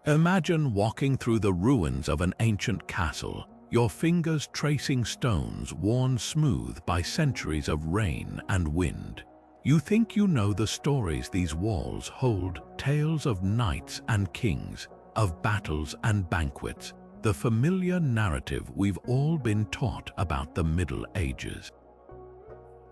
Imagine walking through the ruins of an ancient castle, your fingers tracing stones worn smooth by centuries of rain and wind. You think you know the stories these walls hold, tales of knights and kings, of battles and banquets, the familiar narrative we've all been taught about the Middle Ages.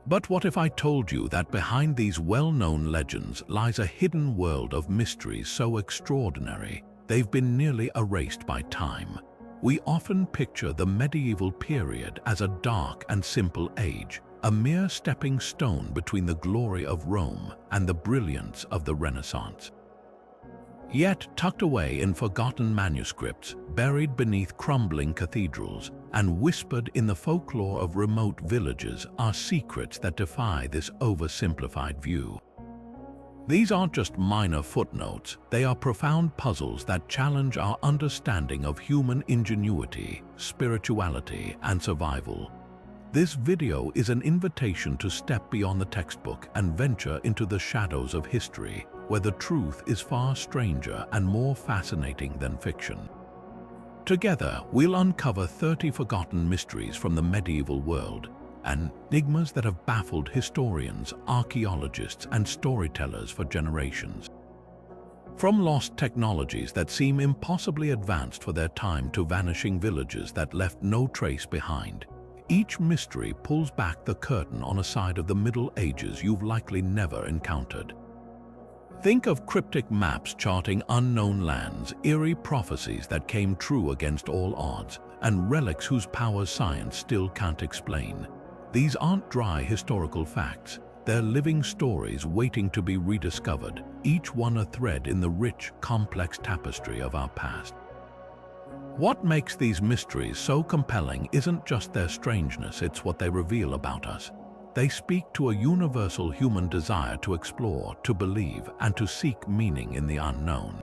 But what if I told you that behind these well-known legends lies a hidden world of mysteries so extraordinary they've been nearly erased by time? We often picture the medieval period as a dark and simple age, a mere stepping stone between the glory of Rome and the brilliance of the Renaissance. Yet, tucked away in forgotten manuscripts, buried beneath crumbling cathedrals, and whispered in the folklore of remote villages are secrets that defy this oversimplified view. These aren't just minor footnotes, they are profound puzzles that challenge our understanding of human ingenuity, spirituality, and survival. This video is an invitation to step beyond the textbook and venture into the shadows of history, where the truth is far stranger and more fascinating than fiction. Together, we'll uncover 30 forgotten mysteries from the medieval world, enigmas that have baffled historians, archaeologists, and storytellers for generations. From lost technologies that seem impossibly advanced for their time to vanishing villages that left no trace behind, each mystery pulls back the curtain on a side of the Middle Ages you've likely never encountered. Think of cryptic maps charting unknown lands, eerie prophecies that came true against all odds, and relics whose powers science still can't explain. These aren't dry historical facts, they're living stories waiting to be rediscovered, each one a thread in the rich, complex tapestry of our past. What makes these mysteries so compelling isn't just their strangeness, it's what they reveal about us. They speak to a universal human desire to explore, to believe, and to seek meaning in the unknown.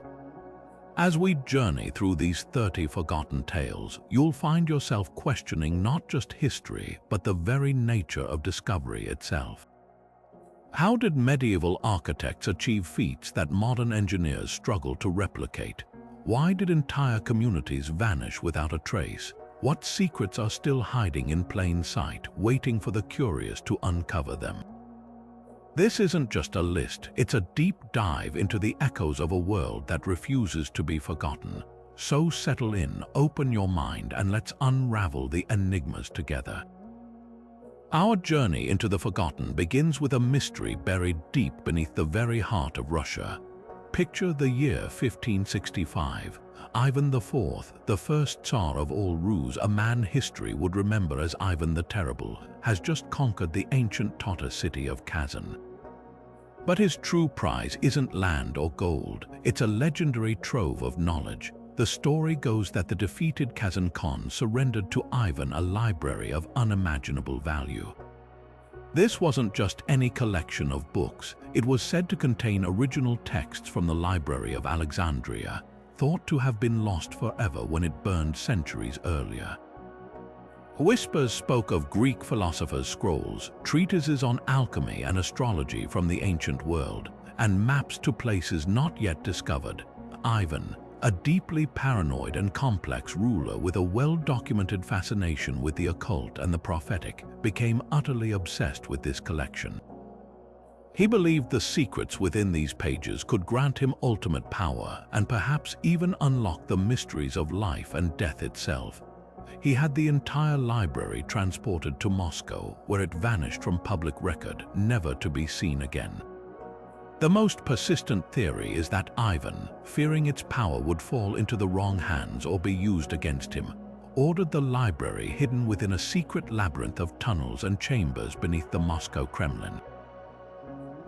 As we journey through these 30 forgotten tales, you'll find yourself questioning not just history, but the very nature of discovery itself. How did medieval architects achieve feats that modern engineers struggle to replicate? Why did entire communities vanish without a trace? What secrets are still hiding in plain sight, waiting for the curious to uncover them? This isn't just a list, it's a deep dive into the echoes of a world that refuses to be forgotten. So settle in, open your mind, and let's unravel the enigmas together. Our journey into the forgotten begins with a mystery buried deep beneath the very heart of Russia. Picture the year 1565. Ivan IV, the first Tsar of all Rus, a man history would remember as Ivan the Terrible, has just conquered the ancient Tatar city of Kazan. But his true prize isn't land or gold, it's a legendary trove of knowledge. The story goes that the defeated Kazan Khan surrendered to Ivan a library of unimaginable value. This wasn't just any collection of books, it was said to contain original texts from the Library of Alexandria, thought to have been lost forever when it burned centuries earlier. Whispers spoke of Greek philosophers' scrolls, treatises on alchemy and astrology from the ancient world, and maps to places not yet discovered. Ivan, a deeply paranoid and complex ruler with a well-documented fascination with the occult and the prophetic, became utterly obsessed with this collection. He believed the secrets within these pages could grant him ultimate power and perhaps even unlock the mysteries of life and death itself. He had the entire library transported to Moscow, where it vanished from public record, never to be seen again. The most persistent theory is that Ivan, fearing its power would fall into the wrong hands or be used against him, ordered the library hidden within a secret labyrinth of tunnels and chambers beneath the Moscow Kremlin.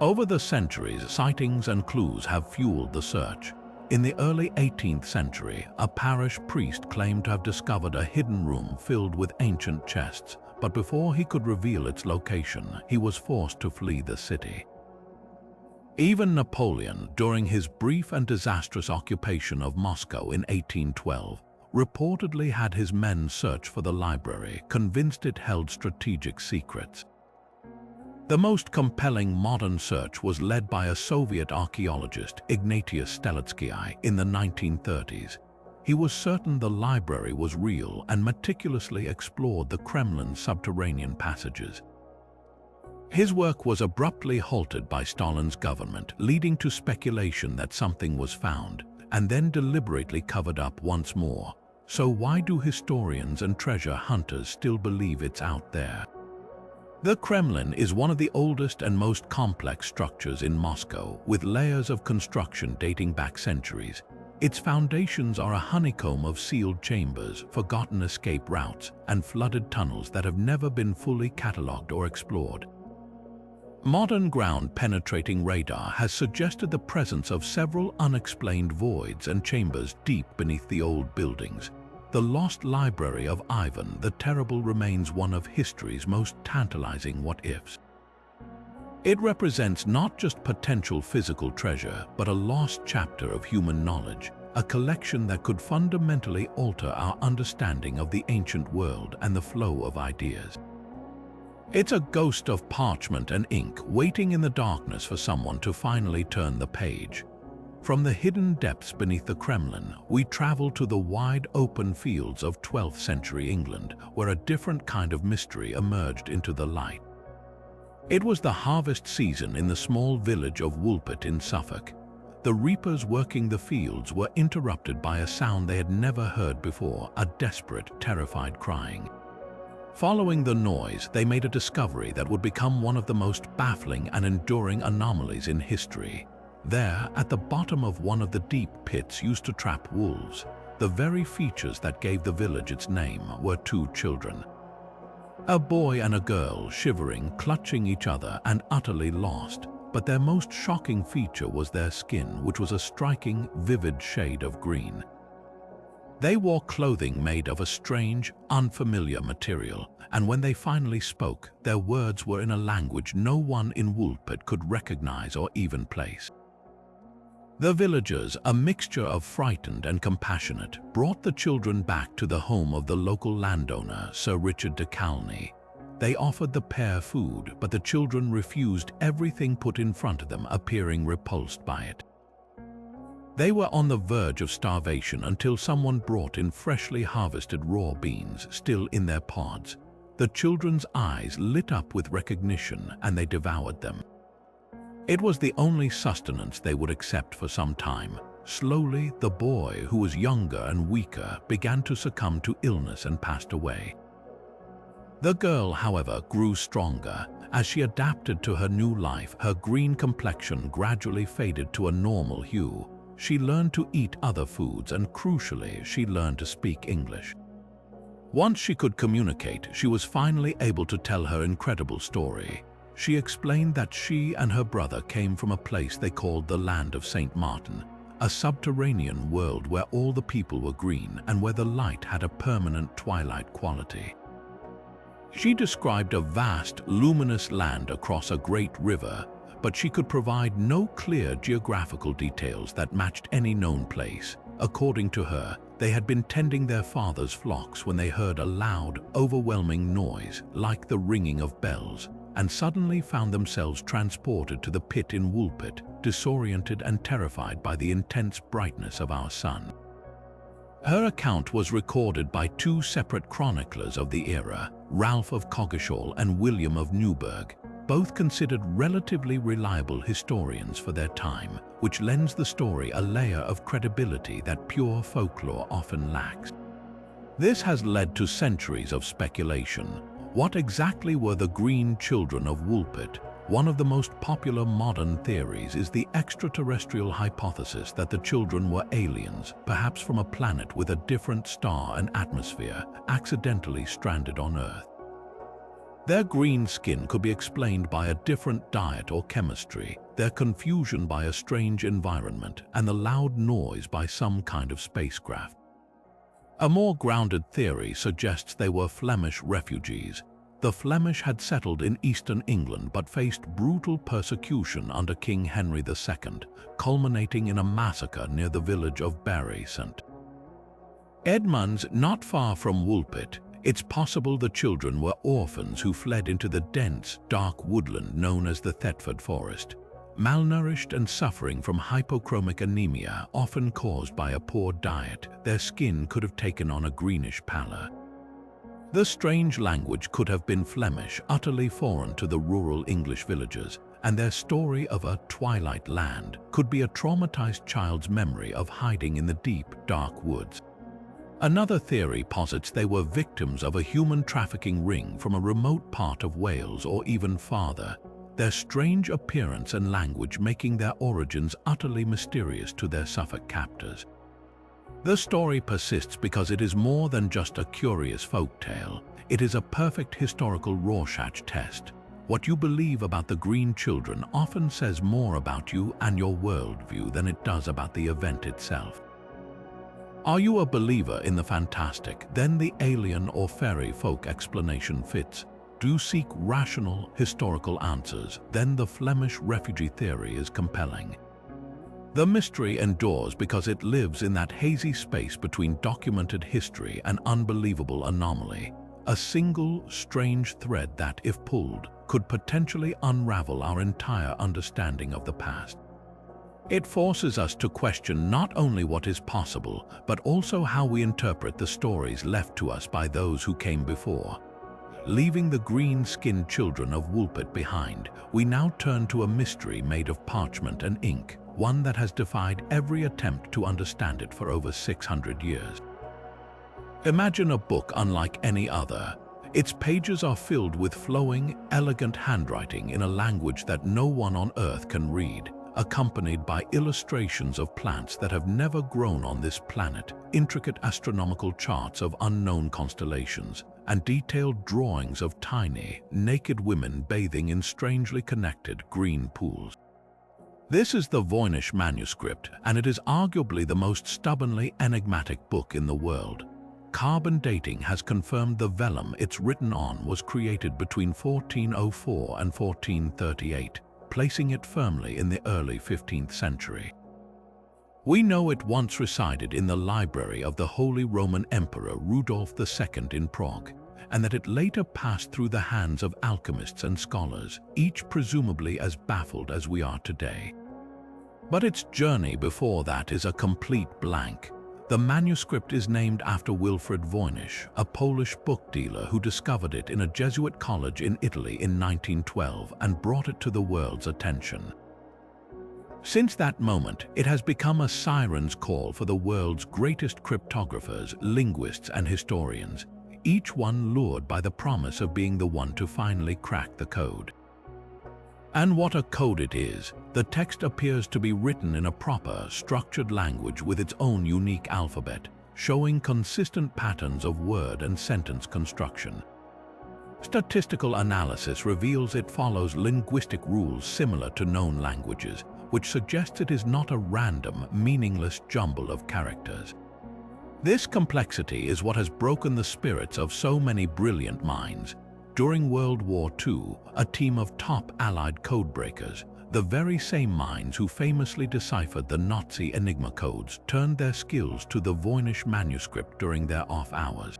Over the centuries, sightings and clues have fueled the search. In the early 18th century, a parish priest claimed to have discovered a hidden room filled with ancient chests, but before he could reveal its location, he was forced to flee the city. Even Napoleon, during his brief and disastrous occupation of Moscow in 1812, reportedly had his men search for the library, convinced it held strategic secrets. The most compelling modern search was led by a Soviet archaeologist, Ignatius Stelitsky, in the 1930s. He was certain the library was real and meticulously explored the Kremlin's subterranean passages. His work was abruptly halted by Stalin's government, leading to speculation that something was found, and then deliberately covered up once more. So why do historians and treasure hunters still believe it's out there? The Kremlin is one of the oldest and most complex structures in Moscow, with layers of construction dating back centuries. Its foundations are a honeycomb of sealed chambers, forgotten escape routes, and flooded tunnels that have never been fully catalogued or explored. Modern ground-penetrating radar has suggested the presence of several unexplained voids and chambers deep beneath the old buildings. The lost library of Ivan the Terrible remains one of history's most tantalizing what-ifs. It represents not just potential physical treasure, but a lost chapter of human knowledge, a collection that could fundamentally alter our understanding of the ancient world and the flow of ideas. It's a ghost of parchment and ink waiting in the darkness for someone to finally turn the page. From the hidden depths beneath the Kremlin, we travel to the wide open fields of 12th century England, where a different kind of mystery emerged into the light. It was the harvest season in the small village of Woolpit in Suffolk. The reapers working the fields were interrupted by a sound they had never heard before, a desperate, terrified crying. Following the noise, they made a discovery that would become one of the most baffling and enduring anomalies in history. There, at the bottom of one of the deep pits used to trap wolves, the very features that gave the village its name, were two children. A boy and a girl, shivering, clutching each other and utterly lost. But their most shocking feature was their skin, which was a striking, vivid shade of green. They wore clothing made of a strange, unfamiliar material, and when they finally spoke, their words were in a language no one in Woolpit could recognize or even place. The villagers, a mixture of frightened and compassionate, brought the children back to the home of the local landowner, Sir Richard de Calney. They offered the pair food, but the children refused everything put in front of them, appearing repulsed by it. They were on the verge of starvation until someone brought in freshly harvested raw beans, still in their pods. The children's eyes lit up with recognition, and they devoured them. It was the only sustenance they would accept for some time. Slowly, the boy, who was younger and weaker, began to succumb to illness and passed away. The girl, however, grew stronger. As she adapted to her new life, her green complexion gradually faded to a normal hue. She learned to eat other foods, and crucially, she learned to speak English. Once she could communicate, she was finally able to tell her incredible story. She explained that she and her brother came from a place they called the Land of St. Martin, a subterranean world where all the people were green and where the light had a permanent twilight quality. She described a vast, luminous land across a great river, but she could provide no clear geographical details that matched any known place. According to her, they had been tending their father's flocks when they heard a loud, overwhelming noise, like the ringing of bells, and suddenly found themselves transported to the pit in Woolpit, disoriented and terrified by the intense brightness of our sun. Her account was recorded by two separate chroniclers of the era, Ralph of Coggeshall and William of Newburgh, both considered relatively reliable historians for their time, which lends the story a layer of credibility that pure folklore often lacks. This has led to centuries of speculation. What exactly were the green children of Woolpit? One of the most popular modern theories is the extraterrestrial hypothesis that the children were aliens, perhaps from a planet with a different star and atmosphere, accidentally stranded on Earth. Their green skin could be explained by a different diet or chemistry, their confusion by a strange environment, and the loud noise by some kind of spacecraft. A more grounded theory suggests they were Flemish refugees. The Flemish had settled in eastern England but faced brutal persecution under King Henry II, culminating in a massacre near the village of Bury St. Edmunds, not far from Woolpit. It's possible the children were orphans who fled into the dense, dark woodland known as the Thetford Forest. Malnourished and suffering from hypochromic anemia, often caused by a poor diet, their skin could have taken on a greenish pallor. The strange language could have been Flemish, utterly foreign to the rural English villagers, and their story of a twilight land could be a traumatized child's memory of hiding in the deep, dark woods. Another theory posits they were victims of a human trafficking ring from a remote part of Wales or even farther, their strange appearance and language making their origins utterly mysterious to their Suffolk captors. The story persists because it is more than just a curious folktale. It is a perfect historical Rorschach test. What you believe about the Green Children often says more about you and your worldview than it does about the event itself. Are you a believer in the fantastic? Then the alien or fairy folk explanation fits. Do you seek rational, historical answers? Then the Flemish refugee theory is compelling. The mystery endures because it lives in that hazy space between documented history and unbelievable anomaly, a single, strange thread that, if pulled, could potentially unravel our entire understanding of the past. It forces us to question not only what is possible, but also how we interpret the stories left to us by those who came before. Leaving the green-skinned children of Woolpit behind, we now turn to a mystery made of parchment and ink, one that has defied every attempt to understand it for over 600 years. Imagine a book unlike any other. Its pages are filled with flowing, elegant handwriting in a language that no one on earth can read, accompanied by illustrations of plants that have never grown on this planet, intricate astronomical charts of unknown constellations, and detailed drawings of tiny, naked women bathing in strangely connected green pools. This is the Voynich Manuscript, and it is arguably the most stubbornly enigmatic book in the world. Carbon dating has confirmed the vellum it's written on was created between 1404 and 1438, placing it firmly in the early 15th century. We know it once resided in the library of the Holy Roman Emperor Rudolf II in Prague, and that it later passed through the hands of alchemists and scholars, each presumably as baffled as we are today. But its journey before that is a complete blank. The manuscript is named after Wilfrid Voynich, a Polish book dealer who discovered it in a Jesuit college in Italy in 1912 and brought it to the world's attention. Since that moment, it has become a siren's call for the world's greatest cryptographers, linguists, and historians, each one lured by the promise of being the one to finally crack the code. And what a code it is! The text appears to be written in a proper, structured language with its own unique alphabet, showing consistent patterns of word and sentence construction. Statistical analysis reveals it follows linguistic rules similar to known languages, which suggests it is not a random, meaningless jumble of characters. This complexity is what has broken the spirits of so many brilliant minds. During World War II, a team of top Allied codebreakers, the very same minds who famously deciphered the Nazi Enigma codes, turned their skills to the Voynich Manuscript during their off hours.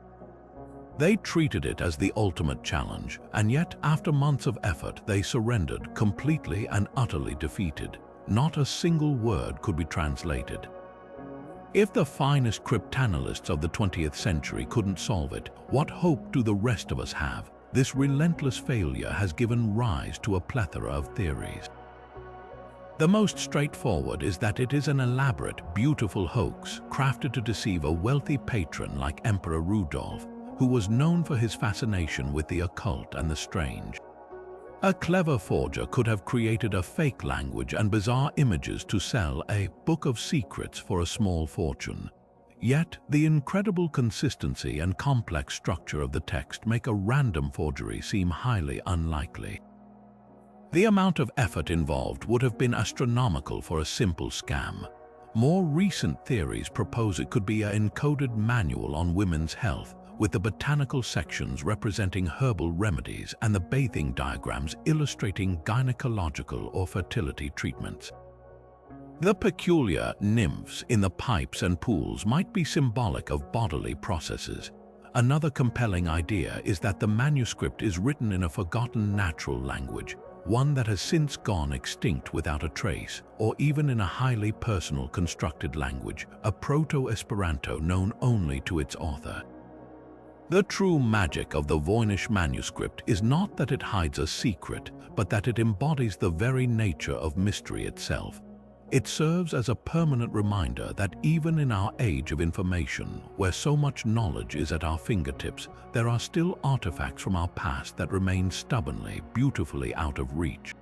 They treated it as the ultimate challenge, and yet after months of effort they surrendered, completely and utterly defeated. Not a single word could be translated. If the finest cryptanalysts of the 20th century couldn't solve it, what hope do the rest of us have? This relentless failure has given rise to a plethora of theories. The most straightforward is that it is an elaborate, beautiful hoax crafted to deceive a wealthy patron like Emperor Rudolf, who was known for his fascination with the occult and the strange. A clever forger could have created a fake language and bizarre images to sell a book of secrets for a small fortune. Yet, the incredible consistency and complex structure of the text make a random forgery seem highly unlikely. The amount of effort involved would have been astronomical for a simple scam. More recent theories propose it could be an encoded manual on women's health, with the botanical sections representing herbal remedies and the bathing diagrams illustrating gynecological or fertility treatments. The peculiar nymphs in the pipes and pools might be symbolic of bodily processes. Another compelling idea is that the manuscript is written in a forgotten natural language, one that has since gone extinct without a trace, or even in a highly personal constructed language, a Proto-Esperanto known only to its author. The true magic of the Voynich Manuscript is not that it hides a secret, but that it embodies the very nature of mystery itself. It serves as a permanent reminder that even in our age of information, where so much knowledge is at our fingertips, there are still artifacts from our past that remain stubbornly, beautifully out of reach.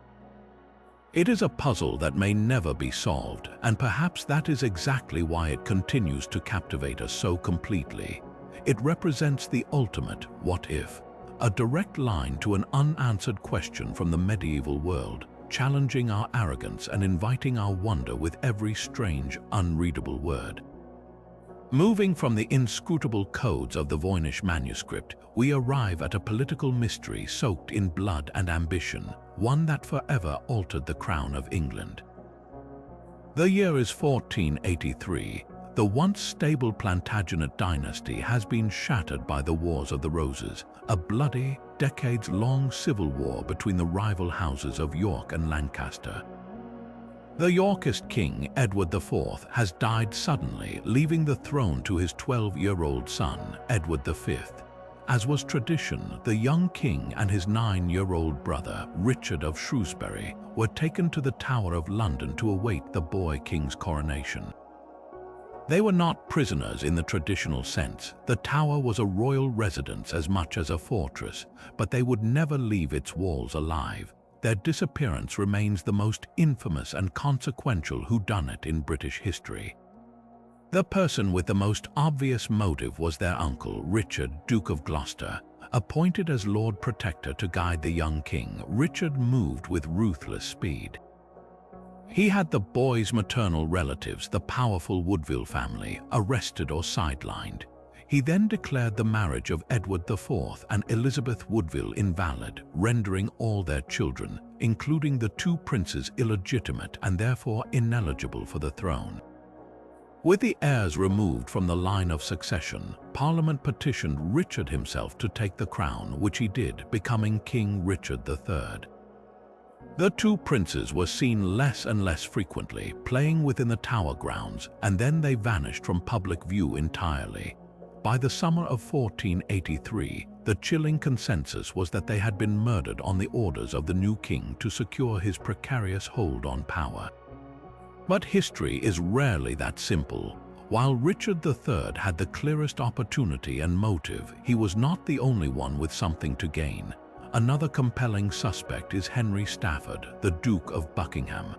It is a puzzle that may never be solved, and perhaps that is exactly why it continues to captivate us so completely. It represents the ultimate what if, a direct line to an unanswered question from the medieval world, challenging our arrogance and inviting our wonder with every strange, unreadable word. Moving from the inscrutable codes of the Voynich Manuscript, we arrive at a political mystery soaked in blood and ambition, one that forever altered the crown of England. The year is 1483. The once stable Plantagenet dynasty has been shattered by the Wars of the Roses, a bloody, decades-long civil war between the rival houses of York and Lancaster. The Yorkist king, Edward IV, has died suddenly, leaving the throne to his 12-year-old son, Edward V. As was tradition, the young king and his 9-year-old brother, Richard of Shrewsbury, were taken to the Tower of London to await the boy king's coronation. They were not prisoners in the traditional sense. The tower was a royal residence as much as a fortress, but they would never leave its walls alive. Their disappearance remains the most infamous and consequential whodunit in British history. The person with the most obvious motive was their uncle, Richard, Duke of Gloucester. Appointed as Lord Protector to guide the young king, Richard moved with ruthless speed. He had the boy's maternal relatives, the powerful Woodville family, arrested or sidelined. He then declared the marriage of Edward IV and Elizabeth Woodville invalid, rendering all their children, including the two princes, illegitimate and therefore ineligible for the throne. With the heirs removed from the line of succession, Parliament petitioned Richard himself to take the crown, which he did, becoming King Richard III. The two princes were seen less and less frequently, playing within the Tower grounds, and then they vanished from public view entirely. By the summer of 1483, the chilling consensus was that they had been murdered on the orders of the new king to secure his precarious hold on power. But history is rarely that simple. While Richard III had the clearest opportunity and motive, he was not the only one with something to gain. Another compelling suspect is Henry Stafford, the Duke of Buckingham.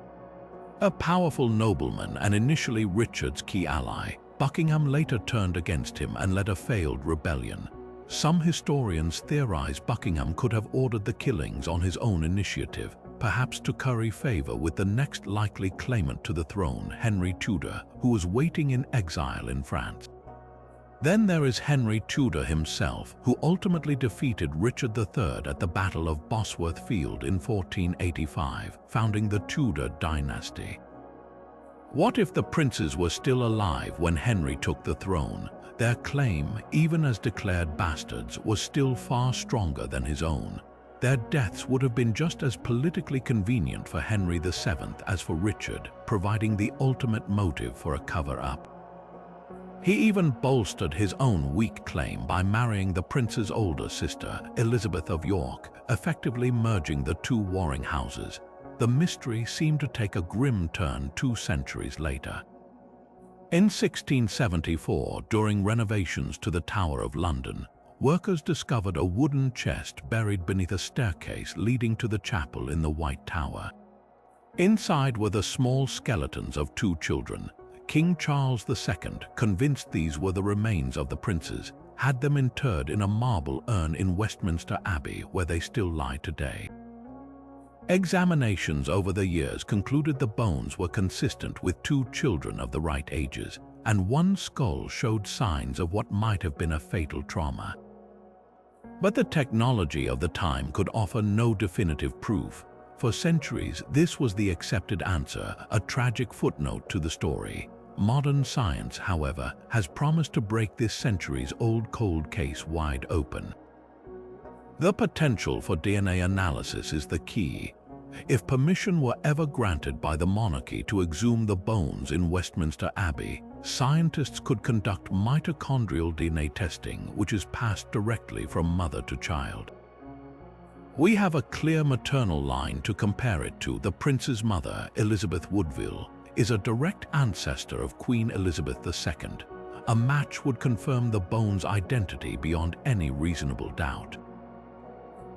A powerful nobleman and initially Richard's key ally, Buckingham later turned against him and led a failed rebellion. Some historians theorize Buckingham could have ordered the killings on his own initiative, perhaps to curry favor with the next likely claimant to the throne, Henry Tudor, who was waiting in exile in France. Then there is Henry Tudor himself, who ultimately defeated Richard III at the Battle of Bosworth Field in 1485, founding the Tudor dynasty. What if the princes were still alive when Henry took the throne? Their claim, even as declared bastards, was still far stronger than his own. Their deaths would have been just as politically convenient for Henry VII as for Richard, providing the ultimate motive for a cover-up. He even bolstered his own weak claim by marrying the prince's older sister, Elizabeth of York, effectively merging the two warring houses. The mystery seemed to take a grim turn 2 centuries later. In 1674, during renovations to the Tower of London, workers discovered a wooden chest buried beneath a staircase leading to the chapel in the White Tower. Inside were the small skeletons of 2 children. King Charles II, convinced these were the remains of the princes, had them interred in a marble urn in Westminster Abbey, where they still lie today. Examinations over the years concluded the bones were consistent with 2 children of the right ages, and 1 skull showed signs of what might have been a fatal trauma. But the technology of the time could offer no definitive proof. For centuries, this was the accepted answer, a tragic footnote to the story. Modern science, however, has promised to break this centuries-old cold case wide open. The potential for DNA analysis is the key. If permission were ever granted by the monarchy to exhume the bones in Westminster Abbey, scientists could conduct mitochondrial DNA testing, which is passed directly from mother to child. We have a clear maternal line to compare it to. The prince's mother, Elizabeth Woodville, is a direct ancestor of Queen Elizabeth II. A match would confirm the bones' identity beyond any reasonable doubt.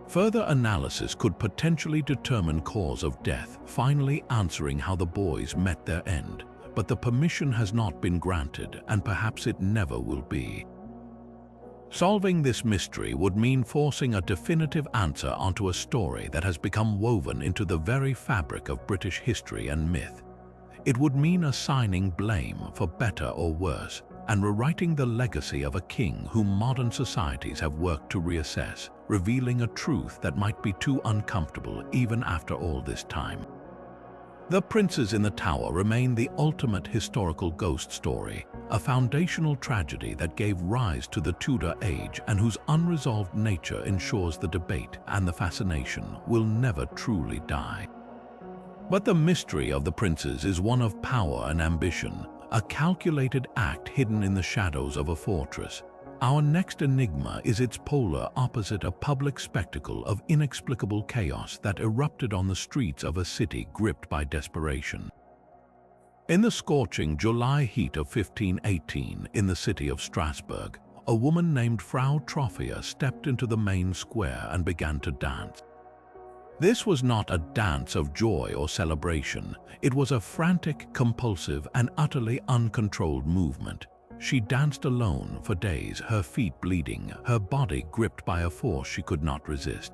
Further analysis could potentially determine cause of death, finally answering how the boys met their end. But the permission has not been granted, and perhaps it never will be. Solving this mystery would mean forcing a definitive answer onto a story that has become woven into the very fabric of British history and myth. It would mean assigning blame for better or worse, and rewriting the legacy of a king whom modern societies have worked to reassess, revealing a truth that might be too uncomfortable even after all this time. The Princes in the Tower remain the ultimate historical ghost story, a foundational tragedy that gave rise to the Tudor age and whose unresolved nature ensures the debate and the fascination will never truly die. But the mystery of the princes is one of power and ambition, a calculated act hidden in the shadows of a fortress. Our next enigma is its polar opposite, a public spectacle of inexplicable chaos that erupted on the streets of a city gripped by desperation. In the scorching July heat of 1518 in the city of Strasbourg, a woman named Frau Trophia stepped into the main square and began to dance. This was not a dance of joy or celebration. It was a frantic, compulsive, and utterly uncontrolled movement. She danced alone for days, her feet bleeding, her body gripped by a force she could not resist.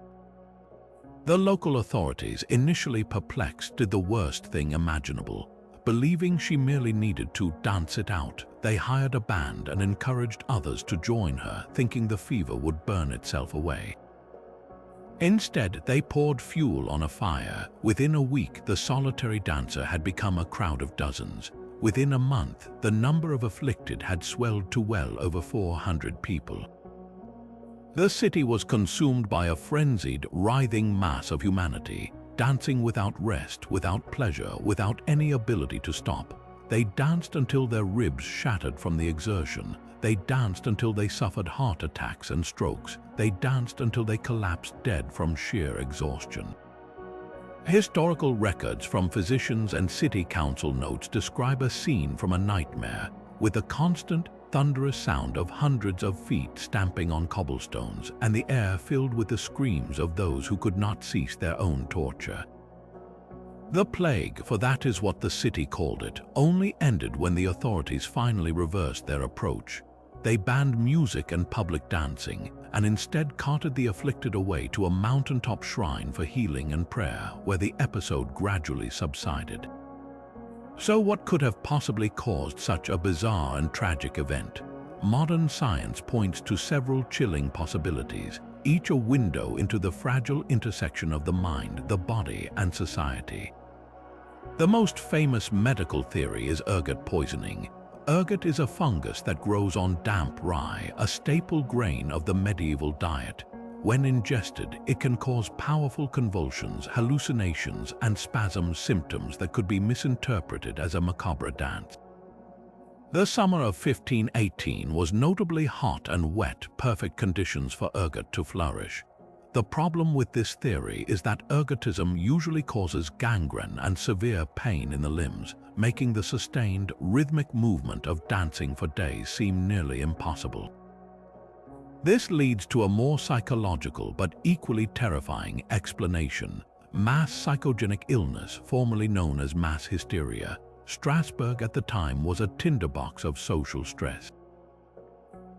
The local authorities, initially perplexed, did the worst thing imaginable. Believing she merely needed to dance it out, they hired a band and encouraged others to join her, thinking the fever would burn itself away. Instead, they poured fuel on a fire. Within a week, the solitary dancer had become a crowd of dozens. Within a month, the number of afflicted had swelled to well over 400 people. The city was consumed by a frenzied, writhing mass of humanity, dancing without rest, without pleasure, without any ability to stop. They danced until their ribs shattered from the exertion. They danced until they suffered heart attacks and strokes. They danced until they collapsed dead from sheer exhaustion. Historical records from physicians and city council notes describe a scene from a nightmare, with the constant, thunderous sound of hundreds of feet stamping on cobblestones and the air filled with the screams of those who could not cease their own torture. The plague, for that is what the city called it, only ended when the authorities finally reversed their approach. They banned music and public dancing, and instead carted the afflicted away to a mountaintop shrine for healing and prayer, where the episode gradually subsided. So what could have possibly caused such a bizarre and tragic event? Modern science points to several chilling possibilities, each a window into the fragile intersection of the mind, the body, and society. The most famous medical theory is ergot poisoning. Ergot is a fungus that grows on damp rye, a staple grain of the medieval diet. When ingested, it can cause powerful convulsions, hallucinations, and spasm symptoms that could be misinterpreted as a macabre dance. The summer of 1518 was notably hot and wet, perfect conditions for ergot to flourish. The problem with this theory is that ergotism usually causes gangrene and severe pain in the limbs, making the sustained, rhythmic movement of dancing for days seem nearly impossible. This leads to a more psychological but equally terrifying explanation: mass psychogenic illness, formerly known as mass hysteria. Strasbourg at the time was a tinderbox of social stress.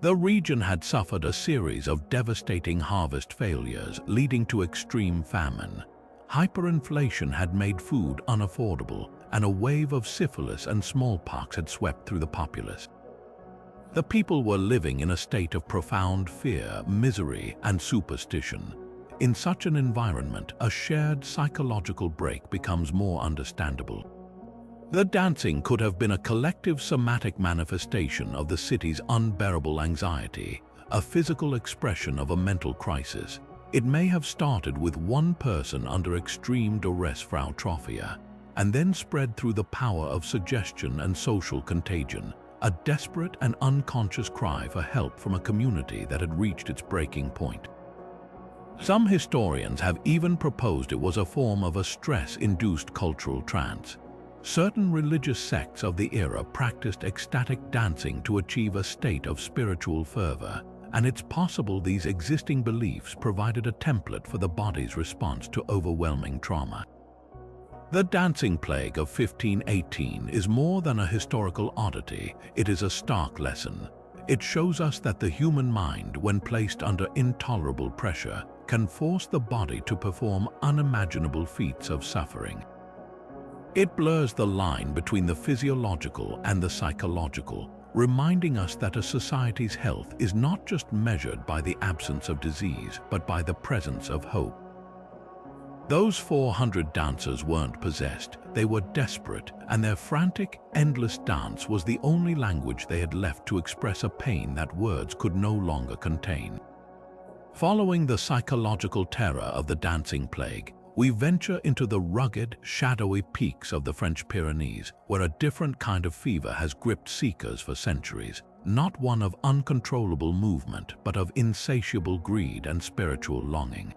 The region had suffered a series of devastating harvest failures, leading to extreme famine. Hyperinflation had made food unaffordable, and a wave of syphilis and smallpox had swept through the populace. The people were living in a state of profound fear, misery, and superstition. In such an environment, a shared psychological break becomes more understandable. The dancing could have been a collective somatic manifestation of the city's unbearable anxiety, a physical expression of a mental crisis. It may have started with one person under extreme duress frau Trophia, and then spread through the power of suggestion and social contagion, a desperate and unconscious cry for help from a community that had reached its breaking point. Some historians have even proposed it was a form of a stress-induced cultural trance. Certain religious sects of the era practiced ecstatic dancing to achieve a state of spiritual fervor, and it's possible these existing beliefs provided a template for the body's response to overwhelming trauma. The dancing plague of 1518 is more than a historical oddity, it is a stark lesson. It shows us that the human mind, when placed under intolerable pressure, can force the body to perform unimaginable feats of suffering. It blurs the line between the physiological and the psychological, reminding us that a society's health is not just measured by the absence of disease, but by the presence of hope. Those 400 dancers weren't possessed, they were desperate, and their frantic, endless dance was the only language they had left to express a pain that words could no longer contain. Following the psychological terror of the dancing plague, we venture into the rugged, shadowy peaks of the French Pyrenees, where a different kind of fever has gripped seekers for centuries, not one of uncontrollable movement, but of insatiable greed and spiritual longing.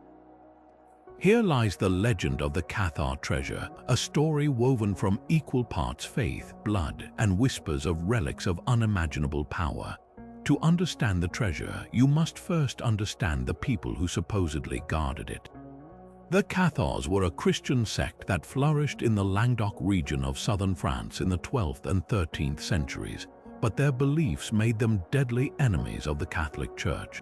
Here lies the legend of the Cathar Treasure, a story woven from equal parts faith, blood, and whispers of relics of unimaginable power. To understand the treasure, you must first understand the people who supposedly guarded it. The Cathars were a Christian sect that flourished in the Languedoc region of southern France in the 12th and 13th centuries, but their beliefs made them deadly enemies of the Catholic Church.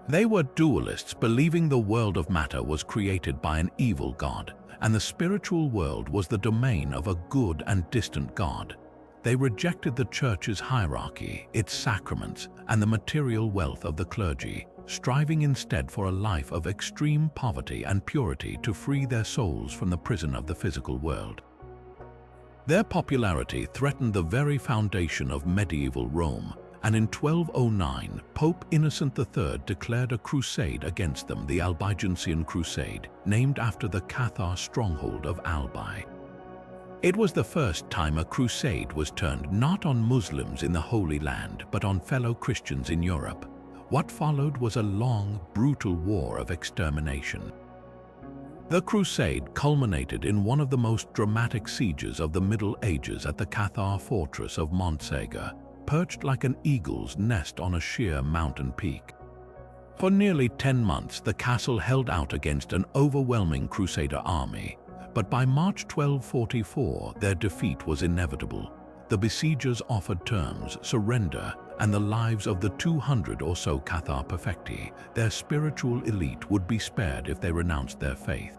They were dualists, believing the world of matter was created by an evil god, and the spiritual world was the domain of a good and distant god. They rejected the Church's hierarchy, its sacraments, and the material wealth of the clergy, striving instead for a life of extreme poverty and purity to free their souls from the prison of the physical world. Their popularity threatened the very foundation of medieval Rome, and in 1209, Pope Innocent III declared a crusade against them, the Albigensian Crusade, named after the Cathar stronghold of Albi. It was the first time a crusade was turned not on Muslims in the Holy Land, but on fellow Christians in Europe. What followed was a long, brutal war of extermination. The crusade culminated in one of the most dramatic sieges of the Middle Ages at the Cathar fortress of Montségur, perched like an eagle's nest on a sheer mountain peak. For nearly 10 months, the castle held out against an overwhelming Crusader army, but by March 1244, their defeat was inevitable. The besiegers offered terms, surrender, and the lives of the 200 or so Cathar perfecti, their spiritual elite, would be spared if they renounced their faith.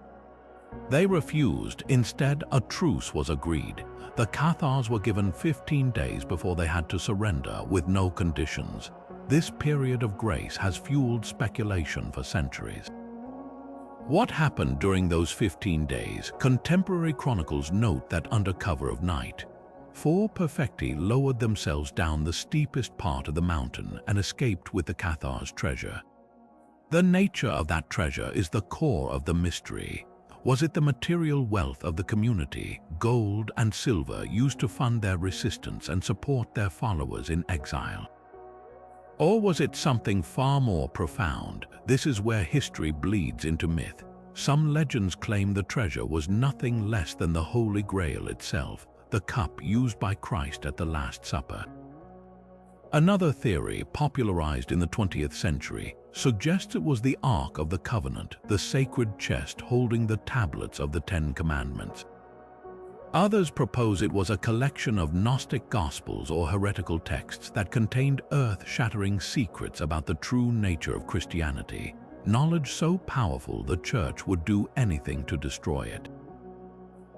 They refused. Instead, a truce was agreed. The Cathars were given 15 days before they had to surrender, with no conditions. This period of grace has fueled speculation for centuries. What happened during those 15 days? Contemporary chronicles note that under cover of night, 4 perfecti lowered themselves down the steepest part of the mountain and escaped with the Cathar's treasure. The nature of that treasure is the core of the mystery. Was it the material wealth of the community, gold and silver used to fund their resistance and support their followers in exile? Or was it something far more profound? This is where history bleeds into myth. Some legends claim the treasure was nothing less than the Holy Grail itself, the cup used by Christ at the Last Supper. Another theory, popularized in the 20th century, suggests it was the Ark of the Covenant, the sacred chest holding the tablets of the 10 Commandments. Others propose it was a collection of Gnostic Gospels or heretical texts that contained earth-shattering secrets about the true nature of Christianity, knowledge so powerful the Church would do anything to destroy it.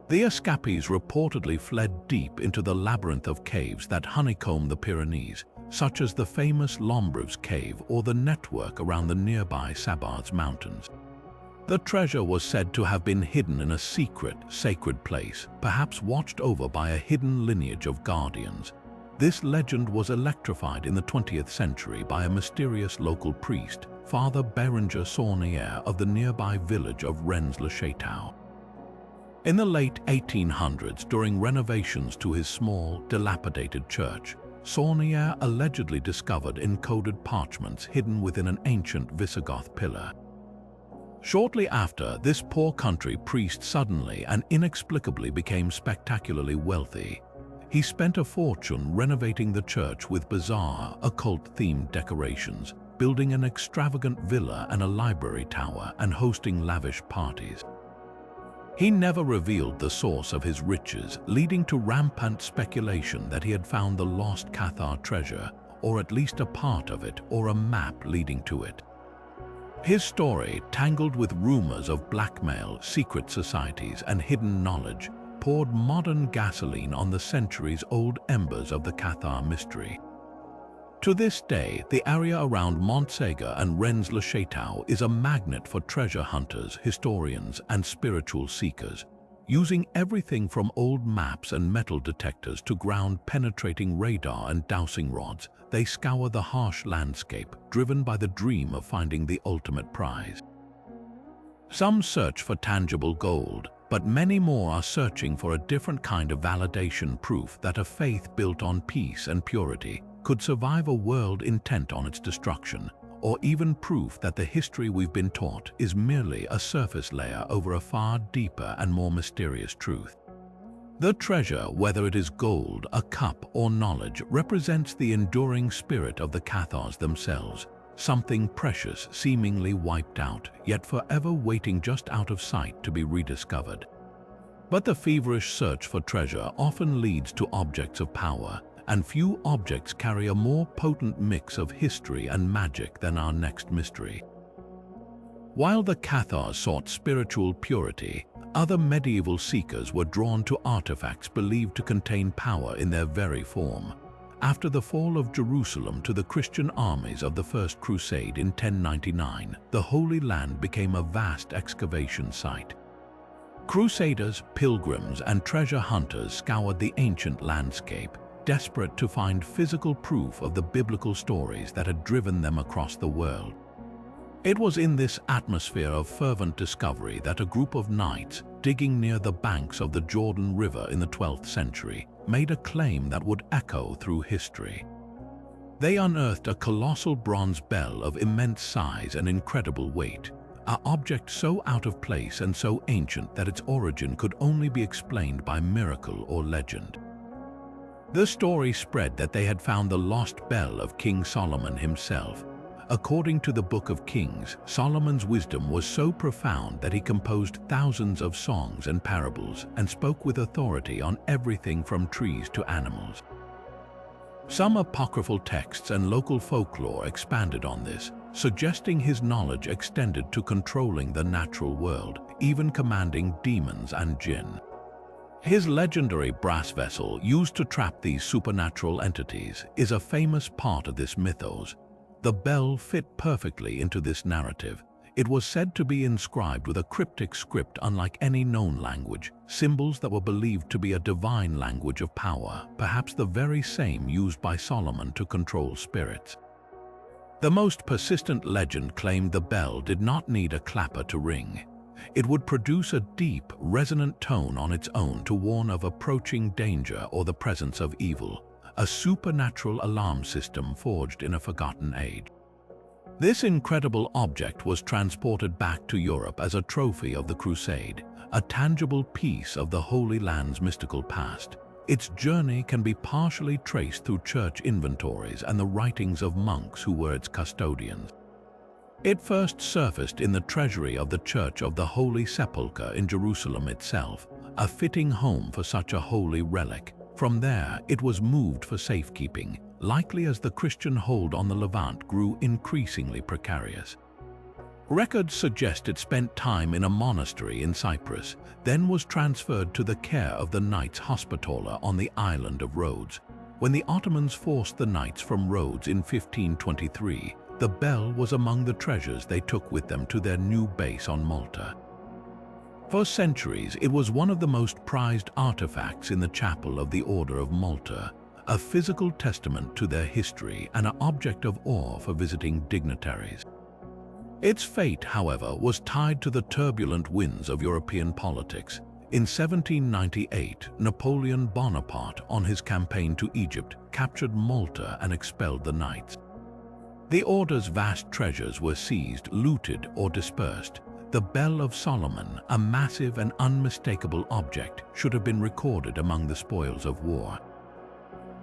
The escapees reportedly fled deep into the labyrinth of caves that honeycomb the Pyrenees, such as the famous Lombro's Cave or the network around the nearby Sabards Mountains. The treasure was said to have been hidden in a secret, sacred place, perhaps watched over by a hidden lineage of guardians. This legend was electrified in the 20th century by a mysterious local priest, Father Berenger Saunier of the nearby village of Rennes-le-Château. In the late 1800s, during renovations to his small, dilapidated church, Saunier allegedly discovered encoded parchments hidden within an ancient Visigoth pillar. Shortly after, this poor country priest suddenly and inexplicably became spectacularly wealthy. He spent a fortune renovating the church with bizarre, occult-themed decorations, building an extravagant villa and a library tower, and hosting lavish parties. He never revealed the source of his riches, leading to rampant speculation that he had found the lost Cathar treasure, or at least a part of it, or a map leading to it. His story, tangled with rumors of blackmail, secret societies, and hidden knowledge, poured modern gasoline on the centuries-old embers of the Cathar mystery. To this day, the area around Montségur and Rennes-le-Château is a magnet for treasure hunters, historians, and spiritual seekers. Using everything from old maps and metal detectors to ground-penetrating radar and dowsing rods, they scour the harsh landscape, driven by the dream of finding the ultimate prize. Some search for tangible gold, but many more are searching for a different kind of validation, proof that a faith built on peace and purity could survive a world intent on its destruction, or even proof that the history we've been taught is merely a surface layer over a far deeper and more mysterious truth. The treasure, whether it is gold, a cup, or knowledge, represents the enduring spirit of the Cathars themselves, something precious seemingly wiped out, yet forever waiting just out of sight to be rediscovered. But the feverish search for treasure often leads to objects of power, and few objects carry a more potent mix of history and magic than our next mystery. While the Cathars sought spiritual purity, other medieval seekers were drawn to artifacts believed to contain power in their very form. After the fall of Jerusalem to the Christian armies of the First Crusade in 1099, the Holy Land became a vast excavation site. Crusaders, pilgrims, and treasure hunters scoured the ancient landscape, desperate to find physical proof of the biblical stories that had driven them across the world. It was in this atmosphere of fervent discovery that a group of knights, digging near the banks of the Jordan River in the 12th century, made a claim that would echo through history. They unearthed a colossal bronze bell of immense size and incredible weight, an object so out of place and so ancient that its origin could only be explained by miracle or legend. The story spread that they had found the lost bell of King Solomon himself. According to the Book of Kings, Solomon's wisdom was so profound that he composed thousands of songs and parables and spoke with authority on everything from trees to animals. Some apocryphal texts and local folklore expanded on this, suggesting his knowledge extended to controlling the natural world, even commanding demons and jinn. His legendary brass vessel, used to trap these supernatural entities, is a famous part of this mythos. The bell fit perfectly into this narrative. It was said to be inscribed with a cryptic script unlike any known language, symbols that were believed to be a divine language of power, perhaps the very same used by Solomon to control spirits. The most persistent legend claimed the bell did not need a clapper to ring. It would produce a deep, resonant tone on its own to warn of approaching danger or the presence of evil, a supernatural alarm system forged in a forgotten age. This incredible object was transported back to Europe as a trophy of the Crusade, a tangible piece of the Holy Land's mystical past. Its journey can be partially traced through church inventories and the writings of monks who were its custodians. It first surfaced in the treasury of the Church of the Holy Sepulchre in Jerusalem itself, a fitting home for such a holy relic. From there, it was moved for safekeeping, likely as the Christian hold on the Levant grew increasingly precarious. Records suggest it spent time in a monastery in Cyprus, then was transferred to the care of the Knights Hospitaller on the island of Rhodes. When the Ottomans forced the Knights from Rhodes in 1523, the bell was among the treasures they took with them to their new base on Malta. For centuries, it was one of the most prized artifacts in the chapel of the Order of Malta, a physical testament to their history and an object of awe for visiting dignitaries. Its fate, however, was tied to the turbulent winds of European politics. In 1798, Napoleon Bonaparte, on his campaign to Egypt, captured Malta and expelled the knights. The order's vast treasures were seized, looted, or dispersed. The Bell of Solomon, a massive and unmistakable object, should have been recorded among the spoils of war.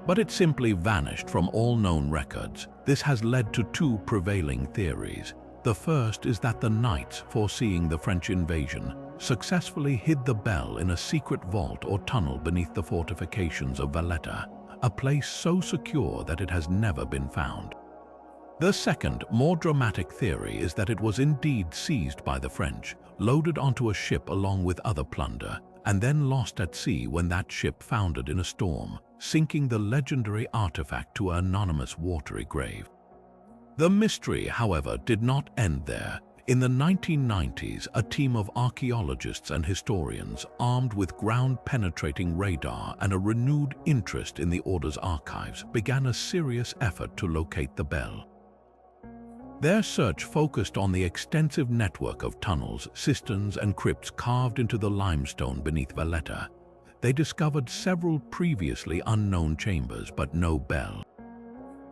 But it simply vanished from all known records. This has led to two prevailing theories. The first is that the knights, foreseeing the French invasion, successfully hid the bell in a secret vault or tunnel beneath the fortifications of Valletta, a place so secure that it has never been found. The second, more dramatic theory is that it was indeed seized by the French, loaded onto a ship along with other plunder, and then lost at sea when that ship foundered in a storm, sinking the legendary artifact to an anonymous watery grave. The mystery, however, did not end there. In the 1990s, a team of archaeologists and historians, armed with ground-penetrating radar and a renewed interest in the Order's archives, began a serious effort to locate the bell. Their search focused on the extensive network of tunnels, cisterns, and crypts carved into the limestone beneath Valletta. They discovered several previously unknown chambers, but no bell.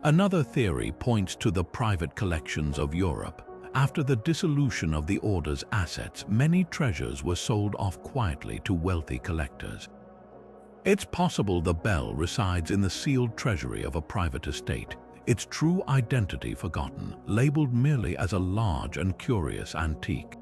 Another theory points to the private collections of Europe. After the dissolution of the Order's assets, many treasures were sold off quietly to wealthy collectors. It's possible the bell resides in the sealed treasury of a private estate, its true identity forgotten, labeled merely as a large and curious antique.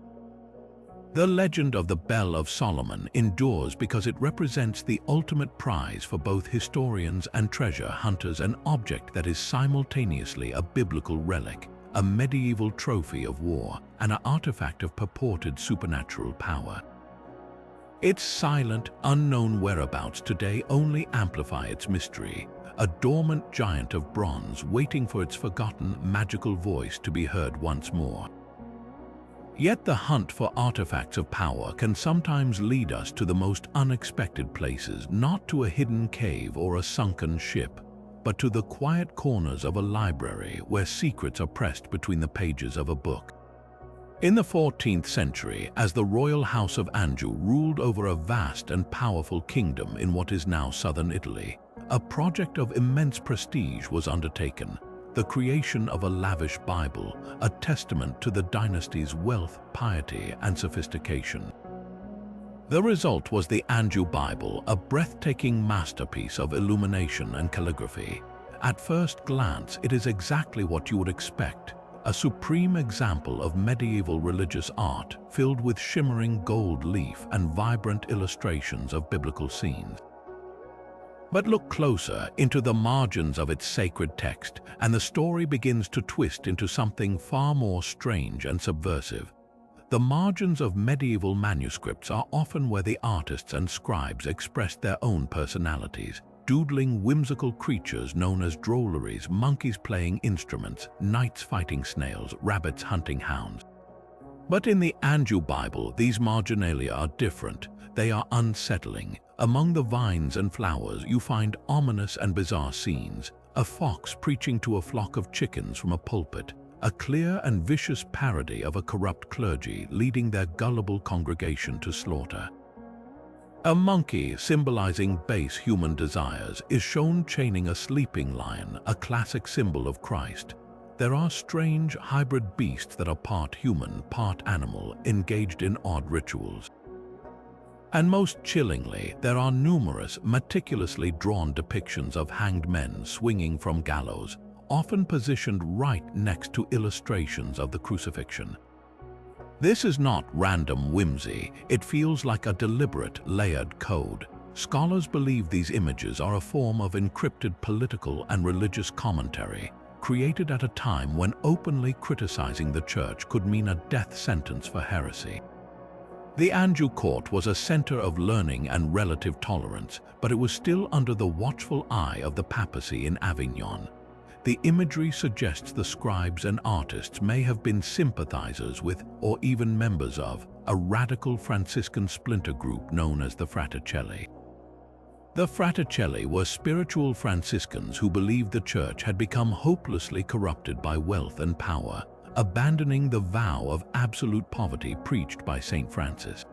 The legend of the Bell of Solomon endures because it represents the ultimate prize for both historians and treasure hunters, an object that is simultaneously a biblical relic, a medieval trophy of war, and an artifact of purported supernatural power. Its silent, unknown whereabouts today only amplify its mystery, a dormant giant of bronze waiting for its forgotten magical voice to be heard once more. Yet the hunt for artifacts of power can sometimes lead us to the most unexpected places, not to a hidden cave or a sunken ship, but to the quiet corners of a library where secrets are pressed between the pages of a book. In the 14th century, as the royal house of Anjou ruled over a vast and powerful kingdom in what is now southern Italy, a project of immense prestige was undertaken, the creation of a lavish Bible, a testament to the dynasty's wealth, piety, and sophistication. The result was the Anjou Bible, a breathtaking masterpiece of illumination and calligraphy. At first glance, it is exactly what you would expect, a supreme example of medieval religious art filled with shimmering gold leaf and vibrant illustrations of biblical scenes. But look closer into the margins of its sacred text, and the story begins to twist into something far more strange and subversive. The margins of medieval manuscripts are often where the artists and scribes expressed their own personalities, doodling whimsical creatures known as drolleries, monkeys playing instruments, knights fighting snails, rabbits hunting hounds. But in the Anjou Bible, these marginalia are different. They are unsettling. Among the vines and flowers, you find ominous and bizarre scenes, a fox preaching to a flock of chickens from a pulpit, a clear and vicious parody of a corrupt clergy leading their gullible congregation to slaughter. A monkey, symbolizing base human desires, is shown chaining a sleeping lion, a classic symbol of Christ. There are strange hybrid beasts that are part human, part animal, engaged in odd rituals. And most chillingly, there are numerous, meticulously drawn depictions of hanged men swinging from gallows, often positioned right next to illustrations of the crucifixion. This is not random whimsy, it feels like a deliberate, layered code. Scholars believe these images are a form of encrypted political and religious commentary, created at a time when openly criticizing the church could mean a death sentence for heresy. The Anjou court was a center of learning and relative tolerance, but it was still under the watchful eye of the papacy in Avignon. The imagery suggests the scribes and artists may have been sympathizers with, or even members of, a radical Franciscan splinter group known as the Fraticelli. The Fraticelli were spiritual Franciscans who believed the church had become hopelessly corrupted by wealth and power, abandoning the vow of absolute poverty preached by Saint Francis.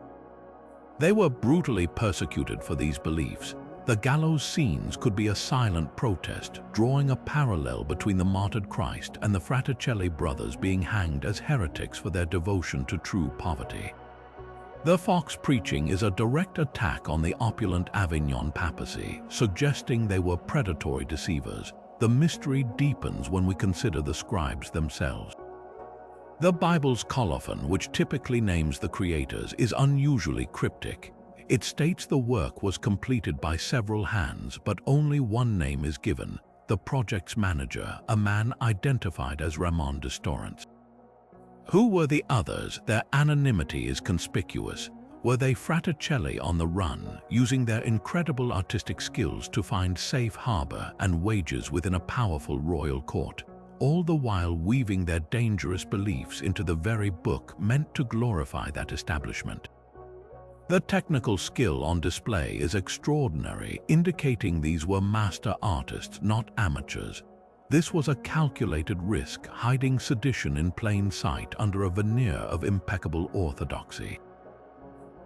They were brutally persecuted for these beliefs. The gallows scenes could be a silent protest, drawing a parallel between the martyred Christ and the Fraticelli brothers being hanged as heretics for their devotion to true poverty. The fox preaching is a direct attack on the opulent Avignon papacy, suggesting they were predatory deceivers. The mystery deepens when we consider the scribes themselves. The Bible's colophon, which typically names the creators, is unusually cryptic. It states the work was completed by several hands, but only one name is given, the project's manager, a man identified as Ramon de Storrents. Who were the others? Their anonymity is conspicuous. Were they Fraticelli on the run, using their incredible artistic skills to find safe harbor and wages within a powerful royal court, all the while weaving their dangerous beliefs into the very book meant to glorify that establishment? The technical skill on display is extraordinary, indicating these were master artists, not amateurs. This was a calculated risk, hiding sedition in plain sight under a veneer of impeccable orthodoxy.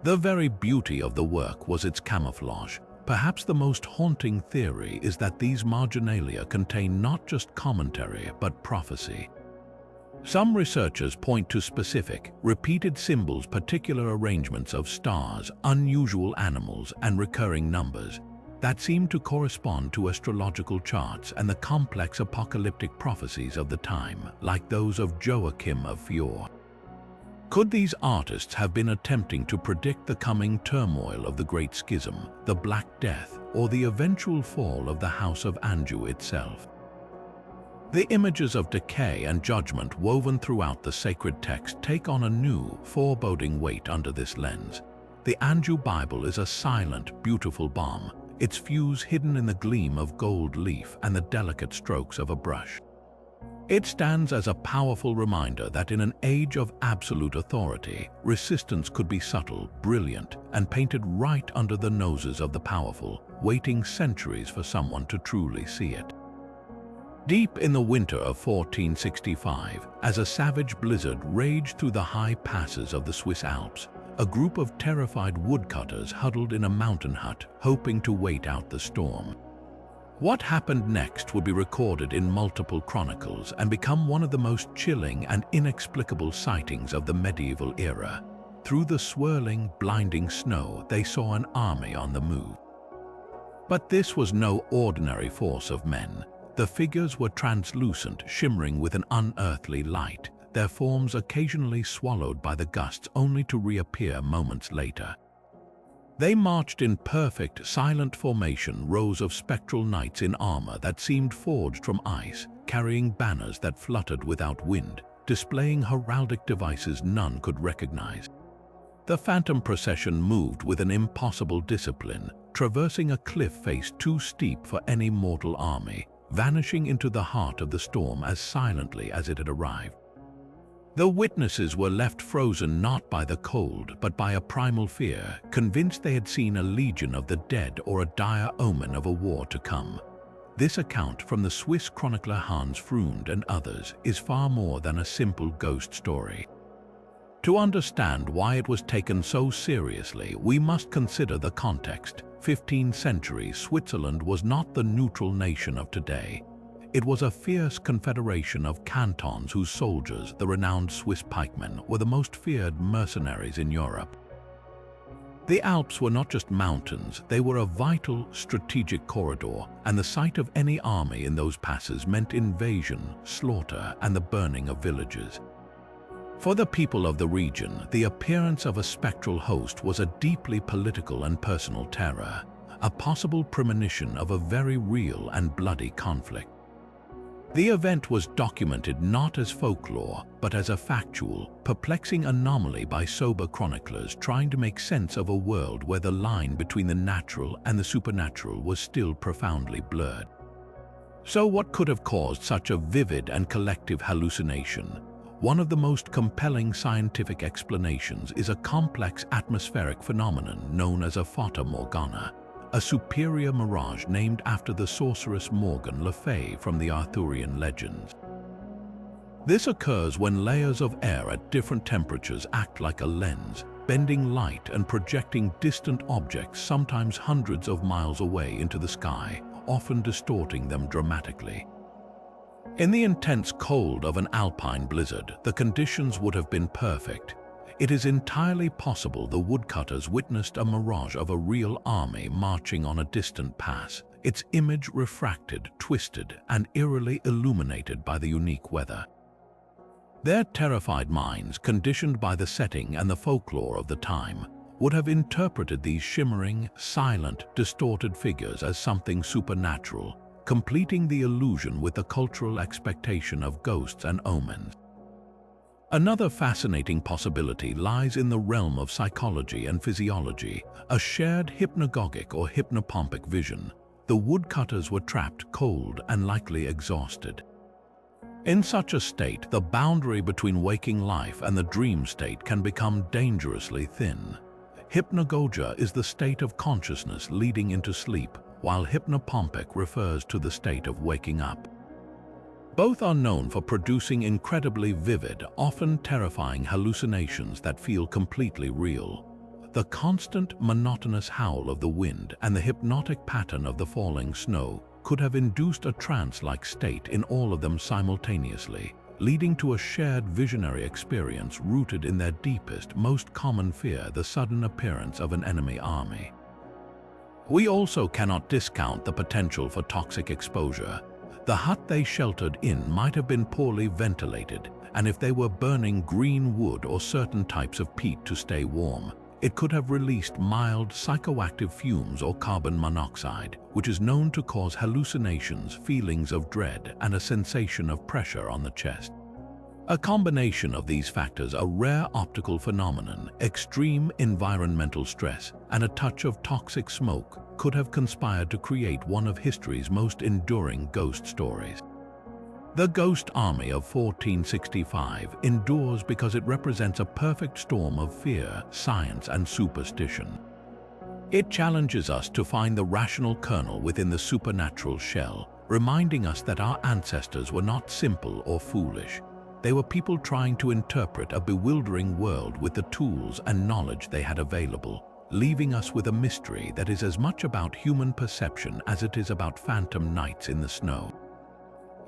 The very beauty of the work was its camouflage. Perhaps the most haunting theory is that these marginalia contain not just commentary but prophecy. Some researchers point to specific, repeated symbols, particular arrangements of stars, unusual animals, and recurring numbers that seem to correspond to astrological charts and the complex apocalyptic prophecies of the time, like those of Joachim of Fior. Could these artists have been attempting to predict the coming turmoil of the Great Schism, the Black Death, or the eventual fall of the House of Anjou itself? The images of decay and judgment woven throughout the sacred text take on a new, foreboding weight under this lens. The Anjou Bible is a silent, beautiful balm, its fuse hidden in the gleam of gold leaf and the delicate strokes of a brush. It stands as a powerful reminder that in an age of absolute authority, resistance could be subtle, brilliant, and painted right under the noses of the powerful, waiting centuries for someone to truly see it. Deep in the winter of 1465, as a savage blizzard raged through the high passes of the Swiss Alps, a group of terrified woodcutters huddled in a mountain hut, hoping to wait out the storm. What happened next would be recorded in multiple chronicles and become one of the most chilling and inexplicable sightings of the medieval era. Through the swirling, blinding snow, they saw an army on the move. But this was no ordinary force of men. The figures were translucent, shimmering with an unearthly light, their forms occasionally swallowed by the gusts only to reappear moments later. They marched in perfect, silent formation, rows of spectral knights in armor that seemed forged from ice, carrying banners that fluttered without wind, displaying heraldic devices none could recognize. The phantom procession moved with an impossible discipline, traversing a cliff face too steep for any mortal army, vanishing into the heart of the storm as silently as it had arrived. The witnesses were left frozen not by the cold, but by a primal fear, convinced they had seen a legion of the dead or a dire omen of a war to come. This account from the Swiss chronicler Hans Freund and others is far more than a simple ghost story. To understand why it was taken so seriously, we must consider the context. 15th century Switzerland was not the neutral nation of today. It was a fierce confederation of cantons whose soldiers, the renowned Swiss pikemen, were the most feared mercenaries in Europe. The Alps were not just mountains, they were a vital, strategic corridor, and the sight of any army in those passes meant invasion, slaughter, and the burning of villages. For the people of the region, the appearance of a spectral host was a deeply political and personal terror, a possible premonition of a very real and bloody conflict. The event was documented not as folklore, but as a factual, perplexing anomaly by sober chroniclers trying to make sense of a world where the line between the natural and the supernatural was still profoundly blurred. So what could have caused such a vivid and collective hallucination? One of the most compelling scientific explanations is a complex atmospheric phenomenon known as a fata morgana, a superior mirage named after the sorceress Morgan Le Fay from the Arthurian legends. This occurs when layers of air at different temperatures act like a lens, bending light and projecting distant objects sometimes hundreds of miles away into the sky, often distorting them dramatically. In the intense cold of an alpine blizzard, the conditions would have been perfect. It is entirely possible the woodcutters witnessed a mirage of a real army marching on a distant pass, its image refracted, twisted, and eerily illuminated by the unique weather. Their terrified minds, conditioned by the setting and the folklore of the time, would have interpreted these shimmering, silent, distorted figures as something supernatural, completing the illusion with the cultural expectation of ghosts and omens. Another fascinating possibility lies in the realm of psychology and physiology, a shared hypnagogic or hypnopompic vision. The woodcutters were trapped, cold, and likely exhausted. In such a state, the boundary between waking life and the dream state can become dangerously thin. Hypnagogia is the state of consciousness leading into sleep, while hypnopompic refers to the state of waking up. Both are known for producing incredibly vivid, often terrifying hallucinations that feel completely real. The constant, monotonous howl of the wind and the hypnotic pattern of the falling snow could have induced a trance-like state in all of them simultaneously, leading to a shared visionary experience rooted in their deepest, most common fear, the sudden appearance of an enemy army. We also cannot discount the potential for toxic exposure. The hut they sheltered in might have been poorly ventilated, and if they were burning green wood or certain types of peat to stay warm, it could have released mild psychoactive fumes or carbon monoxide, which is known to cause hallucinations, feelings of dread, and a sensation of pressure on the chest. A combination of these factors, a rare optical phenomenon, extreme environmental stress, and a touch of toxic smoke, could have conspired to create one of history's most enduring ghost stories. The Ghost Army of 1465 endures because it represents a perfect storm of fear, science, and superstition. It challenges us to find the rational kernel within the supernatural shell, reminding us that our ancestors were not simple or foolish. They were people trying to interpret a bewildering world with the tools and knowledge they had available, leaving us with a mystery that is as much about human perception as it is about phantom nights in the snow.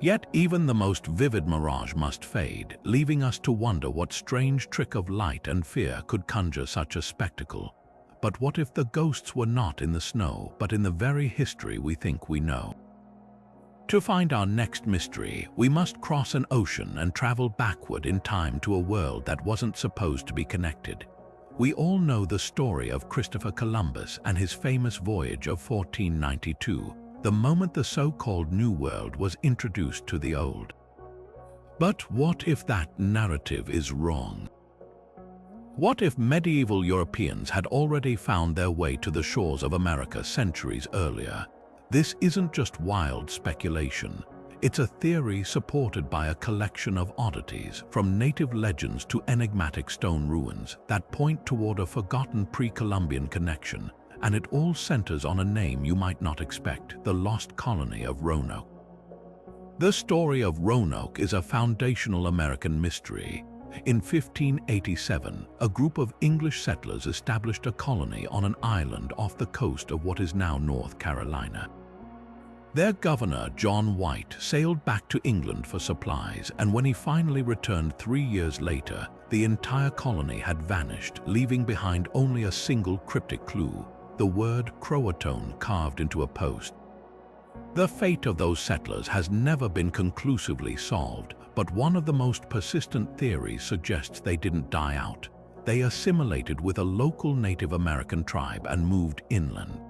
Yet even the most vivid mirage must fade, leaving us to wonder what strange trick of light and fear could conjure such a spectacle. But what if the ghosts were not in the snow, but in the very history we think we know? To find our next mystery, we must cross an ocean and travel backward in time to a world that wasn't supposed to be connected. We all know the story of Christopher Columbus and his famous voyage of 1492, the moment the so-called New World was introduced to the Old. But what if that narrative is wrong? What if medieval Europeans had already found their way to the shores of America centuries earlier? This isn't just wild speculation. It's a theory supported by a collection of oddities, from native legends to enigmatic stone ruins, that point toward a forgotten pre-Columbian connection. And it all centers on a name you might not expect, the lost colony of Roanoke. The story of Roanoke is a foundational American mystery. In 1587, a group of English settlers established a colony on an island off the coast of what is now North Carolina. Their governor, John White, sailed back to England for supplies, and when he finally returned 3 years later, the entire colony had vanished, leaving behind only a single cryptic clue: the word Croatoan carved into a post. The fate of those settlers has never been conclusively solved, but one of the most persistent theories suggests they didn't die out. They assimilated with a local Native American tribe and moved inland.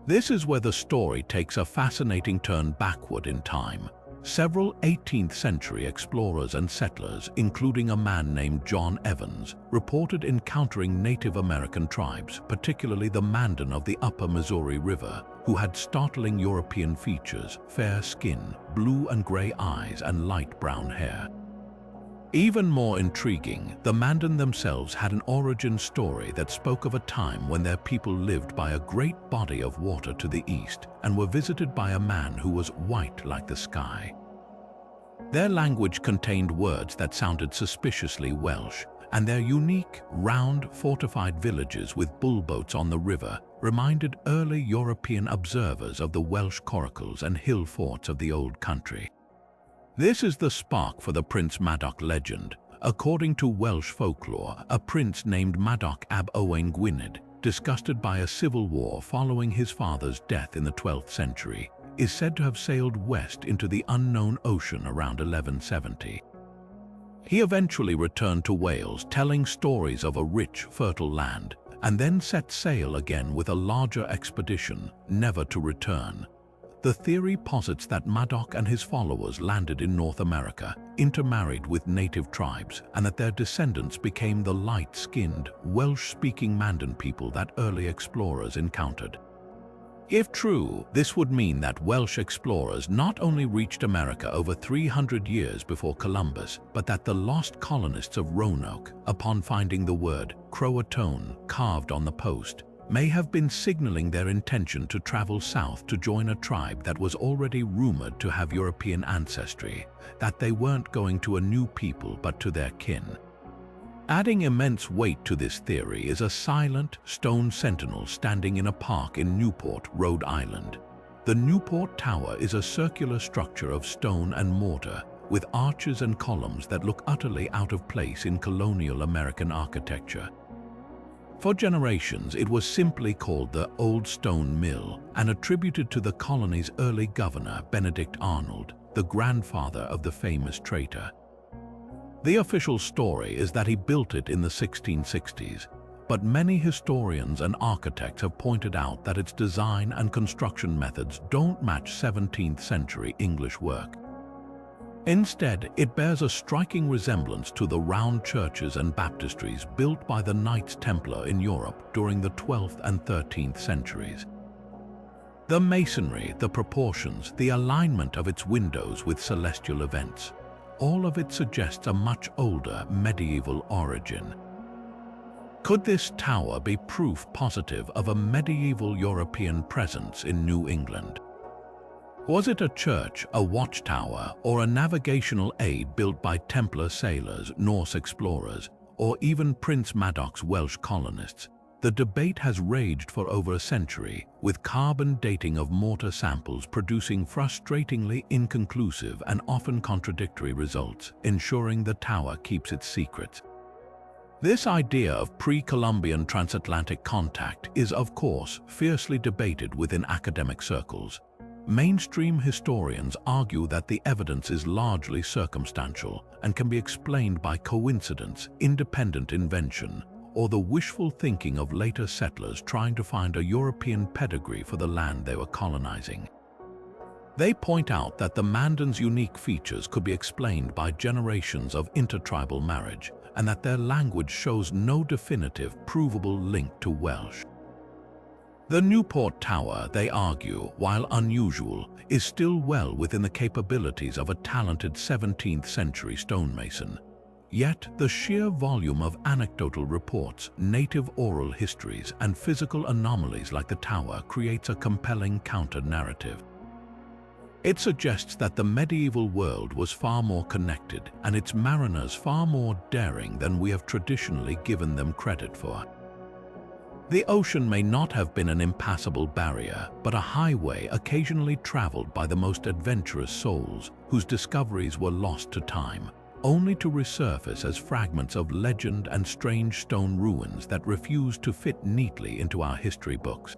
This is where the story takes a fascinating turn backward in time. Several 18th century explorers and settlers, including a man named John Evans, reported encountering Native American tribes, particularly the Mandan of the upper Missouri River, who had startling European features: fair skin, blue and gray eyes, and light brown hair. Even more intriguing, the Mandan themselves had an origin story that spoke of a time when their people lived by a great body of water to the east and were visited by a man who was white like the sky. Their language contained words that sounded suspiciously Welsh, and their unique, round, fortified villages with bullboats on the river reminded early European observers of the Welsh chronicles and hill forts of the old country. This is the spark for the Prince Madoc legend. According to Welsh folklore, a prince named Madoc ab Owain Gwynedd, disgusted by a civil war following his father's death in the 12th century, is said to have sailed west into the unknown ocean around 1170. He eventually returned to Wales, telling stories of a rich, fertile land, and then set sail again with a larger expedition, never to return. The theory posits that Madoc and his followers landed in North America, intermarried with native tribes, and that their descendants became the light-skinned, Welsh-speaking Mandan people that early explorers encountered. If true, this would mean that Welsh explorers not only reached America over 300 years before Columbus, but that the lost colonists of Roanoke, upon finding the word Croatoan carved on the post, may have been signaling their intention to travel south to join a tribe that was already rumored to have European ancestry, that they weren't going to a new people but to their kin. Adding immense weight to this theory is a silent, stone sentinel standing in a park in Newport, Rhode Island. The Newport Tower is a circular structure of stone and mortar, with arches and columns that look utterly out of place in colonial American architecture. For generations, it was simply called the Old Stone Mill and attributed to the colony's early governor, Benedict Arnold, the grandfather of the famous traitor. The official story is that he built it in the 1660s, but many historians and architects have pointed out that its design and construction methods don't match 17th century English work. Instead, it bears a striking resemblance to the round churches and baptistries built by the Knights Templar in Europe during the 12th and 13th centuries. The masonry, the proportions, the alignment of its windows with celestial events, all of it suggests a much older medieval origin. Could this tower be proof positive of a medieval European presence in New England? Was it a church, a watchtower, or a navigational aid built by Templar sailors, Norse explorers, or even Prince Madoc's Welsh colonists? The debate has raged for over a century, with carbon dating of mortar samples producing frustratingly inconclusive and often contradictory results, ensuring the tower keeps its secrets. This idea of pre-Columbian transatlantic contact is, of course, fiercely debated within academic circles. Mainstream historians argue that the evidence is largely circumstantial and can be explained by coincidence, independent invention, or the wishful thinking of later settlers trying to find a European pedigree for the land they were colonizing. They point out that the Mandan's unique features could be explained by generations of intertribal marriage, and that their language shows no definitive, provable link to Welsh. The Newport Tower, they argue, while unusual, is still well within the capabilities of a talented 17th century stonemason. Yet, the sheer volume of anecdotal reports, native oral histories, and physical anomalies like the tower creates a compelling counter-narrative. It suggests that the medieval world was far more connected and its mariners far more daring than we have traditionally given them credit for. The ocean may not have been an impassable barrier, but a highway occasionally traveled by the most adventurous souls whose discoveries were lost to time, only to resurface as fragments of legend and strange stone ruins that refuse to fit neatly into our history books.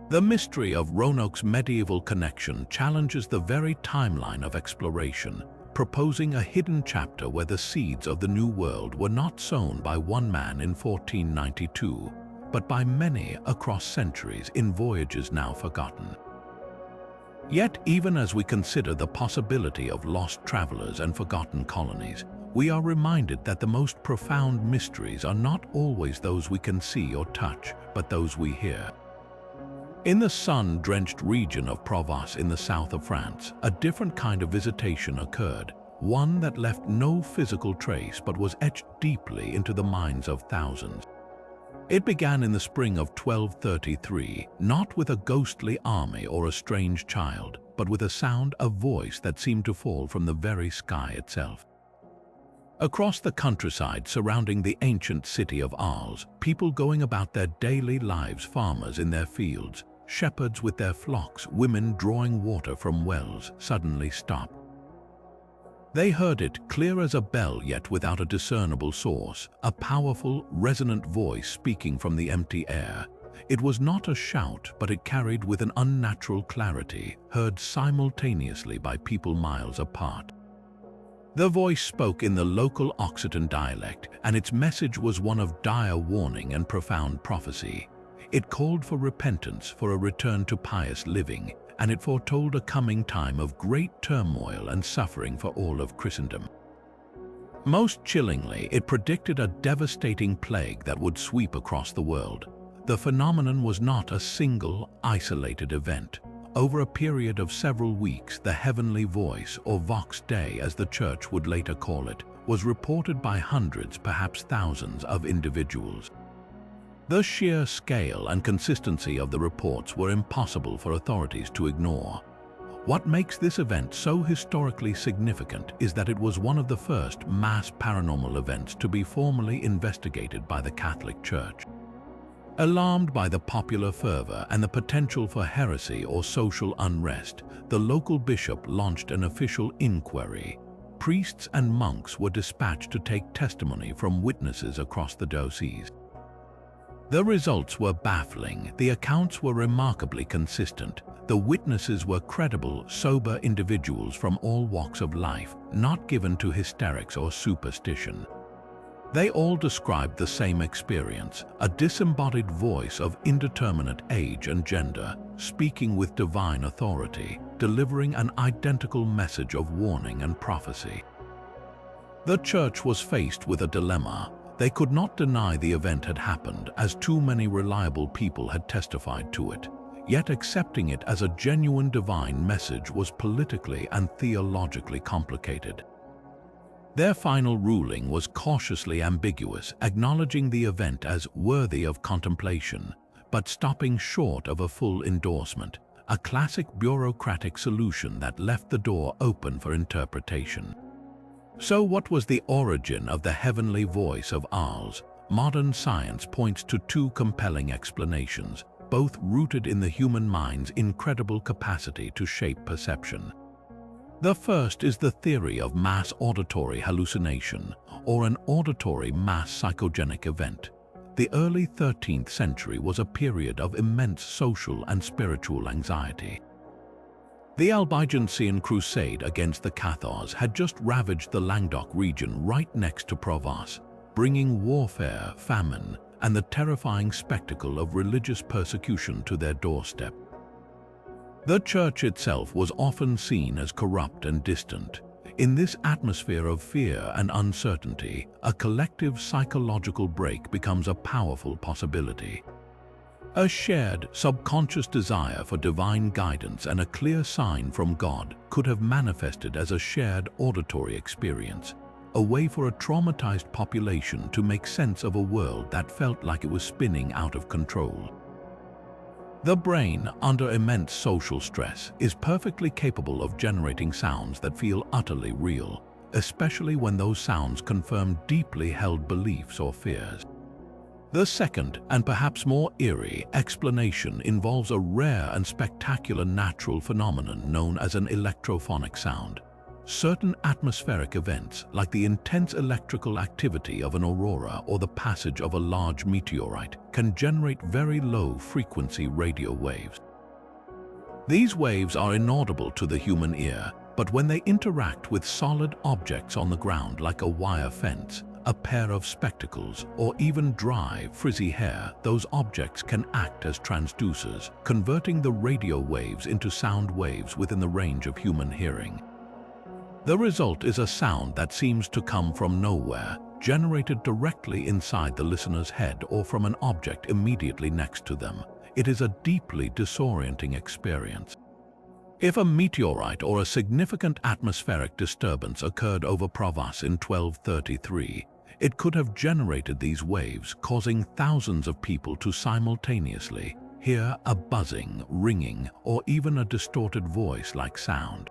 The mystery of Roanoke's medieval connection challenges the very timeline of exploration, proposing a hidden chapter where the seeds of the New World were not sown by one man in 1492, but by many across centuries in voyages now forgotten. Yet, even as we consider the possibility of lost travelers and forgotten colonies, we are reminded that the most profound mysteries are not always those we can see or touch, but those we hear. In the sun-drenched region of Provence in the south of France, a different kind of visitation occurred, one that left no physical trace but was etched deeply into the minds of thousands. It began in the spring of 1233, not with a ghostly army or a strange child, but with a voice that seemed to fall from the very sky itself. Across the countryside surrounding the ancient city of Arles, people going about their daily lives, farmers in their fields, shepherds with their flocks, women drawing water from wells, suddenly stopped. They heard it clear as a bell, yet without a discernible source, a powerful, resonant voice speaking from the empty air. It was not a shout, but it carried with an unnatural clarity, heard simultaneously by people miles apart. The voice spoke in the local Occitan dialect, and its message was one of dire warning and profound prophecy. It called for repentance, for a return to pious living, and it foretold a coming time of great turmoil and suffering for all of Christendom. Most chillingly, it predicted a devastating plague that would sweep across the world. The phenomenon was not a single, isolated event. Over a period of several weeks, the heavenly voice, or Vox Dei as the Church would later call it, was reported by hundreds, perhaps thousands, of individuals. The sheer scale and consistency of the reports were impossible for authorities to ignore. What makes this event so historically significant is that it was one of the first mass paranormal events to be formally investigated by the Catholic Church. Alarmed by the popular fervor and the potential for heresy or social unrest, the local bishop launched an official inquiry. Priests and monks were dispatched to take testimony from witnesses across the diocese. The results were baffling. The accounts were remarkably consistent. The witnesses were credible, sober individuals from all walks of life, not given to hysterics or superstition. They all described the same experience, a disembodied voice of indeterminate age and gender, speaking with divine authority, delivering an identical message of warning and prophecy. The Church was faced with a dilemma. They could not deny the event had happened, as too many reliable people had testified to it. Yet accepting it as a genuine divine message was politically and theologically complicated. Their final ruling was cautiously ambiguous, acknowledging the event as worthy of contemplation, but stopping short of a full endorsement, a classic bureaucratic solution that left the door open for interpretation. So what was the origin of the heavenly voice of Arles? Modern science points to two compelling explanations, both rooted in the human mind's incredible capacity to shape perception. The first is the theory of mass auditory hallucination, or an auditory mass psychogenic event. The early 13th century was a period of immense social and spiritual anxiety. The Albigensian crusade against the Cathars had just ravaged the Languedoc region right next to Provence, bringing warfare, famine, and the terrifying spectacle of religious persecution to their doorstep. The Church itself was often seen as corrupt and distant. In this atmosphere of fear and uncertainty, a collective psychological break becomes a powerful possibility. A shared, subconscious desire for divine guidance and a clear sign from God could have manifested as a shared auditory experience, a way for a traumatized population to make sense of a world that felt like it was spinning out of control. The brain, under immense social stress, is perfectly capable of generating sounds that feel utterly real, especially when those sounds confirm deeply held beliefs or fears. The second, and perhaps more eerie, explanation involves a rare and spectacular natural phenomenon known as an electrophonic sound. Certain atmospheric events, like the intense electrical activity of an aurora or the passage of a large meteorite, can generate very low-frequency radio waves. These waves are inaudible to the human ear, but when they interact with solid objects on the ground like a wire fence, a pair of spectacles, or even dry, frizzy hair, those objects can act as transducers, converting the radio waves into sound waves within the range of human hearing. The result is a sound that seems to come from nowhere, generated directly inside the listener's head or from an object immediately next to them. It is a deeply disorienting experience. If a meteorite or a significant atmospheric disturbance occurred over Provence in 1233, it could have generated these waves, causing thousands of people to simultaneously hear a buzzing, ringing, or even a distorted voice-like sound.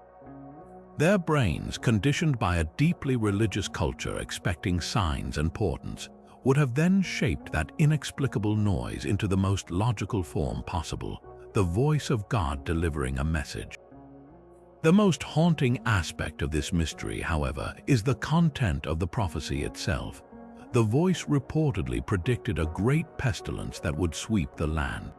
Their brains, conditioned by a deeply religious culture expecting signs and portents, would have then shaped that inexplicable noise into the most logical form possible, the voice of God delivering a message. The most haunting aspect of this mystery, however, is the content of the prophecy itself. The voice reportedly predicted a great pestilence that would sweep the land.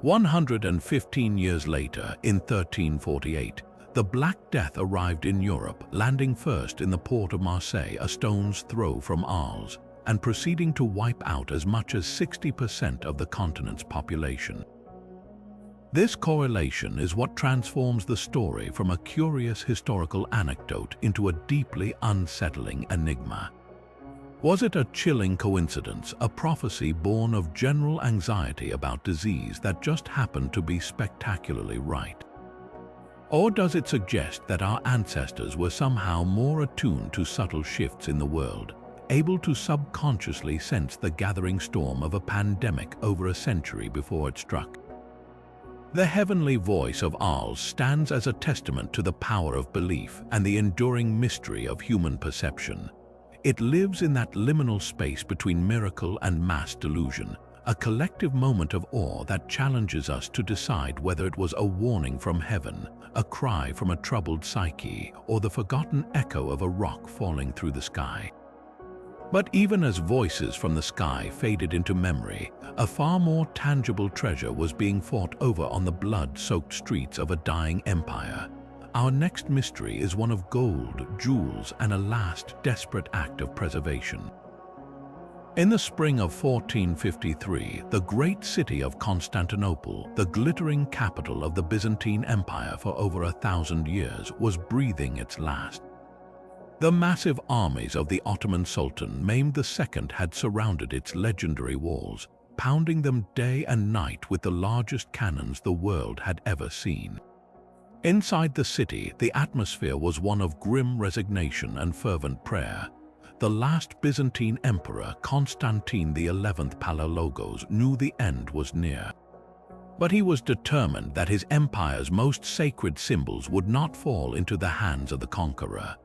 115 years later, in 1348, the Black Death arrived in Europe, landing first in the port of Marseille, a stone's throw from Arles, and proceeding to wipe out as much as 60% of the continent's population. This correlation is what transforms the story from a curious historical anecdote into a deeply unsettling enigma. Was it a chilling coincidence, a prophecy born of general anxiety about disease that just happened to be spectacularly right? Or does it suggest that our ancestors were somehow more attuned to subtle shifts in the world, able to subconsciously sense the gathering storm of a pandemic over a century before it struck? The heavenly voice of Arles stands as a testament to the power of belief and the enduring mystery of human perception. It lives in that liminal space between miracle and mass delusion, a collective moment of awe that challenges us to decide whether it was a warning from heaven, a cry from a troubled psyche, or the forgotten echo of a rock falling through the sky. But even as voices from the sky faded into memory, a far more tangible treasure was being fought over on the blood-soaked streets of a dying empire. Our next mystery is one of gold, jewels, and a last desperate act of preservation. In the spring of 1453, the great city of Constantinople, the glittering capital of the Byzantine Empire for over 1,000 years, was breathing its last. The massive armies of the Ottoman Sultan Mehmed II had surrounded its legendary walls, pounding them day and night with the largest cannons the world had ever seen. Inside the city, the atmosphere was one of grim resignation and fervent prayer. The last Byzantine emperor, Constantine XI Palaiologos, knew the end was near. But he was determined that his empire's most sacred symbols would not fall into the hands of the conqueror.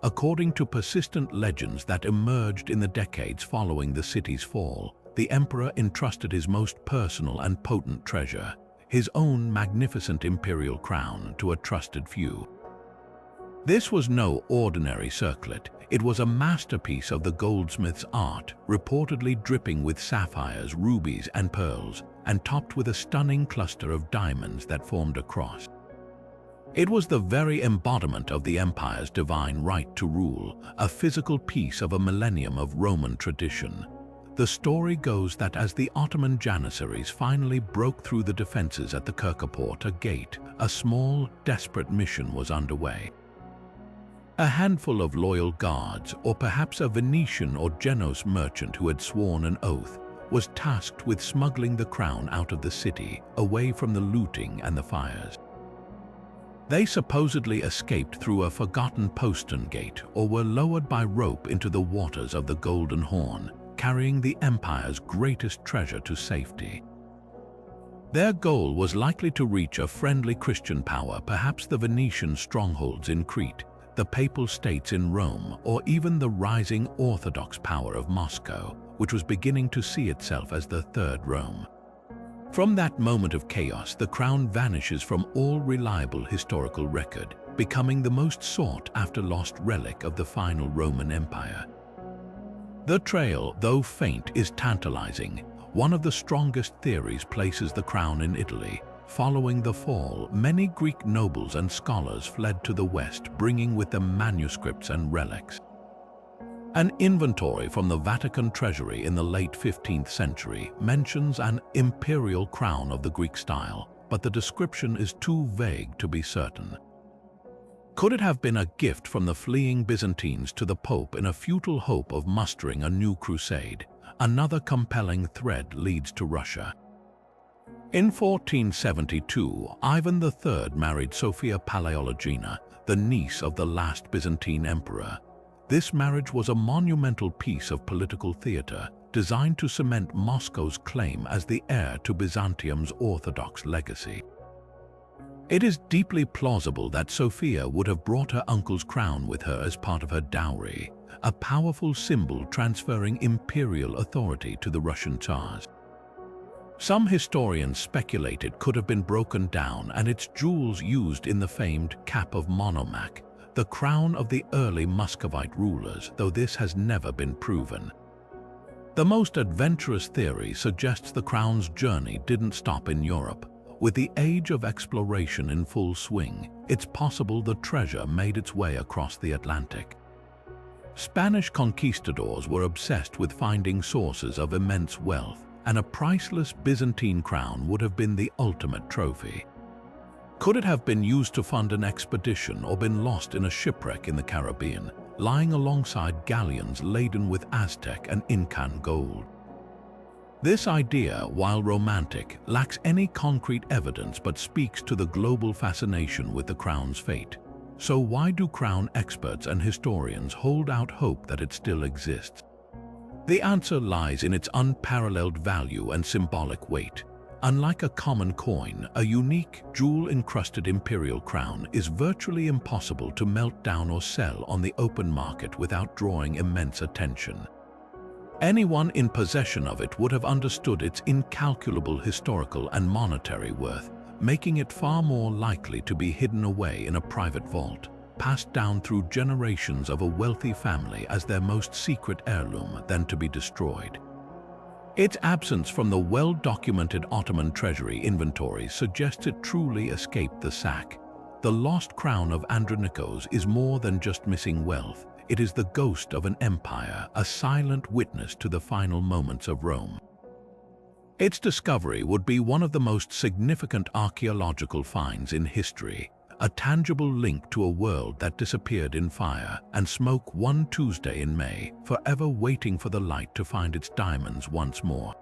According to persistent legends that emerged in the decades following the city's fall, the emperor entrusted his most personal and potent treasure, his own magnificent imperial crown, to a trusted few. This was no ordinary circlet. It was a masterpiece of the goldsmith's art, reportedly dripping with sapphires, rubies, and pearls, and topped with a stunning cluster of diamonds that formed a cross. It was the very embodiment of the empire's divine right to rule, a physical piece of a millennium of Roman tradition. The story goes that as the Ottoman Janissaries finally broke through the defenses at the Kirkaport gate, a small, desperate mission was underway. A handful of loyal guards, or perhaps a Venetian or Genoese merchant who had sworn an oath, was tasked with smuggling the crown out of the city, away from the looting and the fires. They supposedly escaped through a forgotten postern gate or were lowered by rope into the waters of the Golden Horn, carrying the empire's greatest treasure to safety. Their goal was likely to reach a friendly Christian power, perhaps the Venetian strongholds in Crete, the Papal States in Rome, or even the rising Orthodox power of Moscow, which was beginning to see itself as the Third Rome. From that moment of chaos, the crown vanishes from all reliable historical record, becoming the most sought-after lost relic of the final Roman Empire. The trail, though faint, is tantalizing. One of the strongest theories places the crown in Italy. Following the fall, many Greek nobles and scholars fled to the west, bringing with them manuscripts and relics. An inventory from the Vatican treasury in the late 15th century mentions an imperial crown of the Greek style, but the description is too vague to be certain. Could it have been a gift from the fleeing Byzantines to the Pope in a futile hope of mustering a new crusade? Another compelling thread leads to Russia. In 1472, Ivan III married Sophia Palaeologina, the niece of the last Byzantine emperor. This marriage was a monumental piece of political theater, designed to cement Moscow's claim as the heir to Byzantium's Orthodox legacy. It is deeply plausible that Sophia would have brought her uncle's crown with her as part of her dowry, a powerful symbol transferring imperial authority to the Russian Tsars. Some historians speculate it could have been broken down and its jewels used in the famed cap of Monomaque, the crown of the early Muscovite rulers, though this has never been proven. The most adventurous theory suggests the crown's journey didn't stop in Europe. With the age of exploration in full swing, it's possible the treasure made its way across the Atlantic. Spanish conquistadors were obsessed with finding sources of immense wealth, and a priceless Byzantine crown would have been the ultimate trophy. Could it have been used to fund an expedition or been lost in a shipwreck in the Caribbean, lying alongside galleons laden with Aztec and Incan gold? This idea, while romantic, lacks any concrete evidence but speaks to the global fascination with the crown's fate. So why do crown experts and historians hold out hope that it still exists? The answer lies in its unparalleled value and symbolic weight. Unlike a common coin, a unique, jewel-encrusted imperial crown is virtually impossible to melt down or sell on the open market without drawing immense attention. Anyone in possession of it would have understood its incalculable historical and monetary worth, making it far more likely to be hidden away in a private vault, passed down through generations of a wealthy family as their most secret heirloom, than to be destroyed. Its absence from the well-documented Ottoman treasury inventories suggests it truly escaped the sack. The lost crown of Andronikos is more than just missing wealth. It is the ghost of an empire, a silent witness to the final moments of Rome. Its discovery would be one of the most significant archaeological finds in history, a tangible link to a world that disappeared in fire and smoke one Tuesday in May, forever waiting for the light to find its diamonds once more.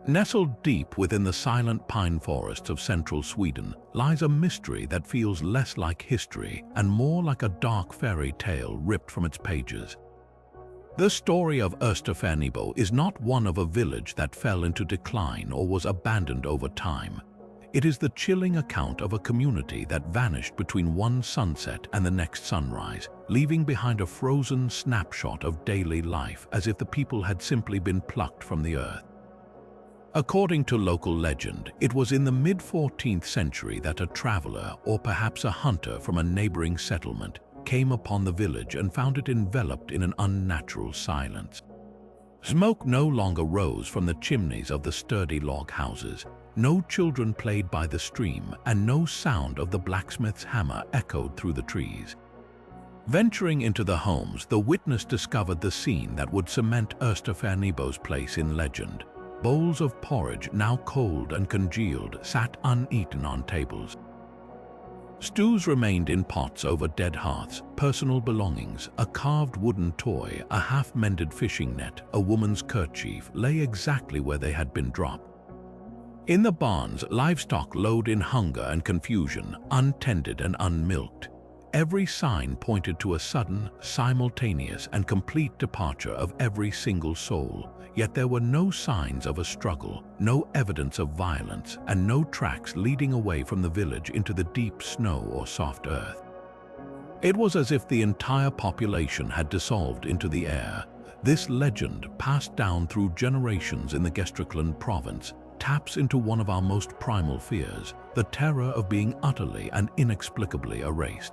Nestled deep within the silent pine forests of central Sweden lies a mystery that feels less like history and more like a dark fairy tale ripped from its pages. The story of Österfärnebo is not one of a village that fell into decline or was abandoned over time. It is the chilling account of a community that vanished between one sunset and the next sunrise, leaving behind a frozen snapshot of daily life as if the people had simply been plucked from the earth. According to local legend, it was in the mid-14th century that a traveler, or perhaps a hunter from a neighboring settlement, came upon the village and found it enveloped in an unnatural silence. Smoke no longer rose from the chimneys of the sturdy log houses, no children played by the stream, and no sound of the blacksmith's hammer echoed through the trees. Venturing into the homes, the witness discovered the scene that would cement Österfärnebo's place in legend. Bowls of porridge, now cold and congealed, sat uneaten on tables. Stews remained in pots over dead hearths, personal belongings, a carved wooden toy, a half-mended fishing net, a woman's kerchief, lay exactly where they had been dropped. In the barns, livestock lowed in hunger and confusion, untended and unmilked. Every sign pointed to a sudden, simultaneous, and complete departure of every single soul, yet there were no signs of a struggle, no evidence of violence, and no tracks leading away from the village into the deep snow or soft earth. It was as if the entire population had dissolved into the air. This legend, passed down through generations in the Gästrikland province, taps into one of our most primal fears, the terror of being utterly and inexplicably erased.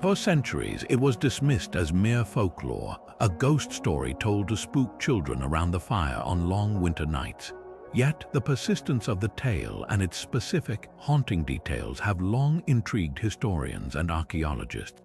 For centuries, it was dismissed as mere folklore, a ghost story told to spook children around the fire on long winter nights. Yet, the persistence of the tale and its specific, haunting details have long intrigued historians and archaeologists.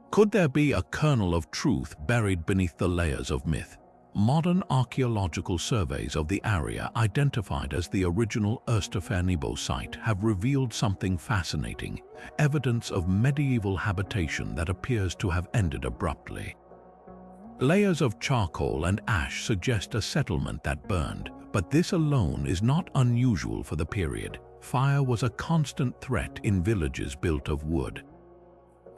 Could there be a kernel of truth buried beneath the layers of myth? Modern archaeological surveys of the area identified as the original Österfärnebo site have revealed something fascinating, evidence of medieval habitation that appears to have ended abruptly. Layers of charcoal and ash suggest a settlement that burned, but this alone is not unusual for the period. Fire was a constant threat in villages built of wood.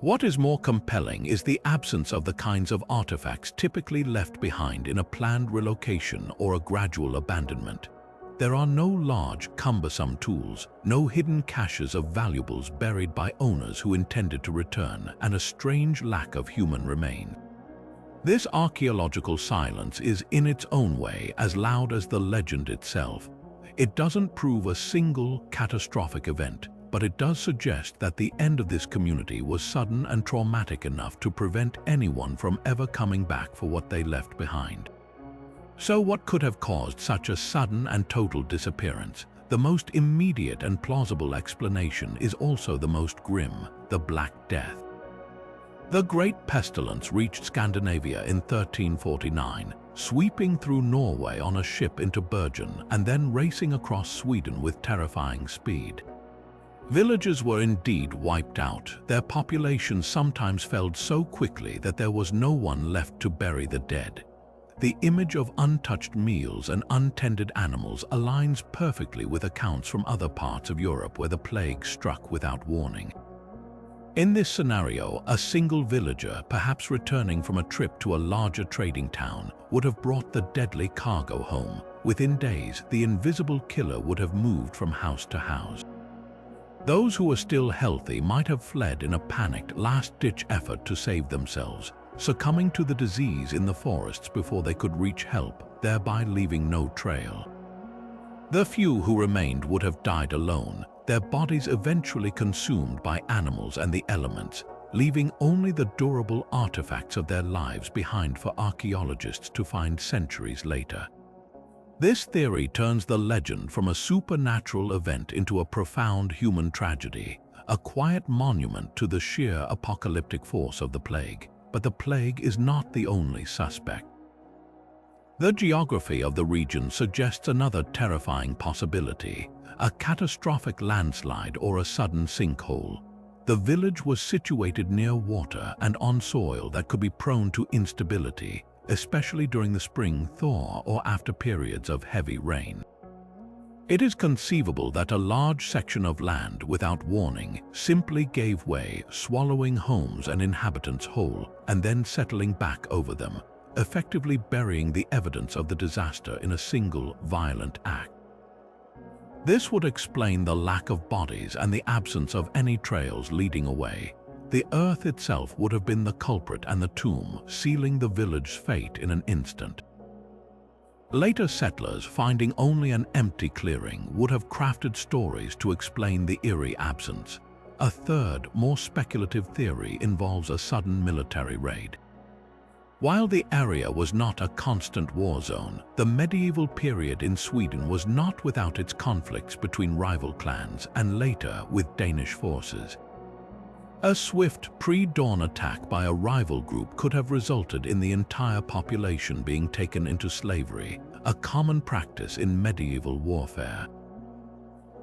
What is more compelling is the absence of the kinds of artifacts typically left behind in a planned relocation or a gradual abandonment. There are no large, cumbersome tools, no hidden caches of valuables buried by owners who intended to return, and a strange lack of human remains. This archaeological silence is in its own way as loud as the legend itself. It doesn't prove a single catastrophic event, but it does suggest that the end of this community was sudden and traumatic enough to prevent anyone from ever coming back for what they left behind. So what could have caused such a sudden and total disappearance? The most immediate and plausible explanation is also the most grim: the Black Death. The Great Pestilence reached Scandinavia in 1349, sweeping through Norway on a ship into Bergen and then racing across Sweden with terrifying speed. Villages were indeed wiped out. Their populations sometimes fell so quickly that there was no one left to bury the dead. The image of untouched meals and untended animals aligns perfectly with accounts from other parts of Europe where the plague struck without warning. In this scenario, a single villager, perhaps returning from a trip to a larger trading town, would have brought the deadly cargo home. Within days, the invisible killer would have moved from house to house. Those who were still healthy might have fled in a panicked, last-ditch effort to save themselves, succumbing to the disease in the forests before they could reach help, thereby leaving no trail. The few who remained would have died alone, their bodies eventually consumed by animals and the elements, leaving only the durable artifacts of their lives behind for archaeologists to find centuries later. This theory turns the legend from a supernatural event into a profound human tragedy, a quiet monument to the sheer apocalyptic force of the plague. But the plague is not the only suspect. The geography of the region suggests another terrifying possibility: a catastrophic landslide or a sudden sinkhole. The village was situated near water and on soil that could be prone to instability, especially during the spring thaw or after periods of heavy rain. It is conceivable that a large section of land, without warning, simply gave way, swallowing homes and inhabitants whole, and then settling back over them, effectively burying the evidence of the disaster in a single, violent act. This would explain the lack of bodies and the absence of any trails leading away. The earth itself would have been the culprit and the tomb, sealing the village's fate in an instant. Later settlers, finding only an empty clearing, would have crafted stories to explain the eerie absence. A third, more speculative theory involves a sudden military raid. While the area was not a constant war zone, the medieval period in Sweden was not without its conflicts between rival clans and later with Danish forces. A swift pre-dawn attack by a rival group could have resulted in the entire population being taken into slavery, a common practice in medieval warfare.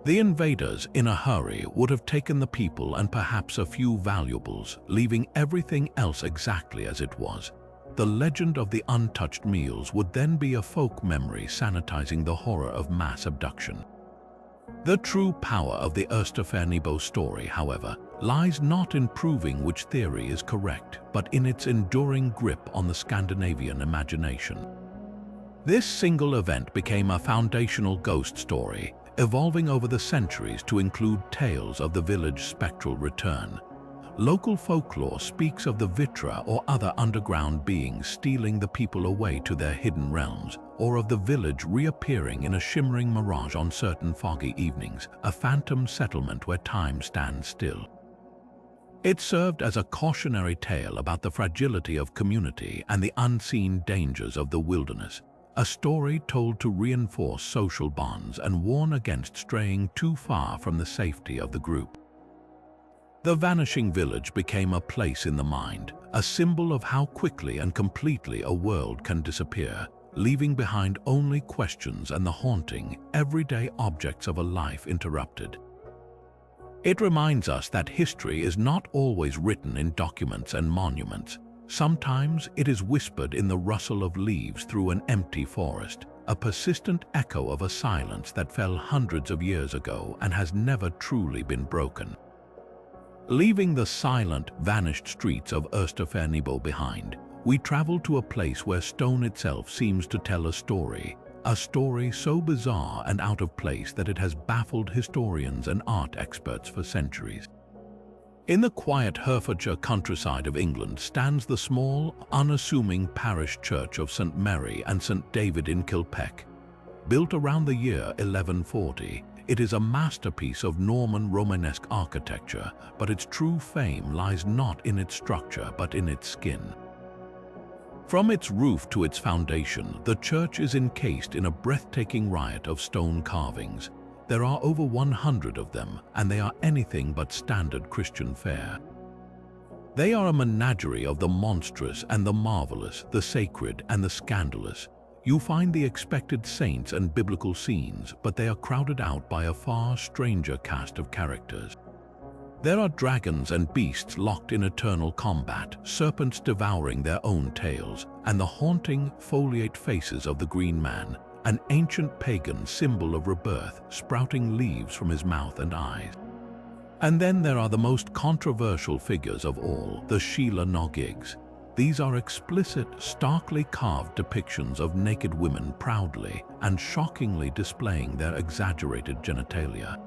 The invaders, in a hurry, would have taken the people and perhaps a few valuables, leaving everything else exactly as it was. The legend of the untouched meals would then be a folk memory sanitizing the horror of mass abduction. The true power of the Österfärnebo story, however, lies not in proving which theory is correct, but in its enduring grip on the Scandinavian imagination. This single event became a foundational ghost story, evolving over the centuries to include tales of the village's spectral return. Local folklore speaks of the Vitra or other underground beings stealing the people away to their hidden realms, or of the village reappearing in a shimmering mirage on certain foggy evenings, a phantom settlement where time stands still. It served as a cautionary tale about the fragility of community and the unseen dangers of the wilderness, a story told to reinforce social bonds and warn against straying too far from the safety of the group. The vanishing village became a place in the mind, a symbol of how quickly and completely a world can disappear, leaving behind only questions and the haunting, everyday objects of a life interrupted. It reminds us that history is not always written in documents and monuments. Sometimes it is whispered in the rustle of leaves through an empty forest, a persistent echo of a silence that fell hundreds of years ago and has never truly been broken. Leaving the silent, vanished streets of Österfärnebo behind, we travel to a place where stone itself seems to tell a story so bizarre and out of place that it has baffled historians and art experts for centuries. In the quiet Herefordshire countryside of England stands the small, unassuming parish church of St. Mary and St. David in Kilpeck. Built around the year 1140, it is a masterpiece of Norman Romanesque architecture, but its true fame lies not in its structure but in its skin. From its roof to its foundation, the church is encased in a breathtaking riot of stone carvings. There are over 100 of them, and they are anything but standard Christian fare. They are a menagerie of the monstrous and the marvelous, the sacred and the scandalous. You find the expected saints and biblical scenes, but they are crowded out by a far stranger cast of characters. There are dragons and beasts locked in eternal combat, serpents devouring their own tails, and the haunting, foliate faces of the Green Man, an ancient pagan symbol of rebirth, sprouting leaves from his mouth and eyes. And then there are the most controversial figures of all, the Sheila Nogigs. These are explicit, starkly carved depictions of naked women proudly and shockingly displaying their exaggerated genitalia.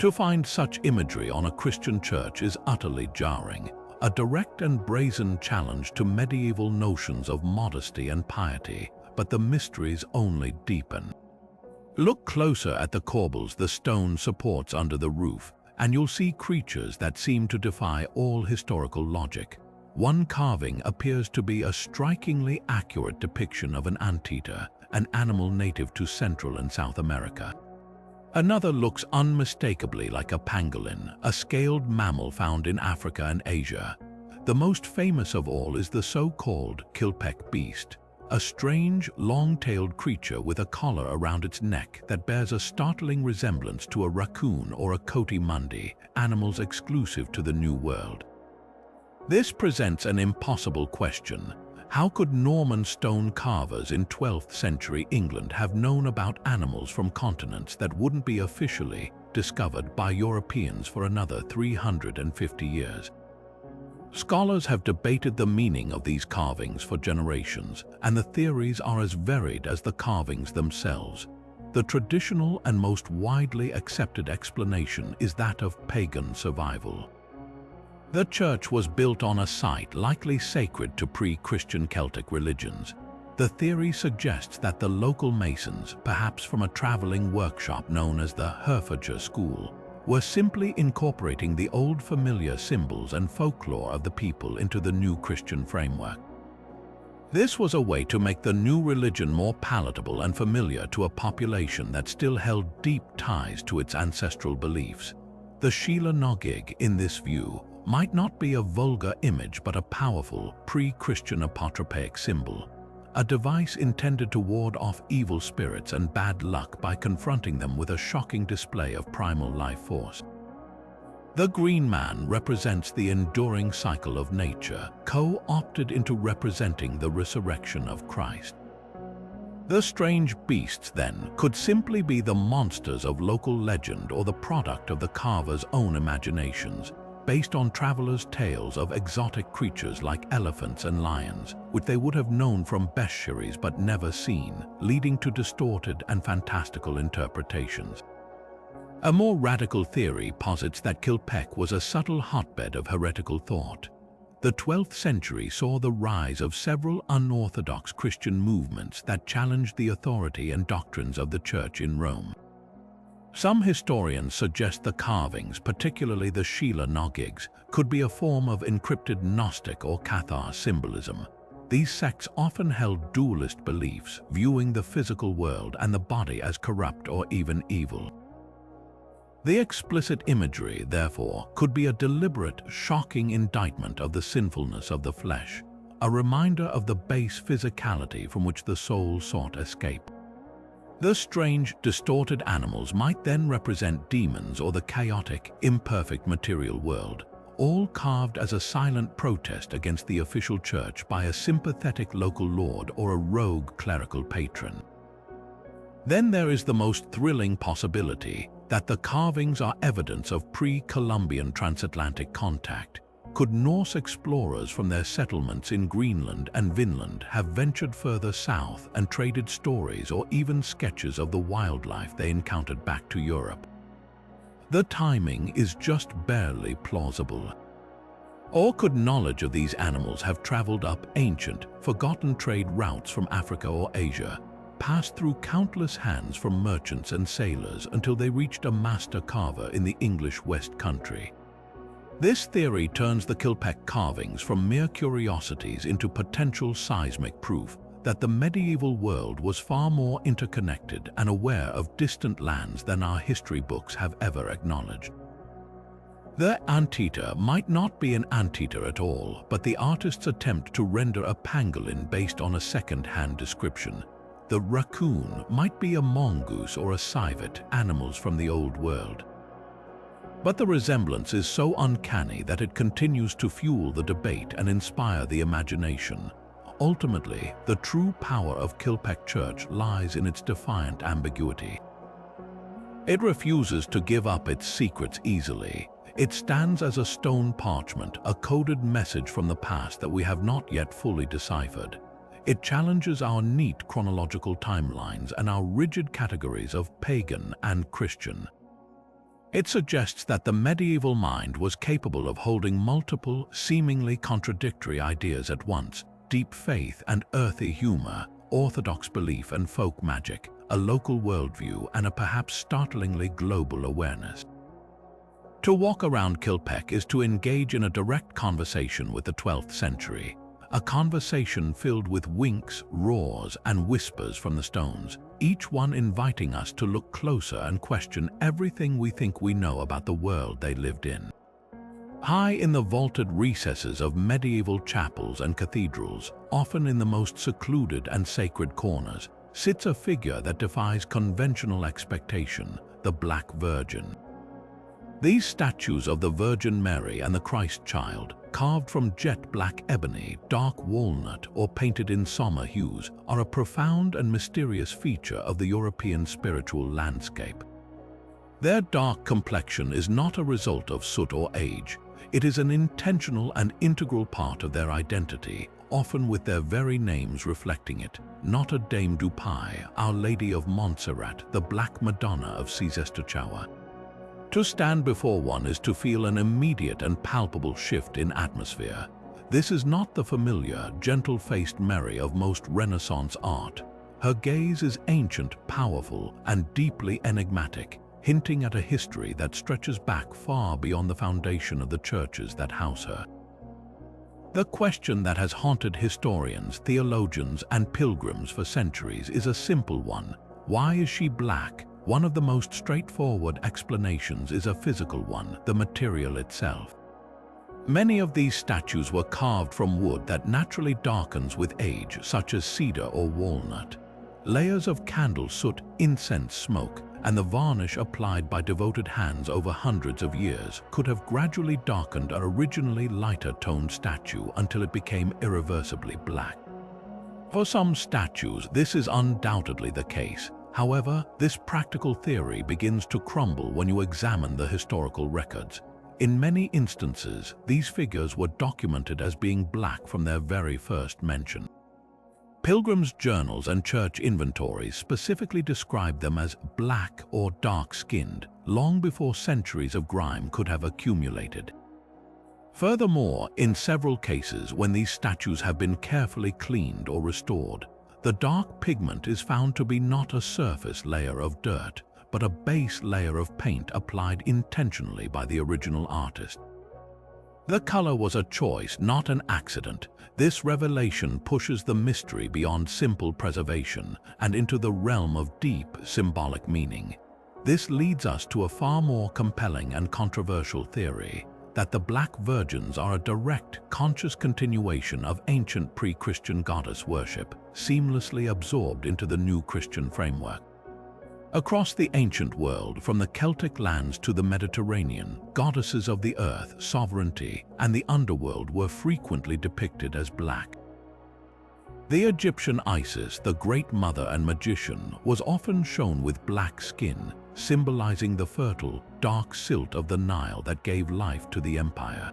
To find such imagery on a Christian church is utterly jarring, a direct and brazen challenge to medieval notions of modesty and piety, but the mysteries only deepen. Look closer at the corbels the stone supports under the roof, and you'll see creatures that seem to defy all historical logic. One carving appears to be a strikingly accurate depiction of an anteater, an animal native to Central and South America. Another looks unmistakably like a pangolin, a scaled mammal found in Africa and Asia. The most famous of all is the so-called Kilpeck beast, a strange, long-tailed creature with a collar around its neck that bears a startling resemblance to a raccoon or a coati-mundi, animals exclusive to the New World. This presents an impossible question. How could Norman stone carvers in 12th century England have known about animals from continents that wouldn't be officially discovered by Europeans for another 350 years? Scholars have debated the meaning of these carvings for generations, and the theories are as varied as the carvings themselves. The traditional and most widely accepted explanation is that of pagan survival. The church was built on a site likely sacred to pre-Christian Celtic religions. The theory suggests that the local masons, perhaps from a traveling workshop known as the Herefordshire School, were simply incorporating the old familiar symbols and folklore of the people into the new Christian framework. This was a way to make the new religion more palatable and familiar to a population that still held deep ties to its ancestral beliefs. The Sheila Nogig, in this view, might not be a vulgar image but a powerful, pre-Christian apotropaic symbol, a device intended to ward off evil spirits and bad luck by confronting them with a shocking display of primal life force. The Green Man represents the enduring cycle of nature, co-opted into representing the resurrection of Christ. The strange beasts, then, could simply be the monsters of local legend or the product of the carver's own imaginations, based on travelers' tales of exotic creatures like elephants and lions, which they would have known from bestiaries but never seen, leading to distorted and fantastical interpretations. A more radical theory posits that Kilpeck was a subtle hotbed of heretical thought. The 12th century saw the rise of several unorthodox Christian movements that challenged the authority and doctrines of the Church in Rome. Some historians suggest the carvings, particularly the Sheila Nogigs, could be a form of encrypted Gnostic or Cathar symbolism. These sects often held dualist beliefs, viewing the physical world and the body as corrupt or even evil. The explicit imagery, therefore, could be a deliberate, shocking indictment of the sinfulness of the flesh, a reminder of the base physicality from which the soul sought escape. The strange, distorted animals might then represent demons or the chaotic, imperfect material world, all carved as a silent protest against the official church by a sympathetic local lord or a rogue clerical patron. Then there is the most thrilling possibility that the carvings are evidence of pre-Columbian transatlantic contact. Could Norse explorers from their settlements in Greenland and Vinland have ventured further south and traded stories or even sketches of the wildlife they encountered back to Europe? The timing is just barely plausible. Or could knowledge of these animals have traveled up ancient, forgotten trade routes from Africa or Asia, passed through countless hands from merchants and sailors until they reached a master carver in the English West Country? This theory turns the Kilpeck carvings from mere curiosities into potential seismic proof that the medieval world was far more interconnected and aware of distant lands than our history books have ever acknowledged. The anteater might not be an anteater at all, but the artist's attempt to render a pangolin based on a second-hand description. The raccoon might be a mongoose or a civet, animals from the Old World. But the resemblance is so uncanny that it continues to fuel the debate and inspire the imagination. Ultimately, the true power of Kilpeck Church lies in its defiant ambiguity. It refuses to give up its secrets easily. It stands as a stone parchment, a coded message from the past that we have not yet fully deciphered. It challenges our neat chronological timelines and our rigid categories of pagan and Christian. It suggests that the medieval mind was capable of holding multiple, seemingly contradictory ideas at once: deep faith and earthy humor, orthodox belief and folk magic, a local worldview, and a perhaps startlingly global awareness. To walk around Kilpeck is to engage in a direct conversation with the 12th century, a conversation filled with winks, roars, and whispers from the stones, each one inviting us to look closer and question everything we think we know about the world they lived in. High in the vaulted recesses of medieval chapels and cathedrals, often in the most secluded and sacred corners, sits a figure that defies conventional expectation: the Black Virgin. These statues of the Virgin Mary and the Christ Child, carved from jet black ebony, dark walnut, or painted in somber hues, are a profound and mysterious feature of the European spiritual landscape. Their dark complexion is not a result of soot or age. It is an intentional and integral part of their identity, often with their very names reflecting it. Notre Dame du Pai, Our Lady of Montserrat, the Black Madonna of Cisterciawa. To stand before one is to feel an immediate and palpable shift in atmosphere. This is not the familiar, gentle-faced Mary of most Renaissance art. Her gaze is ancient, powerful, and deeply enigmatic, hinting at a history that stretches back far beyond the foundation of the churches that house her. The question that has haunted historians, theologians, and pilgrims for centuries is a simple one: why is she black? One of the most straightforward explanations is a physical one: the material itself. Many of these statues were carved from wood that naturally darkens with age, such as cedar or walnut. Layers of candle soot, incense smoke, and the varnish applied by devoted hands over hundreds of years could have gradually darkened an originally lighter-toned statue until it became irreversibly black. For some statues, this is undoubtedly the case. However, this practical theory begins to crumble when you examine the historical records. In many instances, these figures were documented as being black from their very first mention. Pilgrims' journals and church inventories specifically describe them as black or dark-skinned, long before centuries of grime could have accumulated. Furthermore, in several cases when these statues have been carefully cleaned or restored, the dark pigment is found to be not a surface layer of dirt, but a base layer of paint applied intentionally by the original artist. The color was a choice, not an accident. This revelation pushes the mystery beyond simple preservation and into the realm of deep symbolic meaning. This leads us to a far more compelling and controversial theory, that the Black Virgins are a direct, conscious continuation of ancient pre-Christian goddess worship, seamlessly absorbed into the new Christian framework. Across the ancient world, from the Celtic lands to the Mediterranean, goddesses of the earth, sovereignty, and the underworld were frequently depicted as black. The Egyptian Isis, the great mother and magician, was often shown with black skin, symbolizing the fertile, dark silt of the Nile that gave life to the empire.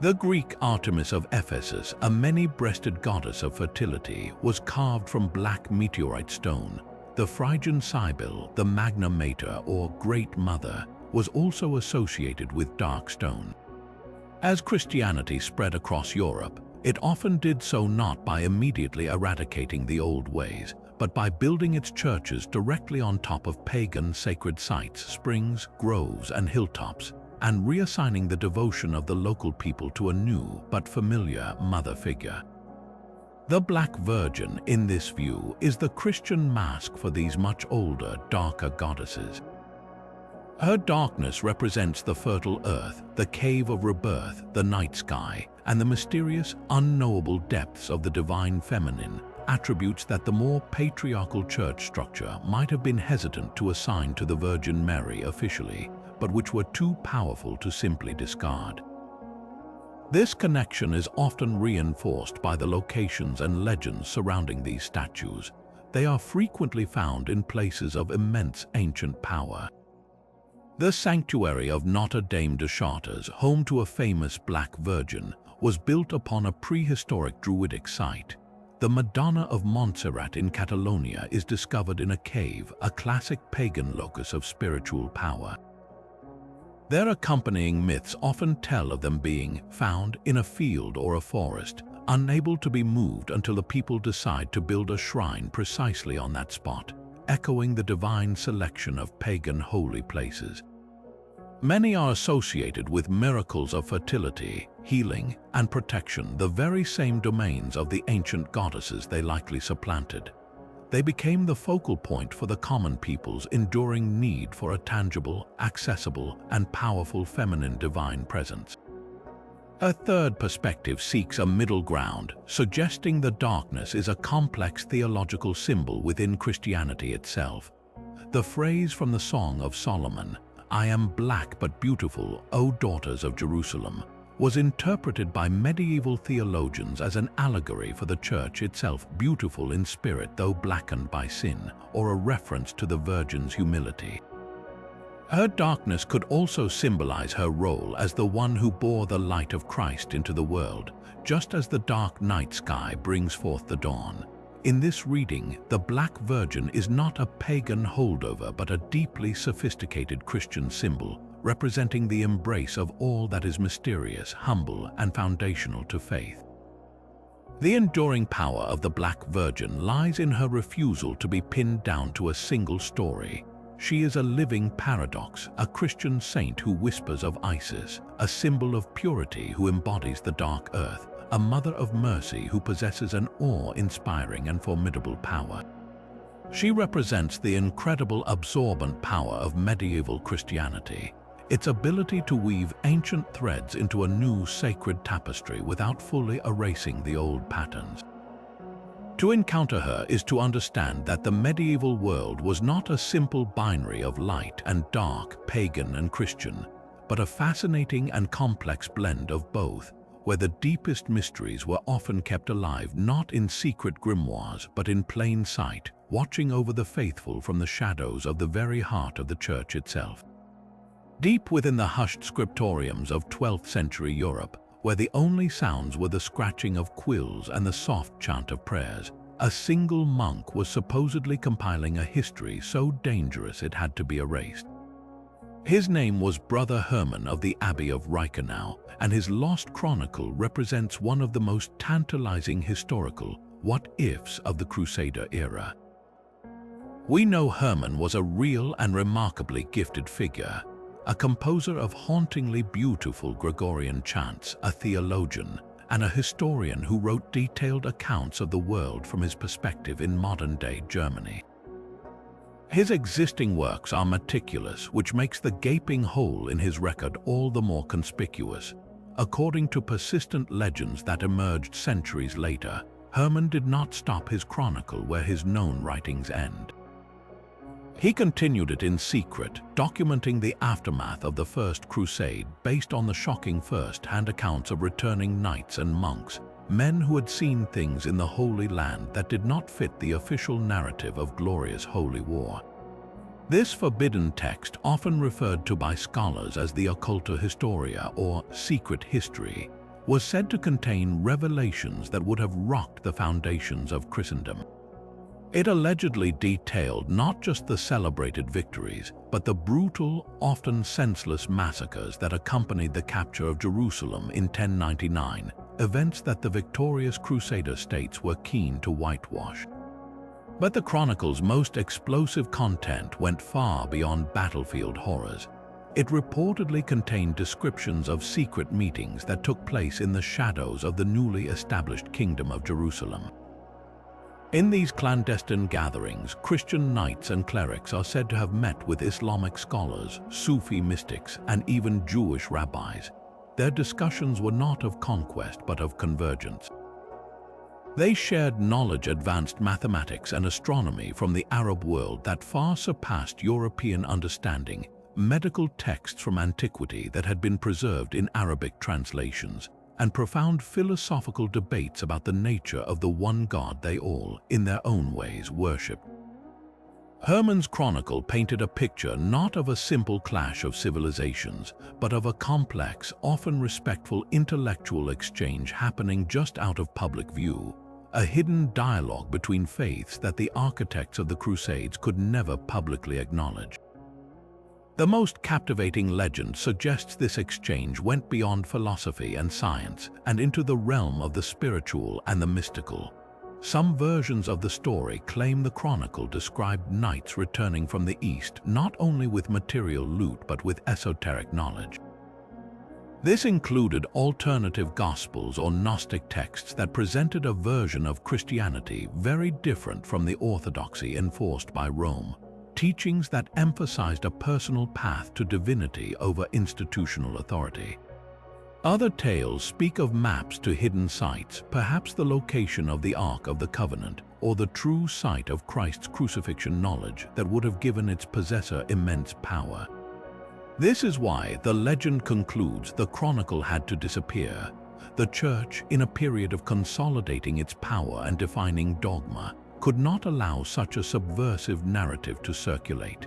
The Greek Artemis of Ephesus, a many-breasted goddess of fertility, was carved from black meteorite stone. The Phrygian Sibyl, the Magna Mater or Great Mother, was also associated with dark stone. As Christianity spread across Europe, it often did so not by immediately eradicating the old ways, but by building its churches directly on top of pagan sacred sites, springs, groves, and hilltops, and reassigning the devotion of the local people to a new but familiar mother figure. The Black Virgin, in this view, is the Christian mask for these much older, darker goddesses. Her darkness represents the fertile earth, the cave of rebirth, the night sky, and the mysterious, unknowable depths of the divine feminine, attributes that the more patriarchal church structure might have been hesitant to assign to the Virgin Mary officially, but which were too powerful to simply discard. This connection is often reinforced by the locations and legends surrounding these statues. They are frequently found in places of immense ancient power. The sanctuary of Notre Dame de Chartres, home to a famous Black Virgin, was built upon a prehistoric Druidic site. The Madonna of Montserrat in Catalonia is discovered in a cave, a classic pagan locus of spiritual power. Their accompanying myths often tell of them being found in a field or a forest, unable to be moved until the people decide to build a shrine precisely on that spot, echoing the divine selection of pagan holy places. Many are associated with miracles of fertility, healing, and protection, the very same domains of the ancient goddesses they likely supplanted. They became the focal point for the common people's enduring need for a tangible, accessible, and powerful feminine divine presence. A third perspective seeks a middle ground, suggesting the darkness is a complex theological symbol within Christianity itself. The phrase from the Song of Solomon, "I am black but beautiful, O daughters of Jerusalem," was interpreted by medieval theologians as an allegory for the church itself, beautiful in spirit though blackened by sin, or a reference to the Virgin's humility. Her darkness could also symbolize her role as the one who bore the light of Christ into the world, just as the dark night sky brings forth the dawn. In this reading, the Black Virgin is not a pagan holdover but a deeply sophisticated Christian symbol, representing the embrace of all that is mysterious, humble, and foundational to faith. The enduring power of the Black Virgin lies in her refusal to be pinned down to a single story. She is a living paradox, a Christian saint who whispers of Isis, a symbol of purity who embodies the dark earth, a mother of mercy who possesses an awe-inspiring and formidable power. She represents the incredible absorbent power of medieval Christianity, its ability to weave ancient threads into a new sacred tapestry without fully erasing the old patterns. To encounter her is to understand that the medieval world was not a simple binary of light and dark, pagan and Christian, but a fascinating and complex blend of both, where the deepest mysteries were often kept alive not in secret grimoires but in plain sight, watching over the faithful from the shadows of the very heart of the church itself. Deep within the hushed scriptoriums of 12th century Europe, where the only sounds were the scratching of quills and the soft chant of prayers, a single monk was supposedly compiling a history so dangerous it had to be erased. His name was Brother Herman of the Abbey of Reichenau, and his lost chronicle represents one of the most tantalizing historical what-ifs of the Crusader era. We know Herman was a real and remarkably gifted figure, a composer of hauntingly beautiful Gregorian chants, a theologian, and a historian who wrote detailed accounts of the world from his perspective in modern-day Germany. His existing works are meticulous, which makes the gaping hole in his record all the more conspicuous. According to persistent legends that emerged centuries later, Hermann did not stop his chronicle where his known writings end. He continued it in secret, documenting the aftermath of the First Crusade based on the shocking first-hand accounts of returning knights and monks, men who had seen things in the Holy Land that did not fit the official narrative of glorious holy war. This forbidden text, often referred to by scholars as the Occulta Historia or Secret History, was said to contain revelations that would have rocked the foundations of Christendom. It allegedly detailed not just the celebrated victories, but the brutal, often senseless massacres that accompanied the capture of Jerusalem in 1099, events that the victorious Crusader states were keen to whitewash. But the chronicle's most explosive content went far beyond battlefield horrors. It reportedly contained descriptions of secret meetings that took place in the shadows of the newly established Kingdom of Jerusalem. In these clandestine gatherings, Christian knights and clerics are said to have met with Islamic scholars, Sufi mystics, and even Jewish rabbis. Their discussions were not of conquest but of convergence. They shared knowledge, advanced mathematics and astronomy from the Arab world that far surpassed European understanding, medical texts from antiquity that had been preserved in Arabic translations, and profound philosophical debates about the nature of the one God they all, in their own ways, worshipped. Hermann's chronicle painted a picture not of a simple clash of civilizations, but of a complex, often respectful intellectual exchange happening just out of public view, a hidden dialogue between faiths that the architects of the Crusades could never publicly acknowledge. The most captivating legend suggests this exchange went beyond philosophy and science and into the realm of the spiritual and the mystical. Some versions of the story claim the chronicle described knights returning from the east not only with material loot but with esoteric knowledge. This included alternative gospels or Gnostic texts that presented a version of Christianity very different from the orthodoxy enforced by Rome, teachings that emphasized a personal path to divinity over institutional authority. Other tales speak of maps to hidden sites, perhaps the location of the Ark of the Covenant, or the true site of Christ's crucifixion, knowledge that would have given its possessor immense power. This is why the legend concludes the chronicle had to disappear. The Church, in a period of consolidating its power and defining dogma, could not allow such a subversive narrative to circulate.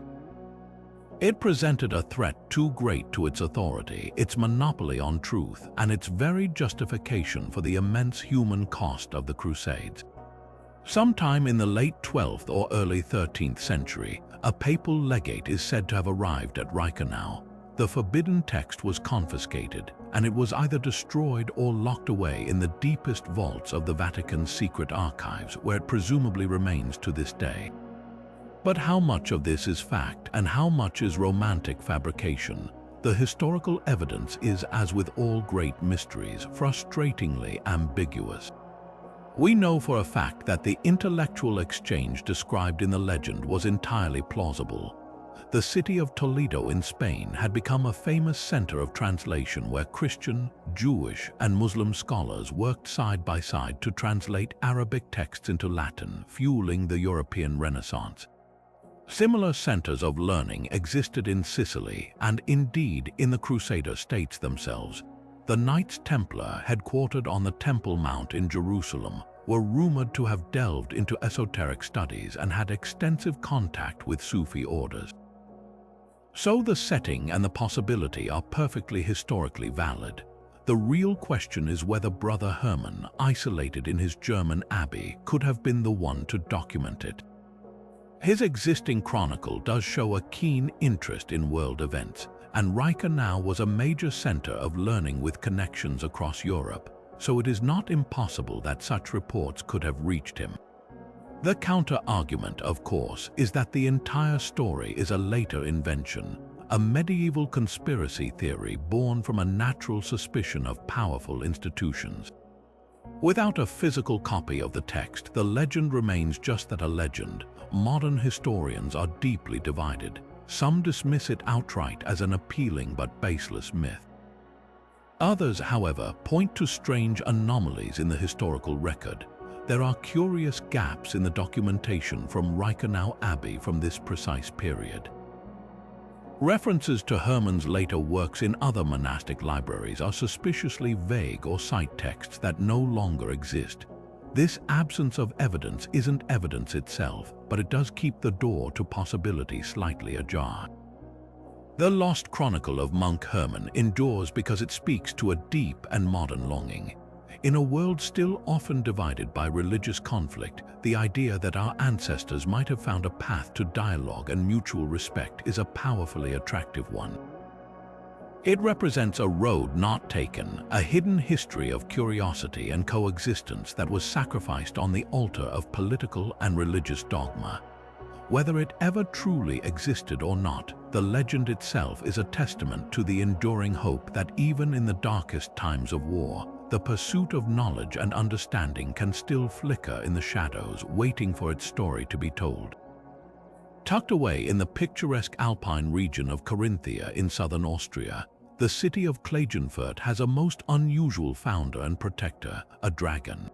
It presented a threat too great to its authority, its monopoly on truth, and its very justification for the immense human cost of the Crusades. Sometime in the late 12th or early 13th century, a papal legate is said to have arrived at Roanoke. The forbidden text was confiscated, and it was either destroyed or locked away in the deepest vaults of the Vatican's secret archives, where it presumably remains to this day. But how much of this is fact and how much is romantic fabrication? The historical evidence is, as with all great mysteries, frustratingly ambiguous. We know for a fact that the intellectual exchange described in the legend was entirely plausible. The city of Toledo in Spain had become a famous center of translation where Christian, Jewish, and Muslim scholars worked side by side to translate Arabic texts into Latin, fueling the European Renaissance. Similar centers of learning existed in Sicily and indeed in the Crusader states themselves. The Knights Templar, headquartered on the Temple Mount in Jerusalem, were rumored to have delved into esoteric studies and had extensive contact with Sufi orders. So the setting and the possibility are perfectly historically valid. The real question is whether Brother Hermann, isolated in his German abbey, could have been the one to document it. His existing chronicle does show a keen interest in world events, and Roanoke was a major center of learning with connections across Europe, so it is not impossible that such reports could have reached him. The counter-argument, of course, is that the entire story is a later invention, a medieval conspiracy theory born from a natural suspicion of powerful institutions. Without a physical copy of the text, the legend remains just that, a legend. Modern historians are deeply divided. Some dismiss it outright as an appealing but baseless myth. Others, however, point to strange anomalies in the historical record. There are curious gaps in the documentation from Reichenau Abbey from this precise period. References to Hermann's later works in other monastic libraries are suspiciously vague or cite texts that no longer exist. This absence of evidence isn't evidence itself, but it does keep the door to possibility slightly ajar. The lost chronicle of monk Hermann endures because it speaks to a deep and modern longing. In a world still often divided by religious conflict, the idea that our ancestors might have found a path to dialogue and mutual respect is a powerfully attractive one. It represents a road not taken, a hidden history of curiosity and coexistence that was sacrificed on the altar of political and religious dogma. Whether it ever truly existed or not, the legend itself is a testament to the enduring hope that even in the darkest times of war, the pursuit of knowledge and understanding can still flicker in the shadows, waiting for its story to be told. Tucked away in the picturesque alpine region of Carinthia in southern Austria, the city of Klagenfurt has a most unusual founder and protector, a dragon.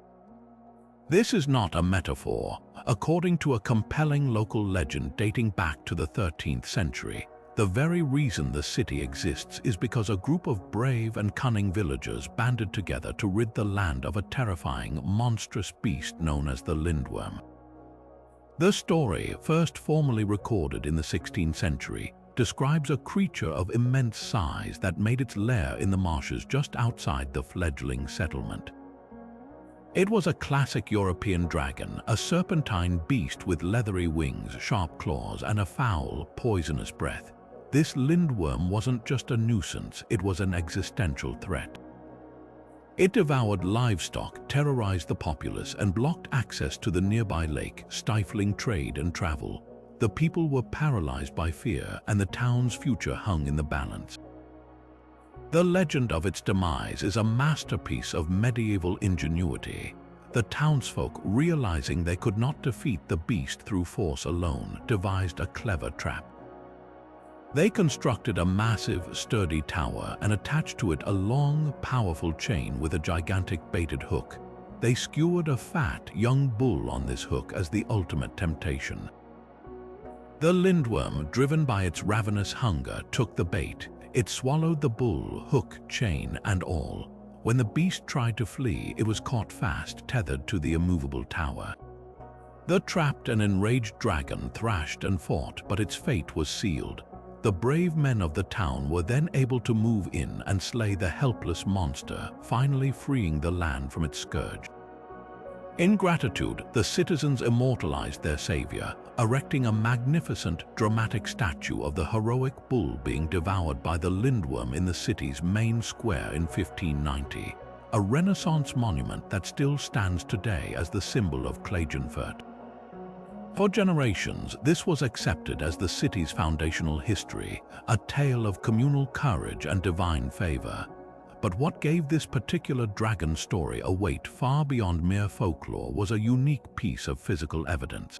This is not a metaphor. According to a compelling local legend dating back to the 13th century, the very reason the city exists is because a group of brave and cunning villagers banded together to rid the land of a terrifying, monstrous beast known as the lindworm. The story, first formally recorded in the 16th century, describes a creature of immense size that made its lair in the marshes just outside the fledgling settlement. It was a classic European dragon, a serpentine beast with leathery wings, sharp claws, and a foul, poisonous breath. This lindworm wasn't just a nuisance, it was an existential threat. It devoured livestock, terrorized the populace, and blocked access to the nearby lake, stifling trade and travel. The people were paralyzed by fear, and the town's future hung in the balance. The legend of its demise is a masterpiece of medieval ingenuity. The townsfolk, realizing they could not defeat the beast through force alone, devised a clever trap. They constructed a massive, sturdy tower and attached to it a long, powerful chain with a gigantic baited hook. They skewered a fat, young bull on this hook as the ultimate temptation. The lindworm, driven by its ravenous hunger, took the bait. It swallowed the bull, hook, chain, and all. When the beast tried to flee, it was caught fast, tethered to the immovable tower. The trapped and enraged dragon thrashed and fought, but its fate was sealed. The brave men of the town were then able to move in and slay the helpless monster, finally freeing the land from its scourge. In gratitude, the citizens immortalized their savior, erecting a magnificent, dramatic statue of the heroic bull being devoured by the lindworm in the city's main square in 1590, a Renaissance monument that still stands today as the symbol of Klagenfurt. For generations, this was accepted as the city's foundational history, a tale of communal courage and divine favor. But what gave this particular dragon story a weight far beyond mere folklore was a unique piece of physical evidence.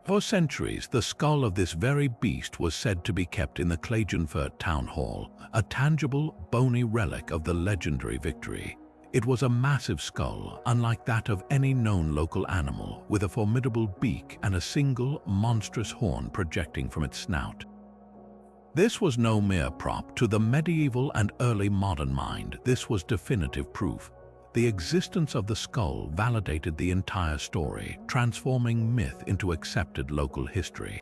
For centuries, the skull of this very beast was said to be kept in the Klagenfurt town hall, a tangible, bony relic of the legendary victory. It was a massive skull, unlike that of any known local animal, with a formidable beak and a single, monstrous horn projecting from its snout. This was no mere prop. To the medieval and early modern mind, this was definitive proof. The existence of the skull validated the entire story, transforming myth into accepted local history.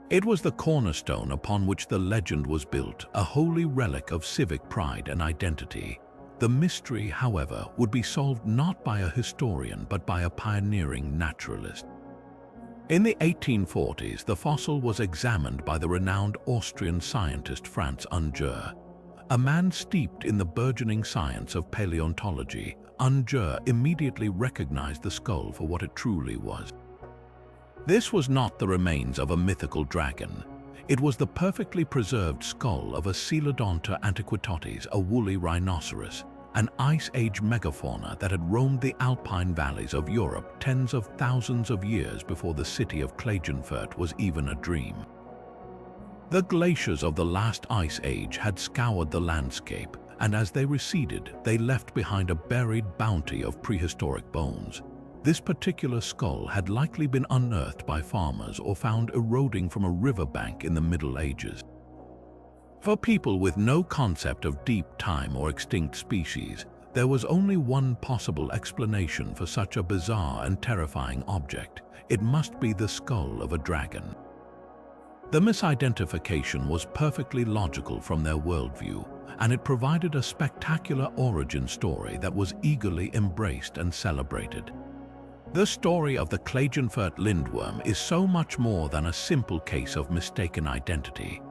It was the cornerstone upon which the legend was built, a holy relic of civic pride and identity. The mystery, however, would be solved not by a historian but by a pioneering naturalist. In the 1840s, the fossil was examined by the renowned Austrian scientist Franz Unjou. A man steeped in the burgeoning science of paleontology, Unjou immediately recognized the skull for what it truly was. This was not the remains of a mythical dragon. It was the perfectly preserved skull of a Coelodonta antiquitatis, a woolly rhinoceros. an Ice Age megafauna that had roamed the alpine valleys of Europe tens of thousands of years before the city of Klagenfurt was even a dream. The glaciers of the last Ice Age had scoured the landscape, and as they receded, they left behind a buried bounty of prehistoric bones. This particular skull had likely been unearthed by farmers or found eroding from a riverbank in the Middle Ages. For people with no concept of deep time or extinct species, there was only one possible explanation for such a bizarre and terrifying object. It must be the skull of a dragon. The misidentification was perfectly logical from their worldview, and it provided a spectacular origin story that was eagerly embraced and celebrated. The story of the Klagenfurt lindworm is so much more than a simple case of mistaken identity.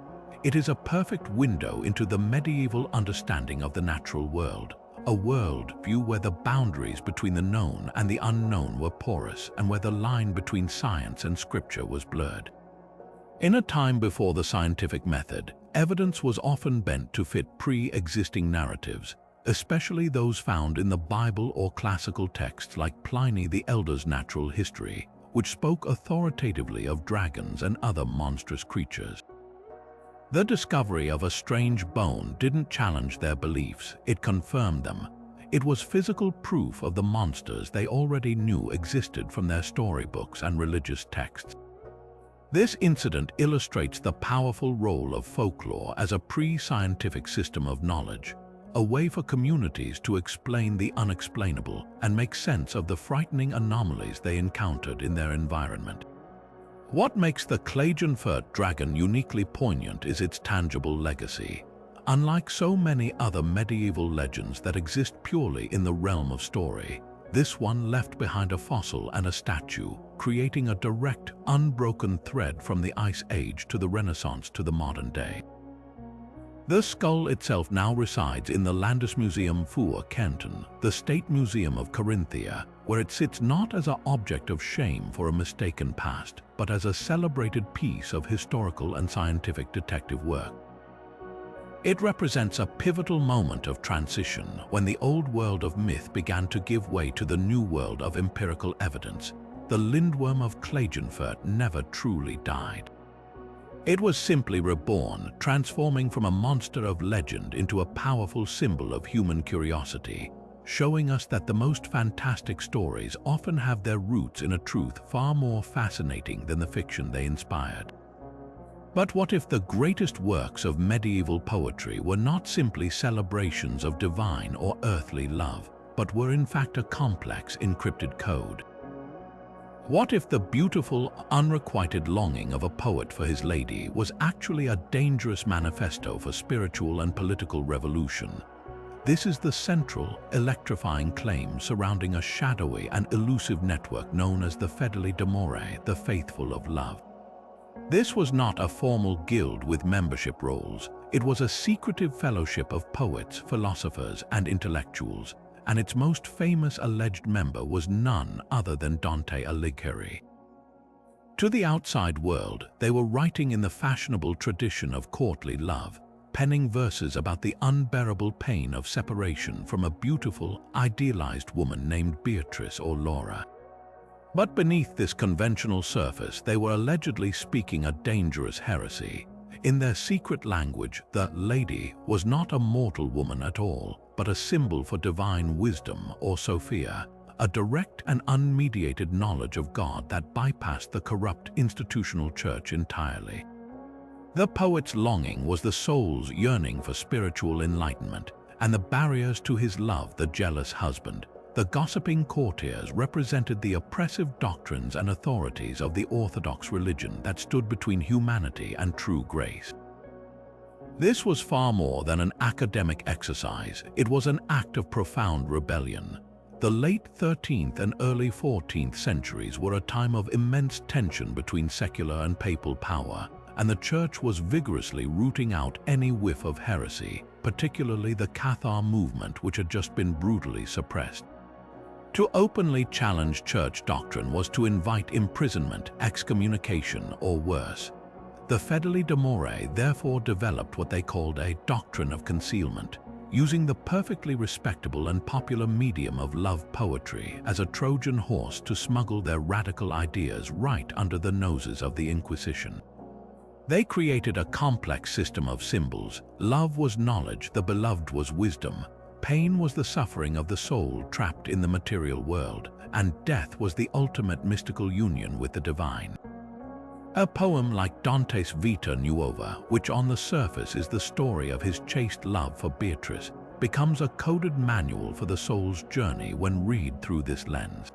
It is a perfect window into the medieval understanding of the natural world, a world view where the boundaries between the known and the unknown were porous and where the line between science and scripture was blurred. In a time before the scientific method, evidence was often bent to fit pre-existing narratives, especially those found in the Bible or classical texts like Pliny the Elder's Natural History, which spoke authoritatively of dragons and other monstrous creatures. The discovery of a strange bone didn't challenge their beliefs, it confirmed them. It was physical proof of the monsters they already knew existed from their storybooks and religious texts. This incident illustrates the powerful role of folklore as a pre-scientific system of knowledge, a way for communities to explain the unexplainable and make sense of the frightening anomalies they encountered in their environment. What makes the Klagenfurt dragon uniquely poignant is its tangible legacy. Unlike so many other medieval legends that exist purely in the realm of story, this one left behind a fossil and a statue, creating a direct, unbroken thread from the Ice Age to the Renaissance to the modern day. The skull itself now resides in the Landesmuseum für Kärnten, the State Museum of Carinthia, where it sits not as an object of shame for a mistaken past, but as a celebrated piece of historical and scientific detective work. It represents a pivotal moment of transition when the old world of myth began to give way to the new world of empirical evidence. The lindworm of Klagenfurt never truly died. It was simply reborn, transforming from a monster of legend into a powerful symbol of human curiosity, showing us that the most fantastic stories often have their roots in a truth far more fascinating than the fiction they inspired. But what if the greatest works of medieval poetry were not simply celebrations of divine or earthly love, but were in fact a complex, encrypted code? What if the beautiful, unrequited longing of a poet for his lady was actually a dangerous manifesto for spiritual and political revolution? This is the central, electrifying claim surrounding a shadowy and elusive network known as the Fedeli d'Amore, the faithful of love. This was not a formal guild with membership rolls. It was a secretive fellowship of poets, philosophers, and intellectuals, and its most famous alleged member was none other than Dante Alighieri. To the outside world, they were writing in the fashionable tradition of courtly love, penning verses about the unbearable pain of separation from a beautiful, idealized woman named Beatrice or Laura. But beneath this conventional surface, they were allegedly speaking a dangerous heresy. In their secret language, the lady was not a mortal woman at all, but a symbol for divine wisdom or Sophia, a direct and unmediated knowledge of God that bypassed the corrupt institutional church entirely. The poet's longing was the soul's yearning for spiritual enlightenment, and the barriers to his love the jealous husband. The gossiping courtiers represented the oppressive doctrines and authorities of the Orthodox religion that stood between humanity and true grace. This was far more than an academic exercise. It was an act of profound rebellion. The late 13th and early 14th centuries were a time of immense tension between secular and papal power, and the Church was vigorously rooting out any whiff of heresy, particularly the Cathar movement, which had just been brutally suppressed. To openly challenge church doctrine was to invite imprisonment, excommunication, or worse. The Fedeli d'Amore therefore developed what they called a doctrine of concealment, using the perfectly respectable and popular medium of love poetry as a Trojan horse to smuggle their radical ideas right under the noses of the Inquisition. They created a complex system of symbols. Love was knowledge, the beloved was wisdom, pain was the suffering of the soul trapped in the material world, and death was the ultimate mystical union with the divine. A poem like Dante's Vita Nuova, which on the surface is the story of his chaste love for Beatrice, becomes a coded manual for the soul's journey when read through this lens.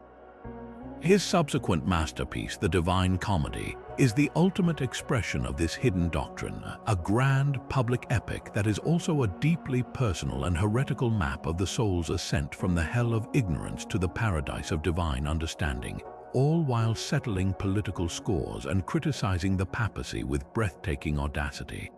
His subsequent masterpiece, The Divine Comedy, is the ultimate expression of this hidden doctrine, a grand public epic that is also a deeply personal and heretical map of the soul's ascent from the hell of ignorance to the paradise of divine understanding, all while settling political scores and criticizing the papacy with breathtaking audacity.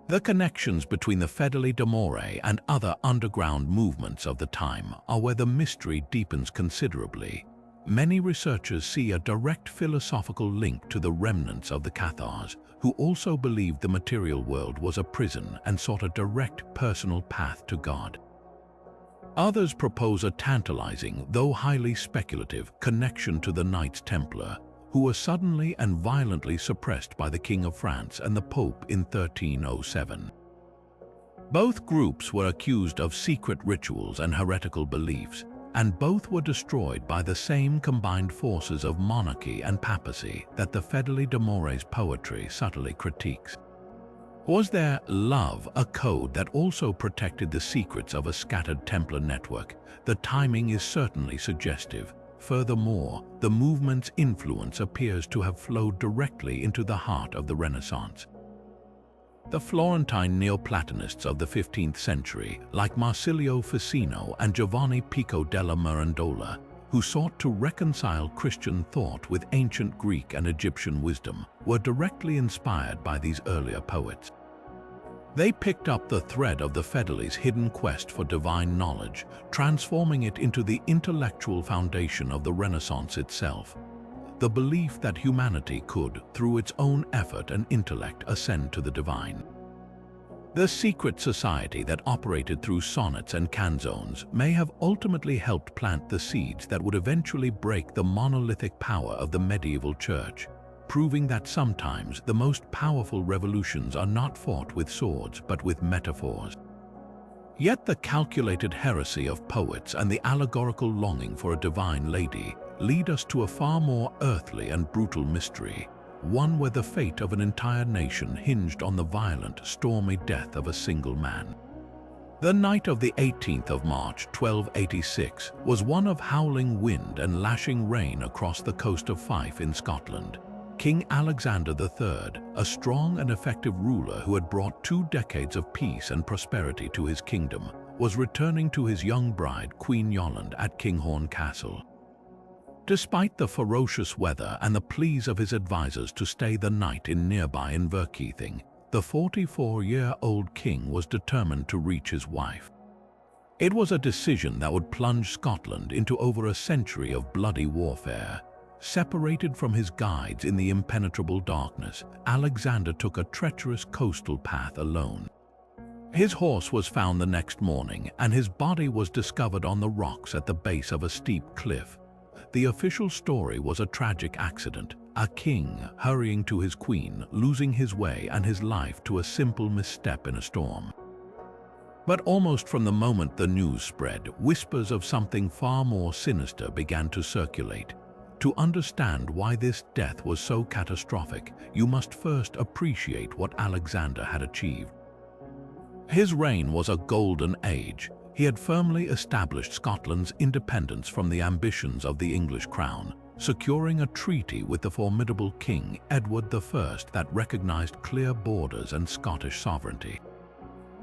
The connections between the Fedeli d'Amore and other underground movements of the time are where the mystery deepens considerably. Many researchers see a direct philosophical link to the remnants of the Cathars, who also believed the material world was a prison and sought a direct personal path to God. Others propose a tantalizing, though highly speculative, connection to the Knights Templar, who were suddenly and violently suppressed by the King of France and the Pope in 1307. Both groups were accused of secret rituals and heretical beliefs, and both were destroyed by the same combined forces of monarchy and papacy that the Fedeli d'Amore's poetry subtly critiques. Was their love a code that also protected the secrets of a scattered Templar network? The timing is certainly suggestive. Furthermore, the movement's influence appears to have flowed directly into the heart of the Renaissance. The Florentine Neoplatonists of the 15th century, like Marsilio Ficino and Giovanni Pico della Mirandola, who sought to reconcile Christian thought with ancient Greek and Egyptian wisdom, were directly inspired by these earlier poets. They picked up the thread of the Fedeli's hidden quest for divine knowledge, transforming it into the intellectual foundation of the Renaissance itself. The belief that humanity could, through its own effort and intellect, ascend to the divine. The secret society that operated through sonnets and canzones may have ultimately helped plant the seeds that would eventually break the monolithic power of the medieval church, proving that sometimes the most powerful revolutions are not fought with swords but with metaphors. Yet the calculated heresy of poets and the allegorical longing for a divine lady lead us to a far more earthly and brutal mystery, one where the fate of an entire nation hinged on the violent, stormy death of a single man. The night of the 18th of March, 1286, was one of howling wind and lashing rain across the coast of Fife in Scotland. King Alexander III, a strong and effective ruler who had brought 2 decades of peace and prosperity to his kingdom, was returning to his young bride, Queen Yolande, at Kinghorn Castle. Despite the ferocious weather and the pleas of his advisors to stay the night in nearby Inverkeithing, the 44-year-old king was determined to reach his wife. It was a decision that would plunge Scotland into over a century of bloody warfare. Separated from his guides in the impenetrable darkness, Alexander took a treacherous coastal path alone. His horse was found the next morning, and his body was discovered on the rocks at the base of a steep cliff. The official story was a tragic accident, a king hurrying to his queen, losing his way and his life to a simple misstep in a storm. But almost from the moment the news spread, whispers of something far more sinister began to circulate. To understand why this death was so catastrophic, you must first appreciate what Alexander had achieved. His reign was a golden age. He had firmly established Scotland's independence from the ambitions of the English crown, securing a treaty with the formidable King Edward I that recognized clear borders and Scottish sovereignty.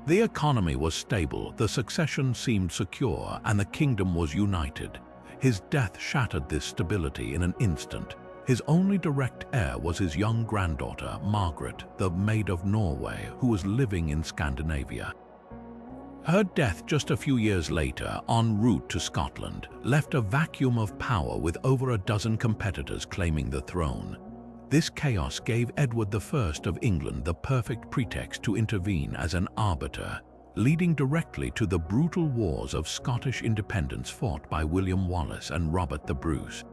The economy was stable, the succession seemed secure, and the kingdom was united. His death shattered this stability in an instant. His only direct heir was his young granddaughter, Margaret, the Maid of Norway, who was living in Scandinavia. Her death just a few years later, en route to Scotland, left a vacuum of power with over a dozen competitors claiming the throne. This chaos gave Edward I of England the perfect pretext to intervene as an arbiter. leading directly to the brutal wars of Scottish independence fought by William Wallace and Robert the Bruce.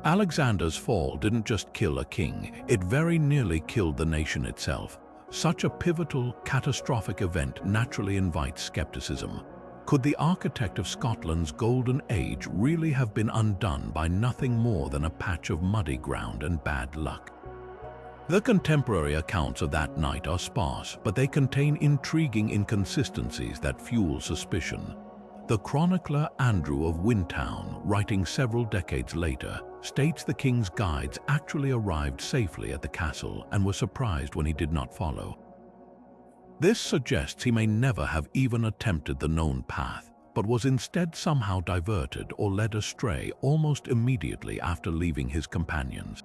Alexander's fall didn't just kill a king, it very nearly killed the nation itself. Such a pivotal, catastrophic event naturally invites skepticism. Could the architect of Scotland's golden age really have been undone by nothing more than a patch of muddy ground and bad luck? The contemporary accounts of that night are sparse, but they contain intriguing inconsistencies that fuel suspicion. The chronicler Andrew of Wintown, writing several decades later, states the king's guides actually arrived safely at the castle and were surprised when he did not follow. This suggests he may never have even attempted the known path, but was instead somehow diverted or led astray almost immediately after leaving his companions.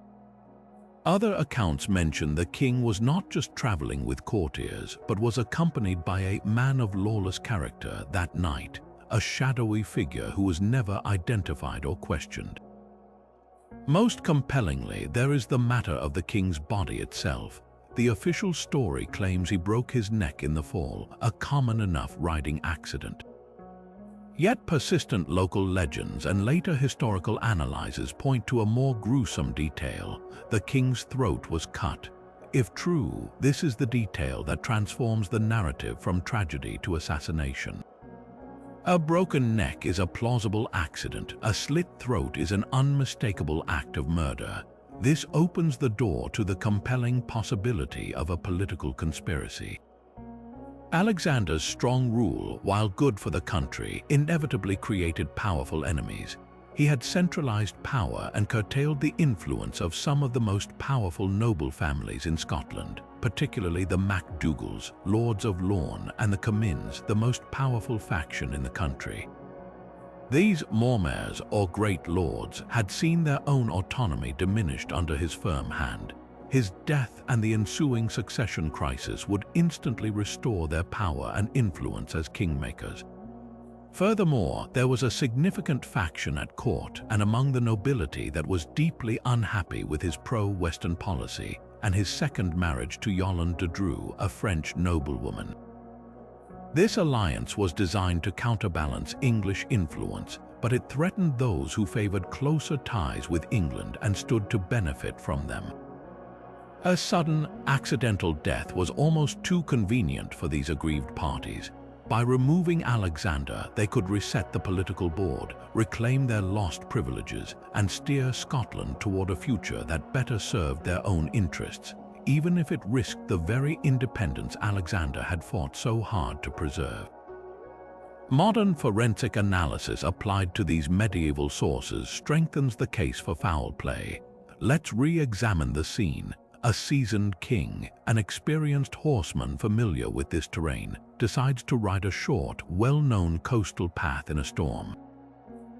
Other accounts mention the king was not just traveling with courtiers, but was accompanied by a man of lawless character that night, a shadowy figure who was never identified or questioned. Most compellingly, there is the matter of the king's body itself. The official story claims he broke his neck in the fall, a common enough riding accident. Yet persistent local legends and later historical analyses point to a more gruesome detail. The king's throat was cut. If true, this is the detail that transforms the narrative from tragedy to assassination. A broken neck is a plausible accident. A slit throat is an unmistakable act of murder. This opens the door to the compelling possibility of a political conspiracy. Alexander's strong rule, while good for the country, inevitably created powerful enemies. He had centralized power and curtailed the influence of some of the most powerful noble families in Scotland, particularly the MacDougals, Lords of Lorne, and the Comyns, the most powerful faction in the country. These Mormaers, or Great Lords, had seen their own autonomy diminished under his firm hand. His death and the ensuing succession crisis would instantly restore their power and influence as kingmakers. Furthermore, there was a significant faction at court and among the nobility that was deeply unhappy with his pro-Western policy and his second marriage to Yolande de Dreux, a French noblewoman. This alliance was designed to counterbalance English influence, but it threatened those who favored closer ties with England and stood to benefit from them. A sudden, accidental death was almost too convenient for these aggrieved parties. By removing Alexander, they could reset the political board, reclaim their lost privileges, and steer Scotland toward a future that better served their own interests, even if it risked the very independence Alexander had fought so hard to preserve. Modern forensic analysis applied to these medieval sources strengthens the case for foul play. Let's re-examine the scene. A seasoned king, an experienced horseman familiar with this terrain, decides to ride a short, well-known coastal path in a storm.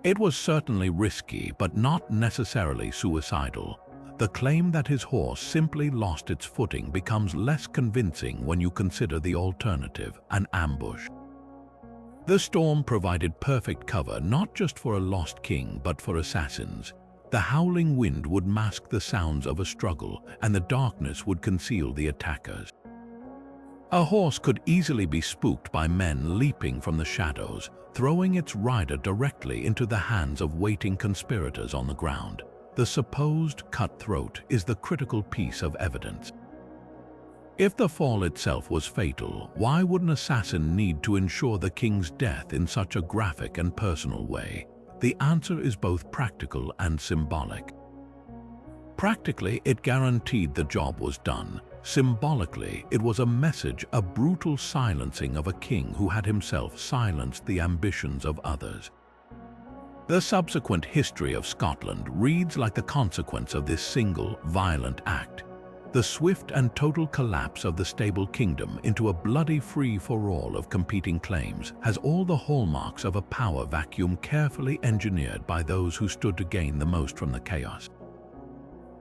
It was certainly risky, but not necessarily suicidal. The claim that his horse simply lost its footing becomes less convincing when you consider the alternative, an ambush. The storm provided perfect cover not just for a lost king, but for assassins. The howling wind would mask the sounds of a struggle, and the darkness would conceal the attackers. A horse could easily be spooked by men leaping from the shadows, throwing its rider directly into the hands of waiting conspirators on the ground. The supposed cut throat is the critical piece of evidence. If the fall itself was fatal, why would an assassin need to ensure the king's death in such a graphic and personal way? The answer is both practical and symbolic. Practically, it guaranteed the job was done. Symbolically, it was a message, a brutal silencing of a king who had himself silenced the ambitions of others. The subsequent history of Scotland reads like the consequence of this single, violent act. The swift and total collapse of the stable kingdom into a bloody free-for-all of competing claims has all the hallmarks of a power vacuum carefully engineered by those who stood to gain the most from the chaos.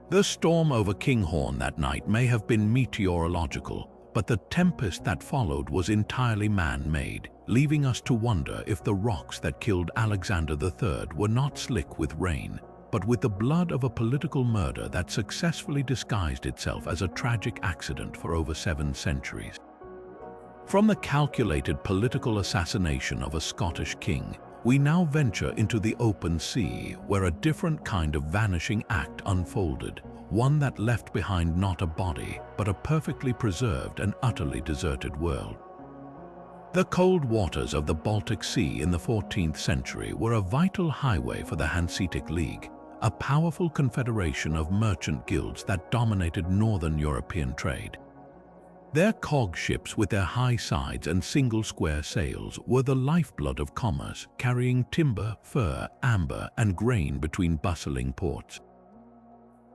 The storm over Kinghorn that night may have been meteorological, but the tempest that followed was entirely man-made, leaving us to wonder if the rocks that killed Alexander III were not slick with rain, but with the blood of a political murder that successfully disguised itself as a tragic accident for over 7 centuries. From the calculated political assassination of a Scottish king, we now venture into the open sea, where a different kind of vanishing act unfolded, one that left behind not a body, but a perfectly preserved and utterly deserted world. The cold waters of the Baltic Sea in the 14th century were a vital highway for the Hanseatic League, a powerful confederation of merchant guilds that dominated northern European trade. Their cog ships with their high sides and single square sails were the lifeblood of commerce, carrying timber, fur, amber, and grain between bustling ports.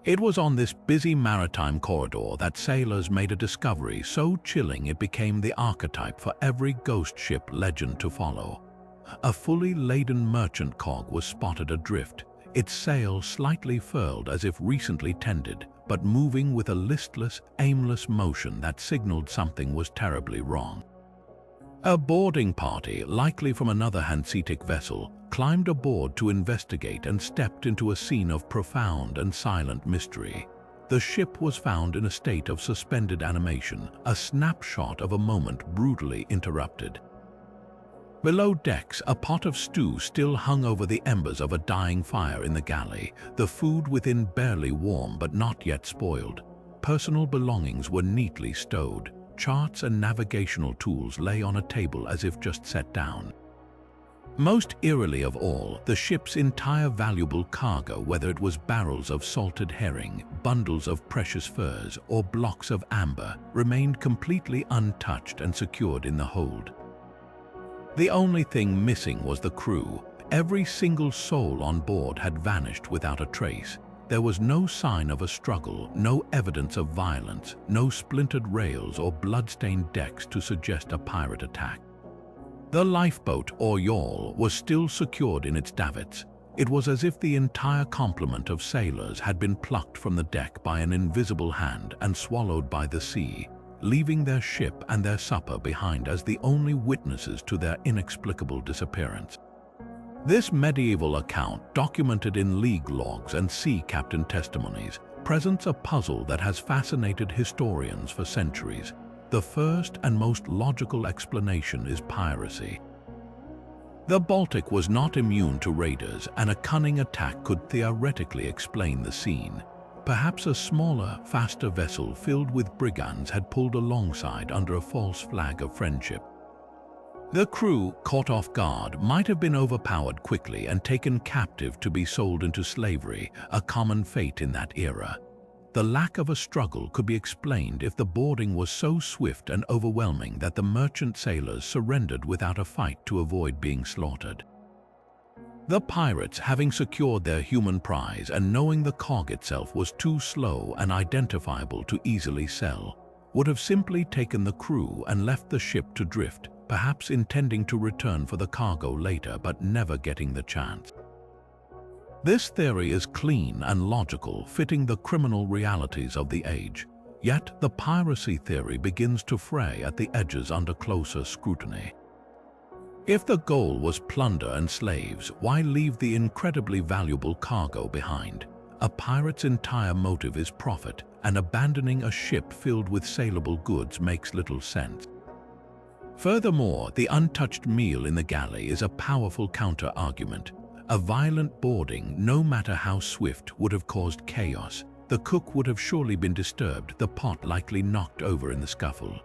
It was on this busy maritime corridor that sailors made a discovery so chilling it became the archetype for every ghost ship legend to follow. A fully laden merchant cog was spotted adrift, its sail slightly furled as if recently tended, but moving with a listless, aimless motion that signaled something was terribly wrong. A boarding party, likely from another Hanseatic vessel, climbed aboard to investigate and stepped into a scene of profound and silent mystery. The ship was found in a state of suspended animation, a snapshot of a moment brutally interrupted. Below decks, a pot of stew still hung over the embers of a dying fire in the galley, the food within barely warm but not yet spoiled. Personal belongings were neatly stowed. Charts and navigational tools lay on a table as if just set down. Most eerily of all, the ship's entire valuable cargo, whether it was barrels of salted herring, bundles of precious furs, or blocks of amber, remained completely untouched and secured in the hold. The only thing missing was the crew. Every single soul on board had vanished without a trace. There was no sign of a struggle, no evidence of violence, no splintered rails or blood-stained decks to suggest a pirate attack. The lifeboat, or yawl, was still secured in its davits. It was as if the entire complement of sailors had been plucked from the deck by an invisible hand and swallowed by the sea, leaving their ship and their supper behind as the only witnesses to their inexplicable disappearance. This medieval account, documented in league logs and sea captain testimonies, presents a puzzle that has fascinated historians for centuries. The first and most logical explanation is piracy. The Baltic was not immune to raiders, and a cunning attack could theoretically explain the scene. Perhaps a smaller, faster vessel filled with brigands had pulled alongside under a false flag of friendship. The crew, caught off guard, might have been overpowered quickly and taken captive to be sold into slavery, a common fate in that era. The lack of a struggle could be explained if the boarding was so swift and overwhelming that the merchant sailors surrendered without a fight to avoid being slaughtered. The pirates, having secured their human prize and knowing the cog itself was too slow and identifiable to easily sell, would have simply taken the crew and left the ship to drift, perhaps intending to return for the cargo later but never getting the chance. This theory is clean and logical, fitting the criminal realities of the age. Yet the piracy theory begins to fray at the edges under closer scrutiny. If the goal was plunder and slaves, why leave the incredibly valuable cargo behind? A pirate's entire motive is profit, and abandoning a ship filled with saleable goods makes little sense. Furthermore, the untouched meal in the galley is a powerful counter-argument. A violent boarding, no matter how swift, would have caused chaos. The cook would have surely been disturbed, the pot likely knocked over in the scuffle.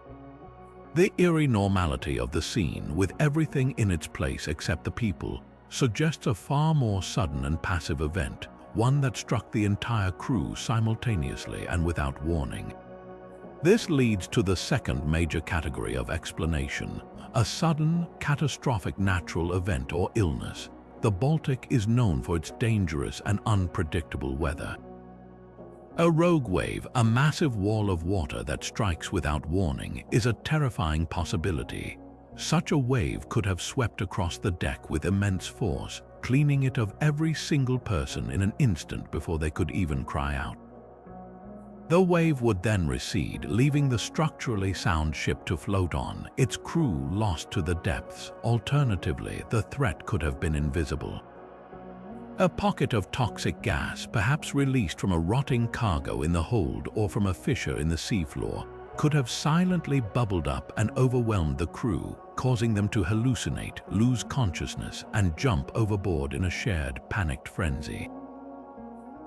The eerie normality of the scene, with everything in its place except the people, suggests a far more sudden and passive event, one that struck the entire crew simultaneously and without warning. This leads to the second major category of explanation, a sudden, catastrophic natural event or illness. The Baltic is known for its dangerous and unpredictable weather. A rogue wave, a massive wall of water that strikes without warning, is a terrifying possibility. Such a wave could have swept across the deck with immense force, cleaning it of every single person in an instant before they could even cry out. The wave would then recede, leaving the structurally sound ship to float on, its crew lost to the depths. Alternatively, the threat could have been invisible. A pocket of toxic gas, perhaps released from a rotting cargo in the hold or from a fissure in the seafloor, could have silently bubbled up and overwhelmed the crew, causing them to hallucinate, lose consciousness, and jump overboard in a shared, panicked frenzy.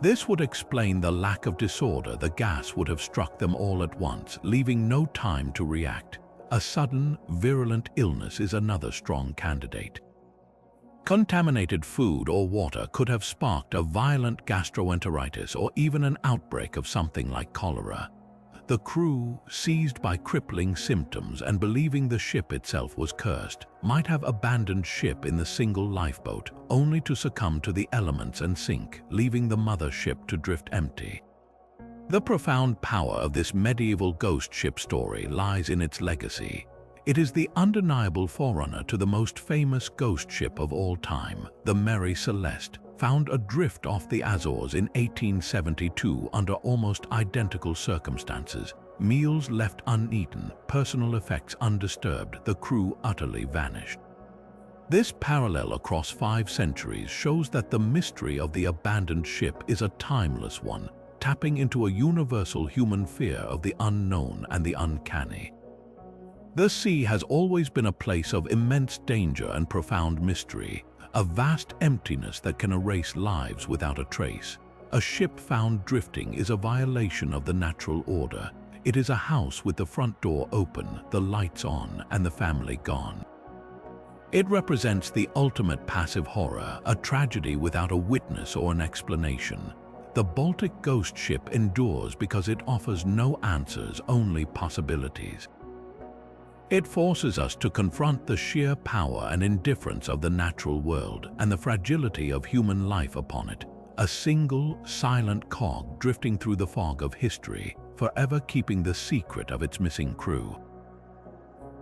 This would explain the lack of disorder. The gas would have struck them all at once, leaving no time to react. A sudden, virulent illness is another strong candidate. Contaminated food or water could have sparked a violent gastroenteritis or even an outbreak of something like cholera. The crew, seized by crippling symptoms and believing the ship itself was cursed, might have abandoned ship in the single lifeboat, only to succumb to the elements and sink, leaving the mother ship to drift empty. The profound power of this medieval ghost ship story lies in its legacy. It is the undeniable forerunner to the most famous ghost ship of all time, the Mary Celeste, found adrift off the Azores in 1872 under almost identical circumstances. Meals left uneaten, personal effects undisturbed, the crew utterly vanished. This parallel across 5 centuries shows that the mystery of the abandoned ship is a timeless one, tapping into a universal human fear of the unknown and the uncanny. The sea has always been a place of immense danger and profound mystery, a vast emptiness that can erase lives without a trace. A ship found drifting is a violation of the natural order. It is a house with the front door open, the lights on, and the family gone. It represents the ultimate passive horror, a tragedy without a witness or an explanation. The Baltic ghost ship endures because it offers no answers, only possibilities. It forces us to confront the sheer power and indifference of the natural world and the fragility of human life upon it, a single, silent cog drifting through the fog of history, forever keeping the secret of its missing crew.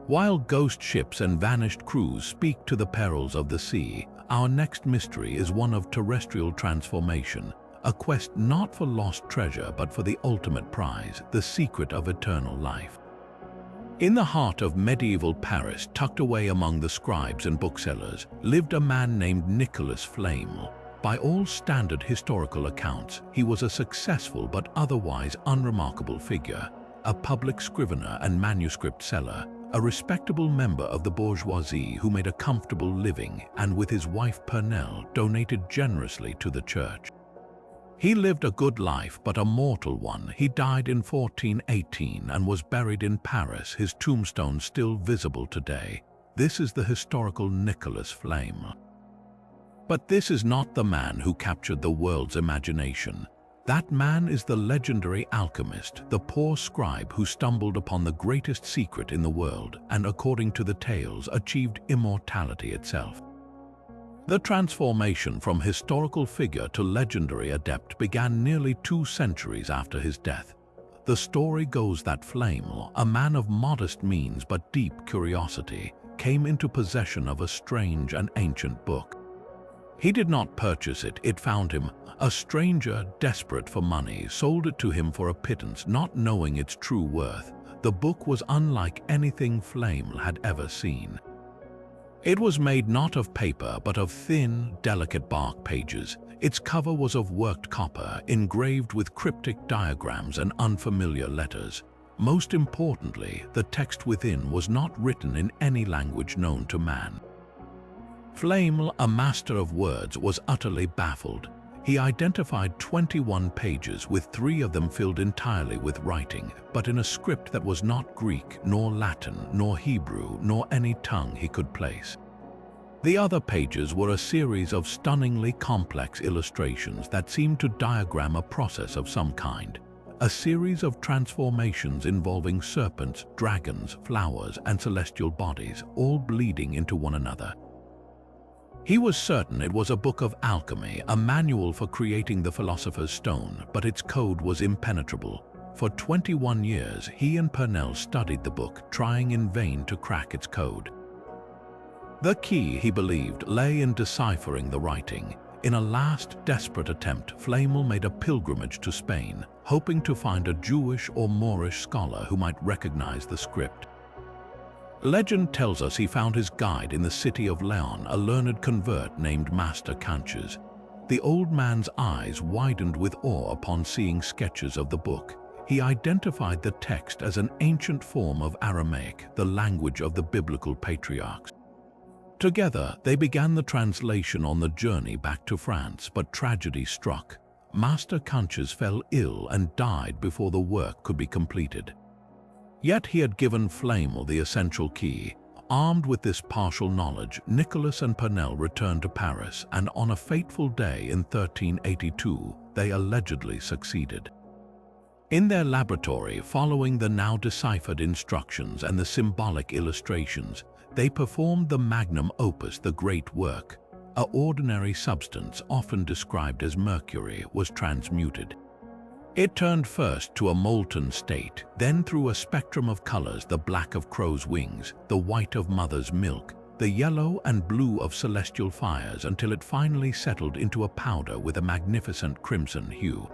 While ghost ships and vanished crews speak to the perils of the sea, our next mystery is one of terrestrial transformation, a quest not for lost treasure but for the ultimate prize, the secret of eternal life. In the heart of medieval Paris, tucked away among the scribes and booksellers, lived a man named Nicholas Flamel. By all standard historical accounts, he was a successful but otherwise unremarkable figure, a public scrivener and manuscript seller, a respectable member of the bourgeoisie who made a comfortable living and, with his wife Pernelle, donated generously to the church. He lived a good life, but a mortal one. He died in 1418 and was buried in Paris, his tombstone still visible today. This is the historical Nicholas Flamel. But this is not the man who captured the world's imagination. That man is the legendary alchemist, the poor scribe who stumbled upon the greatest secret in the world and, according to the tales, achieved immortality itself. The transformation from historical figure to legendary adept began nearly 2 centuries after his death. The story goes that Flamel, a man of modest means but deep curiosity, came into possession of a strange and ancient book. He did not purchase it, it found him. A stranger, desperate for money, sold it to him for a pittance, not knowing its true worth. The book was unlike anything Flamel had ever seen. It was made not of paper but of thin, delicate bark pages. Its cover was of worked copper, engraved with cryptic diagrams and unfamiliar letters. Most importantly, the text within was not written in any language known to man. Flamel, a master of words, was utterly baffled. He identified 21 pages, with 3 of them filled entirely with writing, but in a script that was not Greek, nor Latin, nor Hebrew, nor any tongue he could place. The other pages were a series of stunningly complex illustrations that seemed to diagram a process of some kind, a series of transformations involving serpents, dragons, flowers, and celestial bodies, all bleeding into one another. He was certain it was a book of alchemy, a manual for creating the philosopher's stone, but its code was impenetrable. For 21 years, he and Pernelle studied the book, trying in vain to crack its code. The key, he believed, lay in deciphering the writing. In a last, desperate attempt, Flamel made a pilgrimage to Spain, hoping to find a Jewish or Moorish scholar who might recognize the script. Legend tells us he found his guide in the city of Leon, a learned convert named Master Canches. The old man's eyes widened with awe upon seeing sketches of the book. he identified the text as an ancient form of Aramaic, the language of the biblical patriarchs. Together, they began the translation on the journey back to France, but tragedy struck. Master Canches fell ill and died before the work could be completed. Yet he had given Flamel the essential key. Armed with this partial knowledge, Nicholas and Purnell returned to Paris, and on a fateful day in 1382, they allegedly succeeded. In their laboratory, following the now deciphered instructions and the symbolic illustrations, they performed the magnum opus, the great work. An ordinary substance, often described as mercury, was transmuted. It turned first to a molten state, then through a spectrum of colors: the black of crow's wings, the white of mother's milk, the yellow and blue of celestial fires, until it finally settled into a powder with a magnificent crimson hue.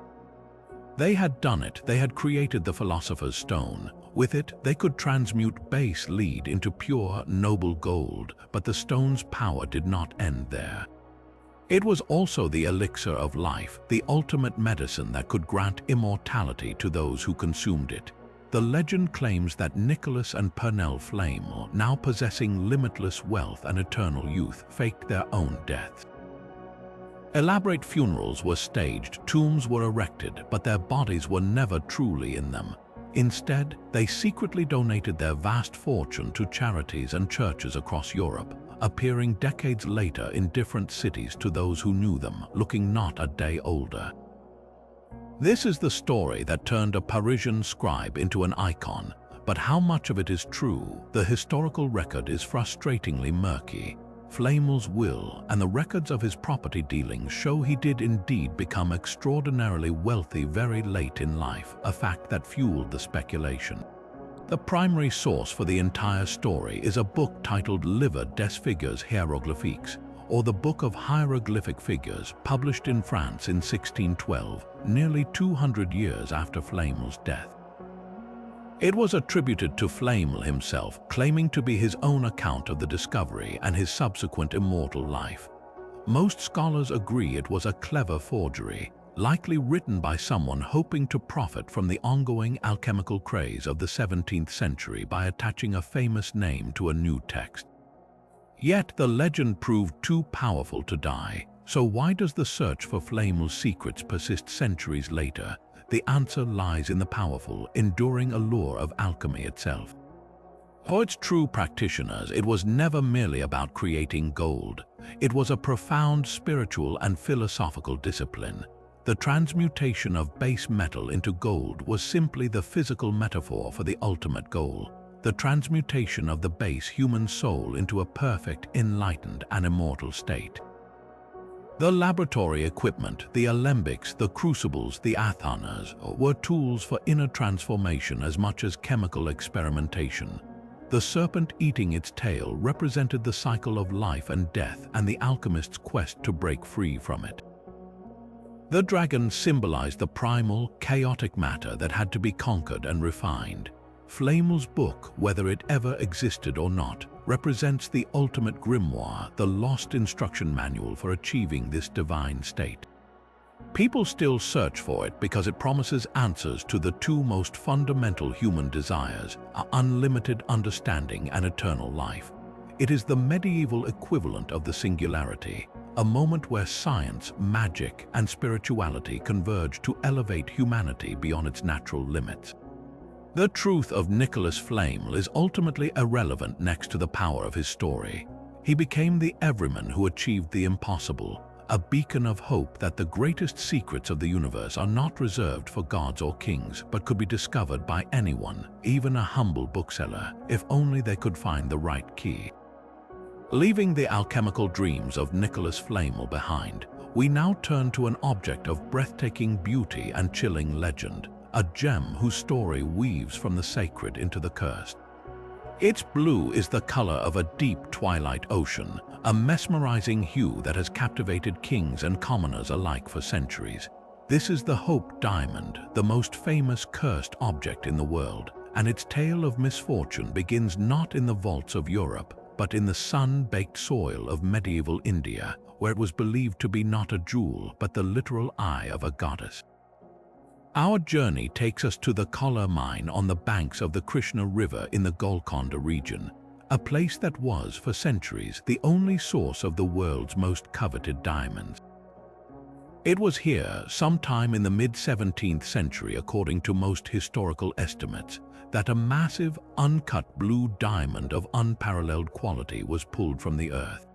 They had done it. They had created the philosopher's stone. With it, they could transmute base lead into pure, noble gold, but the stone's power did not end there. It was also the elixir of life, the ultimate medicine that could grant immortality to those who consumed it. The legend claims that Nicholas and Purnell Flamel, now possessing limitless wealth and eternal youth, faked their own deaths. Elaborate funerals were staged, tombs were erected, but their bodies were never truly in them. Instead, they secretly donated their vast fortune to charities and churches across Europe, appearing decades later in different cities to those who knew them, looking not a day older. This is the story that turned a Parisian scribe into an icon, but how much of it is true? The historical record is frustratingly murky. Flamel's will and the records of his property dealings show he did indeed become extraordinarily wealthy very late in life, a fact that fueled the speculation. The primary source for the entire story is a book titled Livre des Figures Hiéroglyphiques, or the Book of Hieroglyphic Figures, published in France in 1612, nearly 200 years after Flamel's death. It was attributed to Flamel himself, claiming to be his own account of the discovery and his subsequent immortal life. Most scholars agree it was a clever forgery, likely written by someone hoping to profit from the ongoing alchemical craze of the 17th century by attaching a famous name to a new text. Yet the legend proved too powerful to die, so why does the search for Flamel's secrets persist centuries later? The answer lies in the powerful, enduring allure of alchemy itself. For its true practitioners, it was never merely about creating gold. It was a profound spiritual and philosophical discipline. The transmutation of base metal into gold was simply the physical metaphor for the ultimate goal, the transmutation of the base human soul into a perfect, enlightened, and immortal state. The laboratory equipment, the alembics, the crucibles, the athanas, were tools for inner transformation as much as chemical experimentation. The serpent eating its tail represented the cycle of life and death and the alchemist's quest to break free from it. The dragon symbolized the primal, chaotic matter that had to be conquered and refined. Flamel's book, whether it ever existed or not, represents the ultimate grimoire, the lost instruction manual for achieving this divine state. People still search for it because it promises answers to the two most fundamental human desires, unlimited understanding and eternal life. It is the medieval equivalent of the singularity, a moment where science, magic, and spirituality converge to elevate humanity beyond its natural limits. The truth of Nicholas Flamel is ultimately irrelevant next to the power of his story. He became the everyman who achieved the impossible, a beacon of hope that the greatest secrets of the universe are not reserved for gods or kings, but could be discovered by anyone, even a humble bookseller, if only they could find the right key. Leaving the alchemical dreams of Nicholas Flamel behind, we now turn to an object of breathtaking beauty and chilling legend, a gem whose story weaves from the sacred into the cursed. Its blue is the color of a deep twilight ocean, a mesmerizing hue that has captivated kings and commoners alike for centuries. This is the Hope Diamond, the most famous cursed object in the world, and its tale of misfortune begins not in the vaults of Europe, but in the sun-baked soil of medieval India, where it was believed to be not a jewel, but the literal eye of a goddess. Our journey takes us to the Kolar mine on the banks of the Krishna River in the Golconda region, a place that was, for centuries, the only source of the world's most coveted diamonds. It was here, sometime in the mid-17th century according to most historical estimates, that a massive, uncut blue diamond of unparalleled quality was pulled from the earth.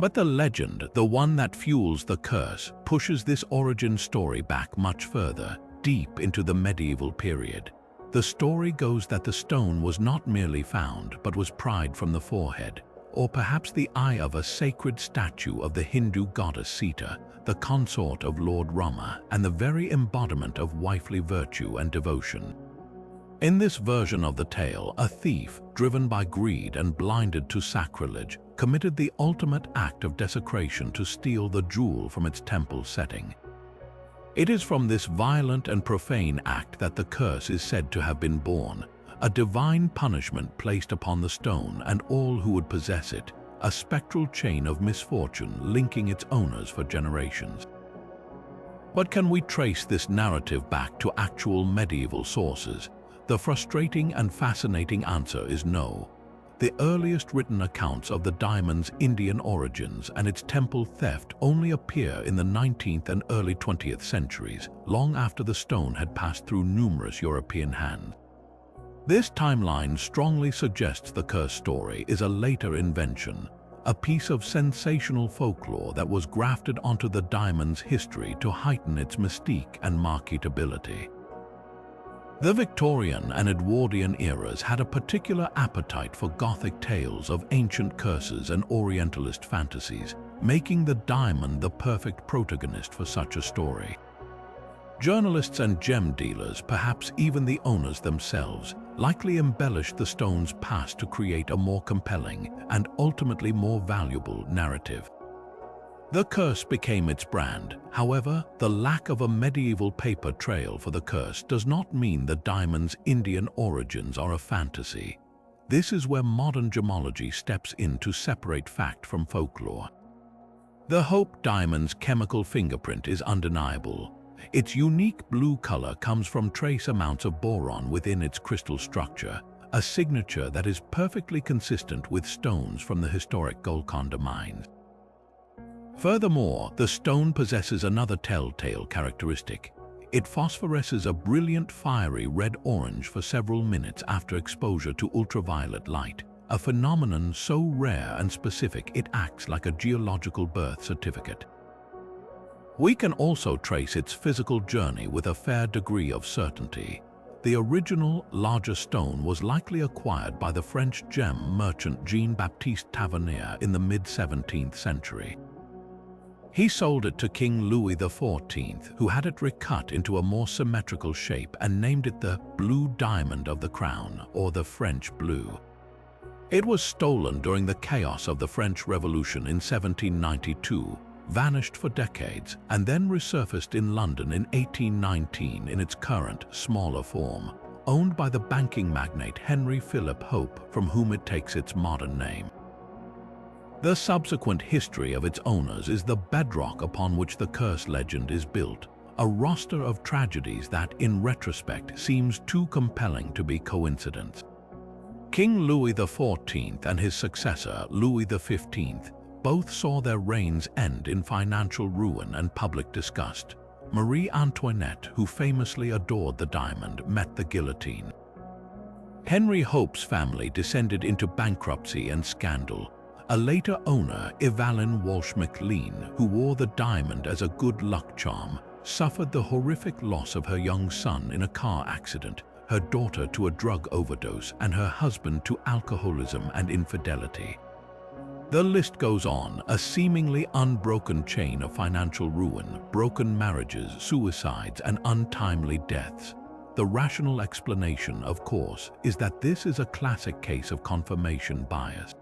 But the legend, the one that fuels the curse, pushes this origin story back much further, deep into the medieval period. The story goes that the stone was not merely found, but was pried from the forehead, or perhaps the eye of a sacred statue of the Hindu goddess Sita, the consort of Lord Rama, and the very embodiment of wifely virtue and devotion. In this version of the tale, a thief, driven by greed and blinded to sacrilege, committed the ultimate act of desecration to steal the jewel from its temple setting. It is from this violent and profane act that the curse is said to have been born, a divine punishment placed upon the stone and all who would possess it, a spectral chain of misfortune linking its owners for generations. But can we trace this narrative back to actual medieval sources? The frustrating and fascinating answer is no. The earliest written accounts of the diamond's Indian origins and its temple theft only appear in the 19th and early 20th centuries, long after the stone had passed through numerous European hands. This timeline strongly suggests the curse story is a later invention, a piece of sensational folklore that was grafted onto the diamond's history to heighten its mystique and marketability. The Victorian and Edwardian eras had a particular appetite for Gothic tales of ancient curses and Orientalist fantasies, making the diamond the perfect protagonist for such a story. Journalists and gem dealers, perhaps even the owners themselves, likely embellished the stone's past to create a more compelling and ultimately more valuable narrative. The curse became its brand. However, the lack of a medieval paper trail for the curse does not mean the diamond's Indian origins are a fantasy. This is where modern gemology steps in to separate fact from folklore. The Hope diamond's chemical fingerprint is undeniable. Its unique blue color comes from trace amounts of boron within its crystal structure, a signature that is perfectly consistent with stones from the historic Golconda mines. Furthermore, the stone possesses another telltale characteristic. It phosphoresces a brilliant fiery red-orange for several minutes after exposure to ultraviolet light, a phenomenon so rare and specific it acts like a geological birth certificate. We can also trace its physical journey with a fair degree of certainty. The original, larger stone was likely acquired by the French gem merchant Jean-Baptiste Tavernier in the mid-17th century. He sold it to King Louis XIV, who had it recut into a more symmetrical shape and named it the Blue Diamond of the Crown, or the French Blue. It was stolen during the chaos of the French Revolution in 1792, vanished for decades, and then resurfaced in London in 1819 in its current, smaller form, owned by the banking magnate Henry Philip Hope, from whom it takes its modern name. The subsequent history of its owners is the bedrock upon which the curse legend is built, a roster of tragedies that, in retrospect, seems too compelling to be coincidence. King Louis XIV and his successor, Louis XV, both saw their reigns end in financial ruin and public disgust. Marie Antoinette, who famously adored the diamond, met the guillotine. Henry Hope's family descended into bankruptcy and scandal. A later owner, Evelyn Walsh McLean, who wore the diamond as a good luck charm, suffered the horrific loss of her young son in a car accident, her daughter to a drug overdose, and her husband to alcoholism and infidelity. The list goes on, a seemingly unbroken chain of financial ruin, broken marriages, suicides, and untimely deaths. The rational explanation, of course, is that this is a classic case of confirmation bias.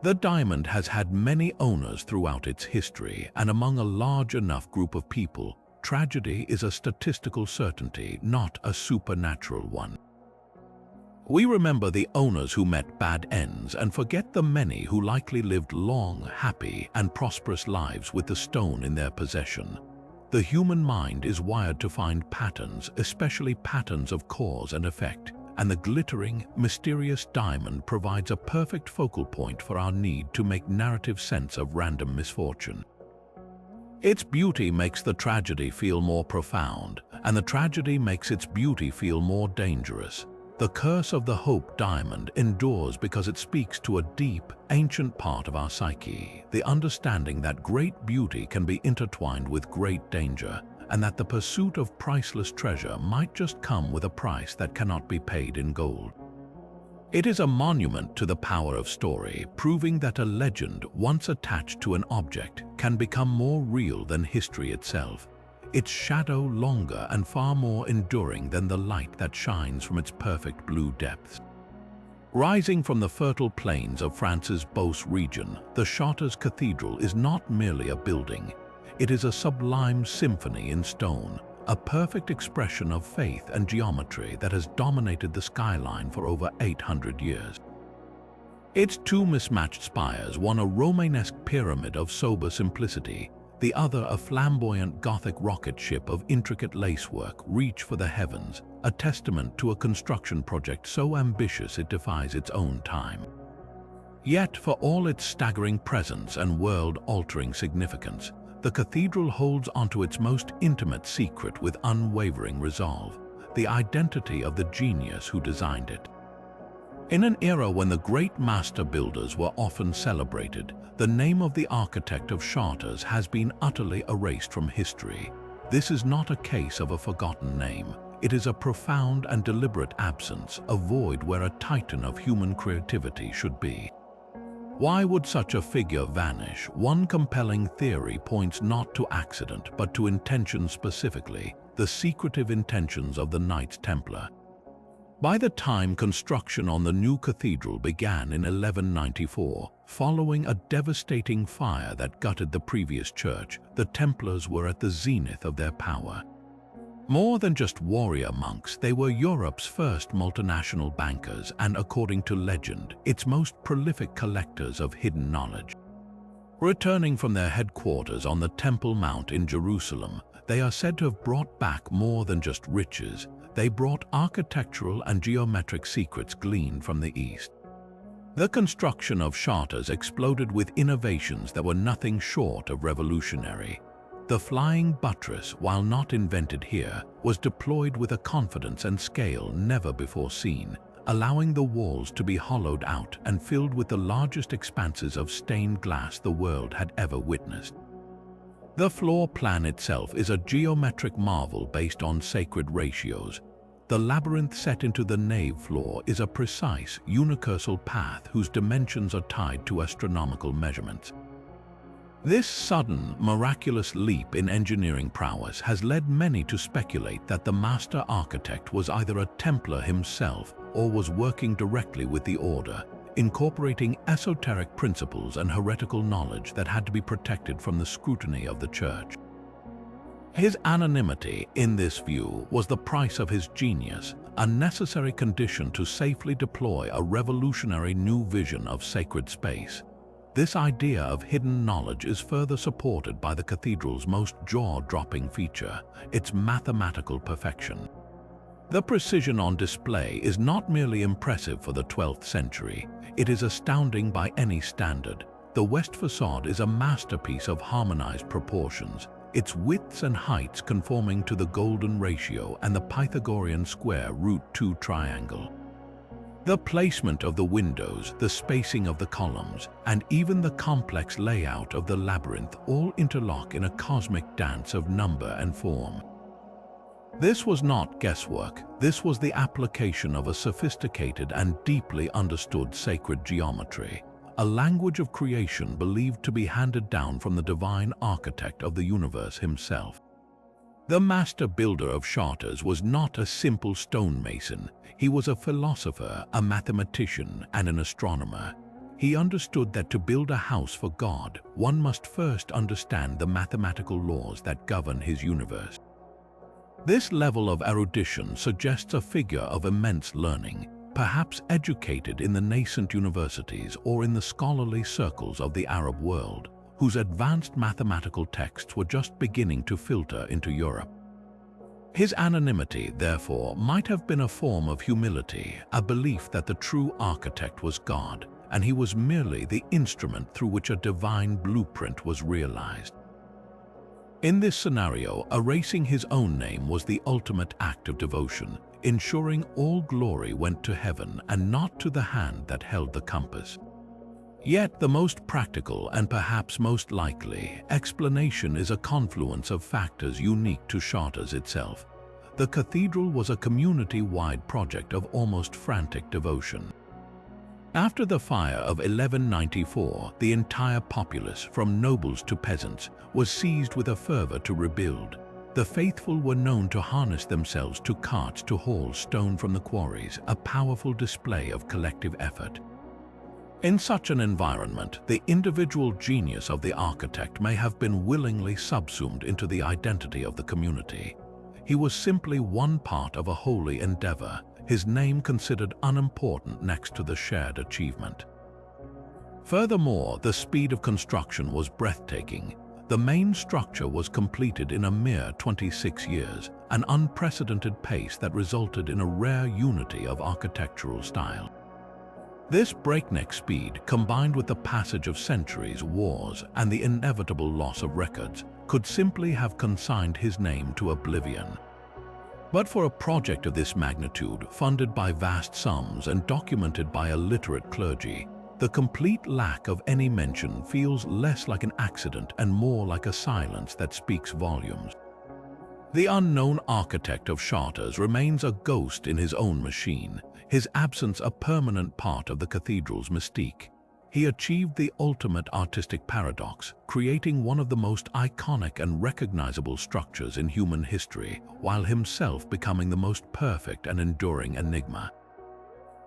The diamond has had many owners throughout its history, and among a large enough group of people, tragedy is a statistical certainty, not a supernatural one. We remember the owners who met bad ends and forget the many who likely lived long, happy, and prosperous lives with the stone in their possession. The human mind is wired to find patterns, especially patterns of cause and effect, and the glittering, mysterious diamond provides a perfect focal point for our need to make narrative sense of random misfortune. Its beauty makes the tragedy feel more profound, and the tragedy makes its beauty feel more dangerous. The curse of the Hope Diamond endures because it speaks to a deep, ancient part of our psyche, the understanding that great beauty can be intertwined with great danger, and that the pursuit of priceless treasure might just come with a price that cannot be paid in gold. It is a monument to the power of story, proving that a legend once attached to an object can become more real than history itself. Its shadow longer and far more enduring than the light that shines from its perfect blue depths. Rising from the fertile plains of France's Beauce region, the Chartres Cathedral is not merely a building. It is a sublime symphony in stone, a perfect expression of faith and geometry that has dominated the skyline for over 800 years. Its two mismatched spires, one a Romanesque pyramid of sober simplicity, the other a flamboyant Gothic rocket ship of intricate lacework, reach for the heavens, a testament to a construction project so ambitious it defies its own time. Yet, for all its staggering presence and world-altering significance, the cathedral holds onto its most intimate secret with unwavering resolve, the identity of the genius who designed it. In an era when the great master builders were often celebrated, the name of the architect of Chartres has been utterly erased from history. This is not a case of a forgotten name. It is a profound and deliberate absence, a void where a titan of human creativity should be. Why would such a figure vanish? One compelling theory points not to accident but to intention specifically, the secretive intentions of the Knights Templar. By the time construction on the new cathedral began in 1194, following a devastating fire that gutted the previous church, the Templars were at the zenith of their power. More than just warrior monks, they were Europe's first multinational bankers and, according to legend, its most prolific collectors of hidden knowledge. Returning from their headquarters on the Temple Mount in Jerusalem, they are said to have brought back more than just riches. They brought architectural and geometric secrets gleaned from the East. The construction of Chartres exploded with innovations that were nothing short of revolutionary. The flying buttress, while not invented here, was deployed with a confidence and scale never before seen, allowing the walls to be hollowed out and filled with the largest expanses of stained glass the world had ever witnessed. The floor plan itself is a geometric marvel based on sacred ratios. The labyrinth set into the nave floor is a precise, unicursal path whose dimensions are tied to astronomical measurements. This sudden, miraculous leap in engineering prowess has led many to speculate that the master architect was either a Templar himself or was working directly with the order, incorporating esoteric principles and heretical knowledge that had to be protected from the scrutiny of the church. His anonymity, in this view, was the price of his genius, a necessary condition to safely deploy a revolutionary new vision of sacred space. This idea of hidden knowledge is further supported by the cathedral's most jaw-dropping feature, its mathematical perfection. The precision on display is not merely impressive for the 12th century, it is astounding by any standard. The west facade is a masterpiece of harmonized proportions, its widths and heights conforming to the golden ratio and the Pythagorean square root 2 triangle. The placement of the windows, the spacing of the columns, and even the complex layout of the labyrinth all interlock in a cosmic dance of number and form. This was not guesswork, this was the application of a sophisticated and deeply understood sacred geometry, a language of creation believed to be handed down from the divine architect of the universe himself. The master builder of Chartres was not a simple stonemason, he was a philosopher, a mathematician, and an astronomer. He understood that to build a house for God, one must first understand the mathematical laws that govern his universe. This level of erudition suggests a figure of immense learning, perhaps educated in the nascent universities or in the scholarly circles of the Arab world, whose advanced mathematical texts were just beginning to filter into Europe. His anonymity, therefore, might have been a form of humility, a belief that the true architect was God, and he was merely the instrument through which a divine blueprint was realized. In this scenario, erasing his own name was the ultimate act of devotion, ensuring all glory went to heaven and not to the hand that held the compass. Yet the most practical and perhaps most likely explanation is a confluence of factors unique to Chartres itself. The cathedral was a community-wide project of almost frantic devotion. After the fire of 1194, the entire populace, from nobles to peasants, was seized with a fervor to rebuild. The faithful were known to harness themselves to carts to haul stone from the quarries, a powerful display of collective effort. In such an environment, the individual genius of the architect may have been willingly subsumed into the identity of the community. He was simply one part of a holy endeavor, his name considered unimportant next to the shared achievement. Furthermore, the speed of construction was breathtaking. The main structure was completed in a mere 26 years, an unprecedented pace that resulted in a rare unity of architectural style. This breakneck speed, combined with the passage of centuries, wars, and the inevitable loss of records, could simply have consigned his name to oblivion. But for a project of this magnitude, funded by vast sums and documented by a literate clergy, the complete lack of any mention feels less like an accident and more like a silence that speaks volumes. The unknown architect of Chartres remains a ghost in his own machine, his absence a permanent part of the cathedral's mystique. He achieved the ultimate artistic paradox, creating one of the most iconic and recognizable structures in human history, while himself becoming the most perfect and enduring enigma.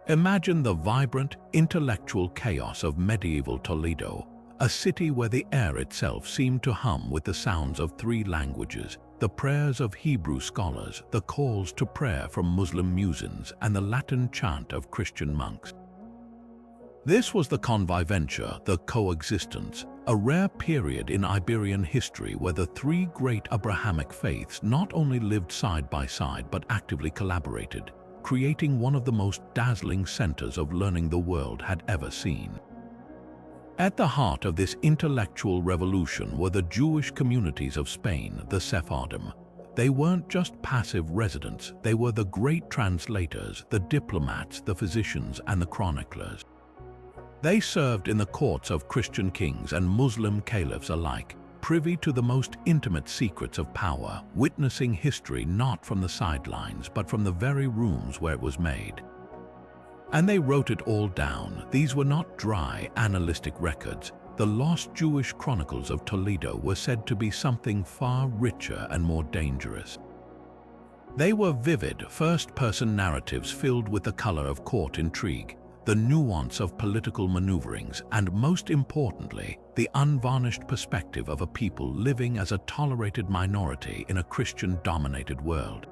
Imagine the vibrant, intellectual chaos of medieval Toledo, a city where the air itself seemed to hum with the sounds of 3 languages, the prayers of Hebrew scholars, the calls to prayer from Muslim muezzins, and the Latin chant of Christian monks. This was the conviventia, the coexistence, a rare period in Iberian history where the 3 great Abrahamic faiths not only lived side by side but actively collaborated, creating one of the most dazzling centers of learning the world had ever seen. At the heart of this intellectual revolution were the Jewish communities of Spain, the Sephardim. They weren't just passive residents, they were the great translators, the diplomats, the physicians, and the chroniclers. They served in the courts of Christian kings and Muslim caliphs alike, privy to the most intimate secrets of power, witnessing history not from the sidelines but from the very rooms where it was made. And they wrote it all down. These were not dry, analytic records. The lost Jewish chronicles of Toledo were said to be something far richer and more dangerous. They were vivid, first-person narratives filled with the color of court intrigue, the nuance of political maneuverings, and most importantly, the unvarnished perspective of a people living as a tolerated minority in a Christian-dominated world.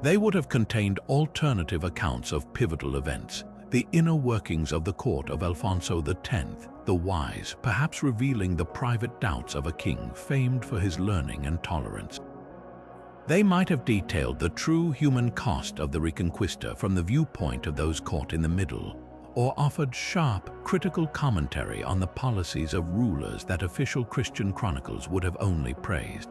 They would have contained alternative accounts of pivotal events, the inner workings of the court of Alfonso X, the Wise, perhaps revealing the private doubts of a king famed for his learning and tolerance. They might have detailed the true human cost of the Reconquista from the viewpoint of those caught in the middle, or offered sharp, critical commentary on the policies of rulers that official Christian chronicles would have only praised.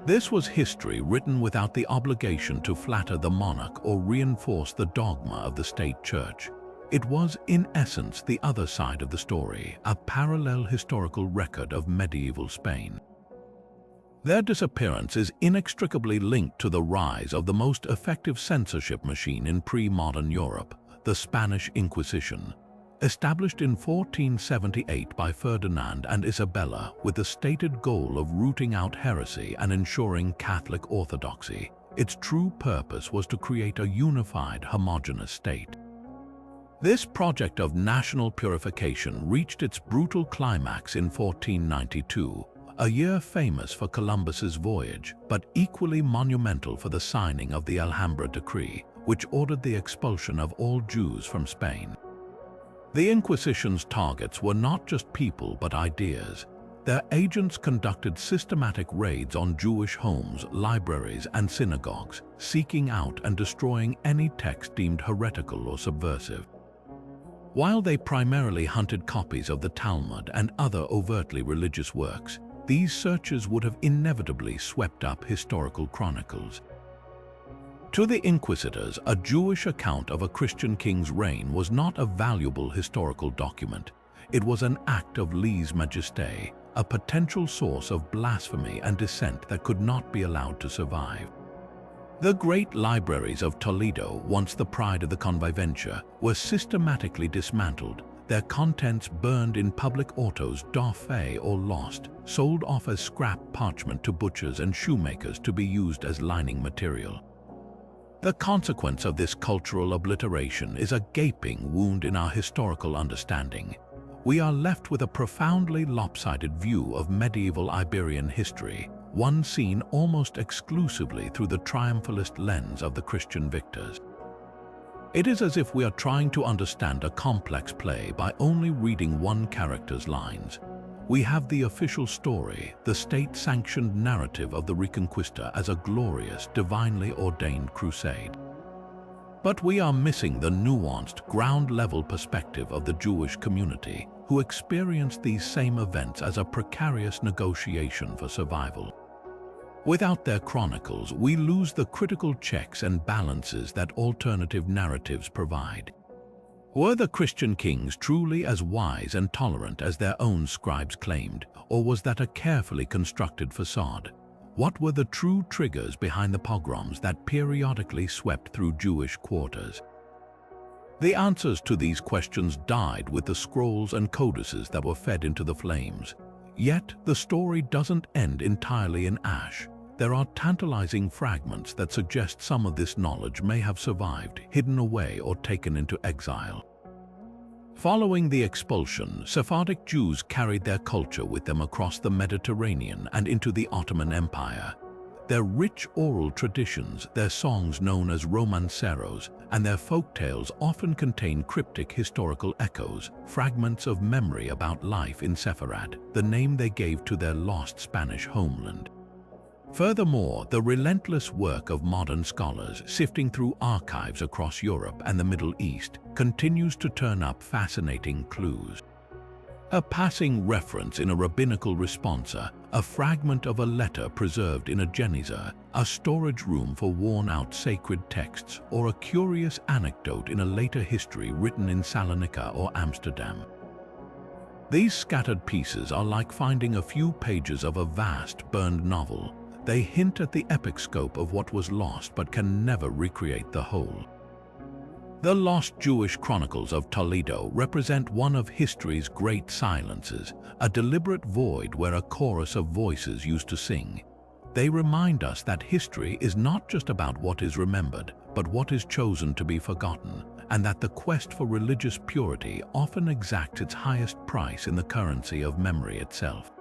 This was history written without the obligation to flatter the monarch or reinforce the dogma of the state church. It was, in essence, the other side of the story, a parallel historical record of medieval Spain. Their disappearance is inextricably linked to the rise of the most effective censorship machine in pre-modern Europe, the Spanish Inquisition. Established in 1478 by Ferdinand and Isabella with the stated goal of rooting out heresy and ensuring Catholic orthodoxy, its true purpose was to create a unified, homogeneous state. This project of national purification reached its brutal climax in 1492, a year famous for Columbus's voyage, but equally monumental for the signing of the Alhambra Decree, which ordered the expulsion of all Jews from Spain. The Inquisition's targets were not just people but ideas. Their agents conducted systematic raids on Jewish homes, libraries, and synagogues, seeking out and destroying any text deemed heretical or subversive. While they primarily hunted copies of the Talmud and other overtly religious works, these searches would have inevitably swept up historical chronicles. To the Inquisitors, a Jewish account of a Christian king's reign was not a valuable historical document. It was an act of lèse-majesté, a potential source of blasphemy and dissent that could not be allowed to survive. The great libraries of Toledo, once the pride of the conviventure, were systematically dismantled, their contents burned in public autos, defy or lost, sold off as scrap parchment to butchers and shoemakers to be used as lining material. The consequence of this cultural obliteration is a gaping wound in our historical understanding. We are left with a profoundly lopsided view of medieval Iberian history, one seen almost exclusively through the triumphalist lens of the Christian victors. It is as if we are trying to understand a complex play by only reading one character's lines. We have the official story, the state-sanctioned narrative of the Reconquista as a glorious, divinely ordained crusade. But we are missing the nuanced, ground-level perspective of the Jewish community, who experienced these same events as a precarious negotiation for survival. Without their chronicles, we lose the critical checks and balances that alternative narratives provide. Were the Christian kings truly as wise and tolerant as their own scribes claimed, or was that a carefully constructed facade? What were the true triggers behind the pogroms that periodically swept through Jewish quarters? The answers to these questions died with the scrolls and codices that were fed into the flames. Yet, the story doesn't end entirely in ash. There are tantalizing fragments that suggest some of this knowledge may have survived, hidden away, or taken into exile. Following the expulsion, Sephardic Jews carried their culture with them across the Mediterranean and into the Ottoman Empire. Their rich oral traditions, their songs known as romanceros, and their folk tales often contain cryptic historical echoes, fragments of memory about life in Sepharad, the name they gave to their lost Spanish homeland. Furthermore, the relentless work of modern scholars sifting through archives across Europe and the Middle East continues to turn up fascinating clues. A passing reference in a rabbinical responsa, a fragment of a letter preserved in a genizer, a storage room for worn-out sacred texts, or a curious anecdote in a later history written in Salonika or Amsterdam. These scattered pieces are like finding a few pages of a vast, burned novel. They hint at the epic scope of what was lost but can never recreate the whole. The lost Jewish chronicles of Toledo represent one of history's great silences, a deliberate void where a chorus of voices used to sing. They remind us that history is not just about what is remembered, but what is chosen to be forgotten, and that the quest for religious purity often exacts its highest price in the currency of memory itself.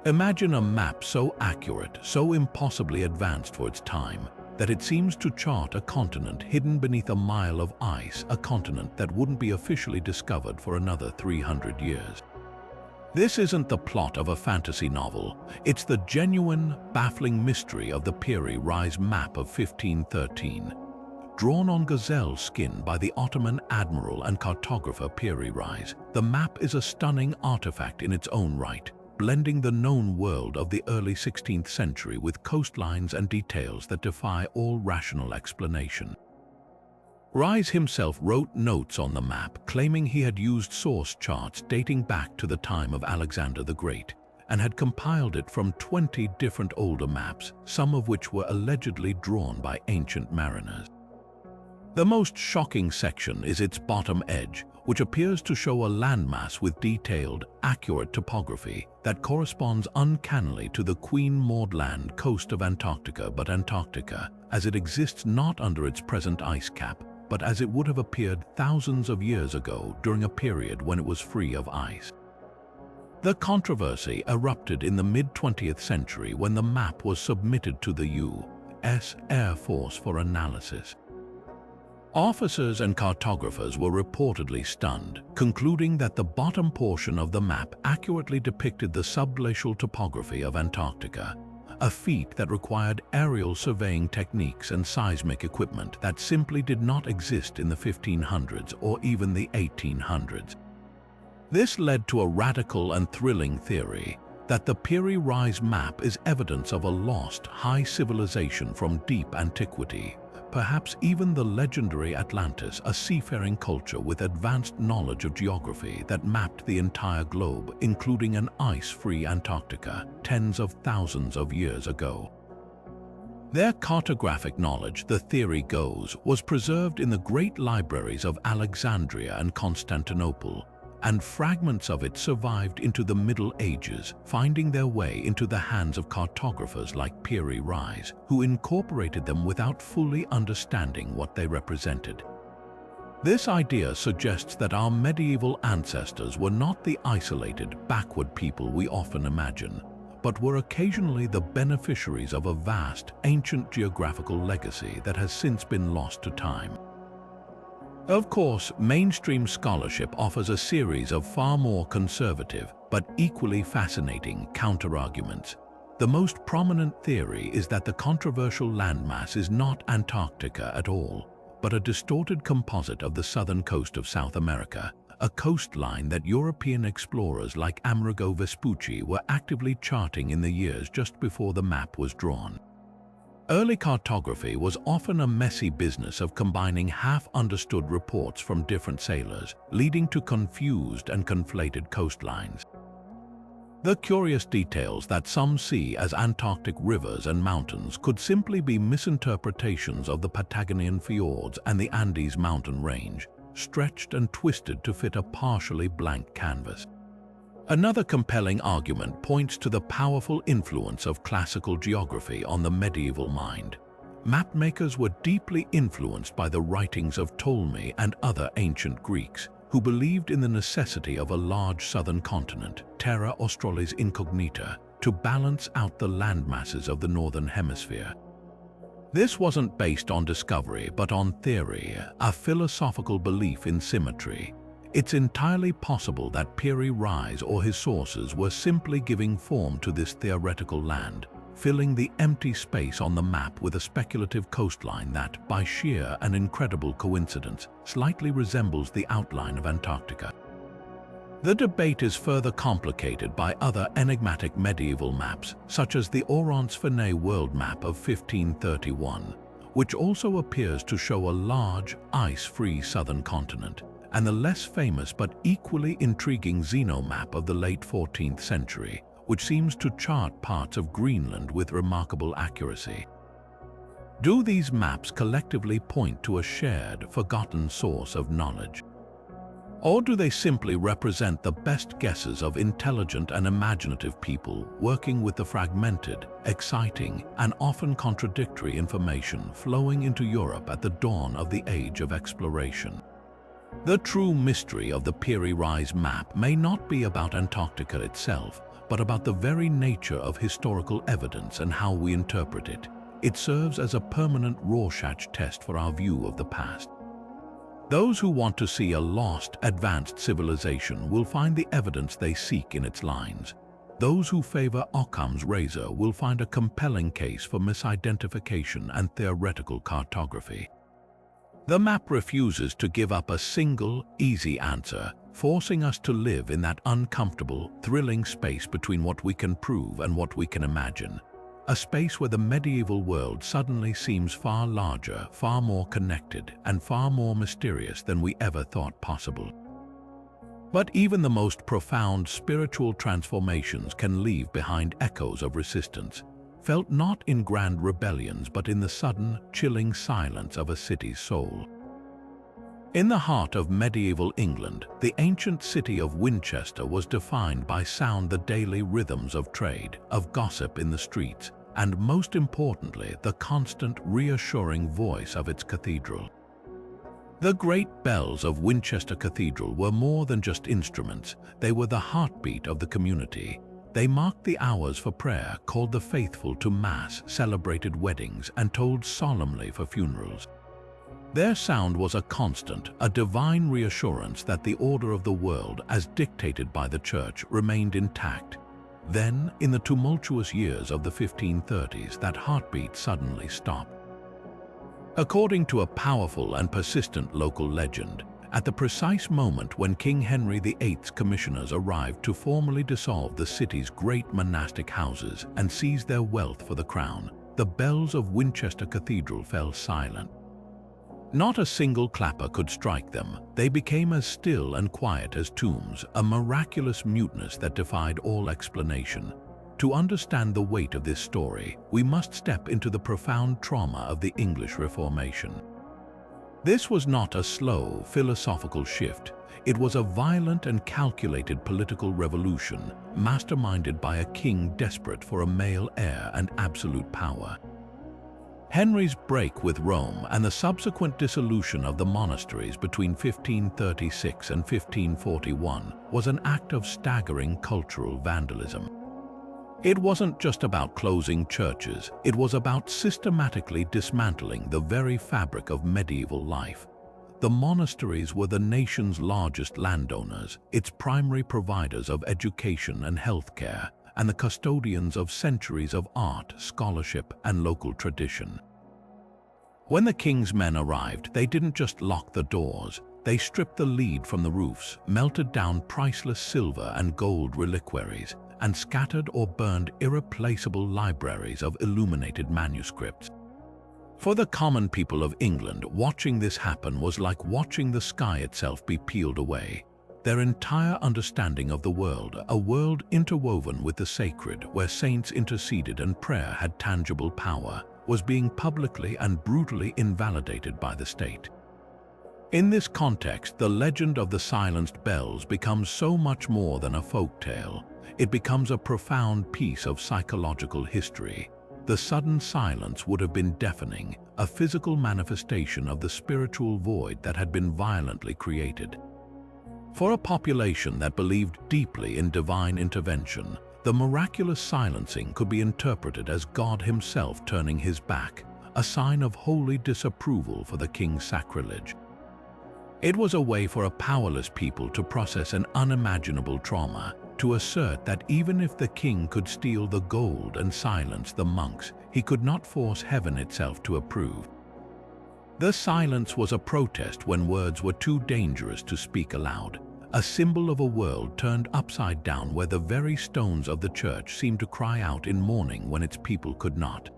Imagine a map so accurate, so impossibly advanced for its time, that it seems to chart a continent hidden beneath a mile of ice, a continent that wouldn't be officially discovered for another 300 years. This isn't the plot of a fantasy novel, it's the genuine, baffling mystery of the Piri Reis map of 1513. Drawn on gazelle skin by the Ottoman admiral and cartographer Piri Reis, the map is a stunning artifact in its own right, blending the known world of the early 16th century with coastlines and details that defy all rational explanation. Reis himself wrote notes on the map claiming he had used source charts dating back to the time of Alexander the Great, and had compiled it from 20 different older maps, some of which were allegedly drawn by ancient mariners. The most shocking section is its bottom edge, which appears to show a landmass with detailed, accurate topography that corresponds uncannily to the Queen Maud Land coast of Antarctica, but Antarctica, as it exists not under its present ice cap, but as it would have appeared thousands of years ago during a period when it was free of ice. The controversy erupted in the mid-20th century when the map was submitted to the U.S. Air Force for analysis. Officers and cartographers were reportedly stunned, concluding that the bottom portion of the map accurately depicted the subglacial topography of Antarctica, a feat that required aerial surveying techniques and seismic equipment that simply did not exist in the 1500s or even the 1800s. This led to a radical and thrilling theory that the Piri Reis map is evidence of a lost high civilization from deep antiquity, perhaps even the legendary Atlantis, a seafaring culture with advanced knowledge of geography that mapped the entire globe, including an ice-free Antarctica, tens of thousands of years ago. Their cartographic knowledge, the theory goes, was preserved in the great libraries of Alexandria and Constantinople, and fragments of it survived into the Middle Ages, finding their way into the hands of cartographers like Piri Reis, who incorporated them without fully understanding what they represented. This idea suggests that our medieval ancestors were not the isolated, backward people we often imagine, but were occasionally the beneficiaries of a vast, ancient geographical legacy that has since been lost to time. Of course, mainstream scholarship offers a series of far more conservative, but equally fascinating counterarguments. The most prominent theory is that the controversial landmass is not Antarctica at all, but a distorted composite of the southern coast of South America, a coastline that European explorers like Amerigo Vespucci were actively charting in the years just before the map was drawn. Early cartography was often a messy business of combining half-understood reports from different sailors, leading to confused and conflated coastlines. The curious details that some see as Antarctic rivers and mountains could simply be misinterpretations of the Patagonian fjords and the Andes mountain range, stretched and twisted to fit a partially blank canvas. Another compelling argument points to the powerful influence of classical geography on the medieval mind. Mapmakers were deeply influenced by the writings of Ptolemy and other ancient Greeks, who believed in the necessity of a large southern continent, terra australis incognita, to balance out the landmasses of the northern hemisphere. This wasn't based on discovery but on theory, a philosophical belief in symmetry. It's entirely possible that Piri Reis or his sources were simply giving form to this theoretical land, filling the empty space on the map with a speculative coastline that, by sheer and incredible coincidence, slightly resembles the outline of Antarctica. The debate is further complicated by other enigmatic medieval maps, such as the Österfärnebo world map of 1531, which also appears to show a large, ice-free southern continent, and the less famous but equally intriguing Zeno map of the late 14th century, which seems to chart parts of Greenland with remarkable accuracy. Do these maps collectively point to a shared, forgotten source of knowledge? Or do they simply represent the best guesses of intelligent and imaginative people working with the fragmented, exciting, and often contradictory information flowing into Europe at the dawn of the age of exploration? The true mystery of the Piri Reis map may not be about Antarctica itself, but about the very nature of historical evidence and how we interpret it. It serves as a permanent Rorschach test for our view of the past. Those who want to see a lost, advanced civilization will find the evidence they seek in its lines. Those who favor Occam's razor will find a compelling case for misidentification and theoretical cartography. The map refuses to give up a single, easy answer, forcing us to live in that uncomfortable, thrilling space between what we can prove and what we can imagine. A space where the medieval world suddenly seems far larger, far more connected, and far more mysterious than we ever thought possible. But even the most profound spiritual transformations can leave behind echoes of resistance, felt not in grand rebellions but in the sudden, chilling silence of a city's soul. In the heart of medieval England, the ancient city of Winchester was defined by sound, the daily rhythms of trade, of gossip in the streets, and most importantly, the constant, reassuring voice of its cathedral. The great bells of Winchester Cathedral were more than just instruments, they were the heartbeat of the community. They marked the hours for prayer, called the faithful to Mass, celebrated weddings, and tolled solemnly for funerals. Their sound was a constant, a divine reassurance that the order of the world, as dictated by the Church, remained intact. Then, in the tumultuous years of the 1530s, that heartbeat suddenly stopped. According to a powerful and persistent local legend, at the precise moment when King Henry VIII's commissioners arrived to formally dissolve the city's great monastic houses and seize their wealth for the crown, the bells of Winchester Cathedral fell silent. Not a single clapper could strike them. They became as still and quiet as tombs, a miraculous muteness that defied all explanation. To understand the weight of this story, we must step into the profound trauma of the English Reformation. This was not a slow, philosophical shift. It was a violent and calculated political revolution, masterminded by a king desperate for a male heir and absolute power. Henry's break with Rome and the subsequent dissolution of the monasteries between 1536 and 1541 was an act of staggering cultural vandalism. It wasn't just about closing churches, it was about systematically dismantling the very fabric of medieval life. The monasteries were the nation's largest landowners, its primary providers of education and healthcare, and the custodians of centuries of art, scholarship, and local tradition. When the king's men arrived, they didn't just lock the doors. They stripped the lead from the roofs, melted down priceless silver and gold reliquaries, and scattered or burned irreplaceable libraries of illuminated manuscripts. For the common people of England, watching this happen was like watching the sky itself be peeled away. Their entire understanding of the world, a world interwoven with the sacred, where saints interceded and prayer had tangible power, was being publicly and brutally invalidated by the state. In this context, the legend of the silenced bells becomes so much more than a folk tale. It becomes a profound piece of psychological history. The sudden silence would have been deafening, a physical manifestation of the spiritual void that had been violently created. For a population that believed deeply in divine intervention, the miraculous silencing could be interpreted as God himself turning his back, a sign of holy disapproval for the king's sacrilege. It was a way for a powerless people to process an unimaginable trauma, to assert that even if the king could steal the gold and silence the monks, he could not force heaven itself to approve. The silence was a protest when words were too dangerous to speak aloud, a symbol of a world turned upside down where the very stones of the church seemed to cry out in mourning when its people could not.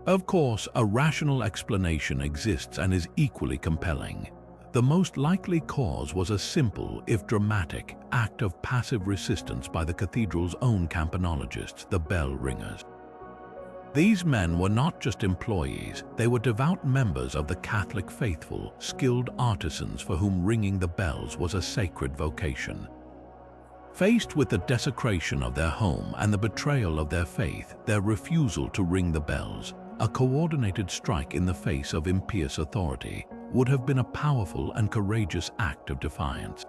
Of course, a rational explanation exists and is equally compelling. The most likely cause was a simple, if dramatic, act of passive resistance by the cathedral's own campanologists, the bell ringers. These men were not just employees, they were devout members of the Catholic faithful, skilled artisans for whom ringing the bells was a sacred vocation. Faced with the desecration of their home and the betrayal of their faith, their refusal to ring the bells, a coordinated strike in the face of impious authority, would have been a powerful and courageous act of defiance.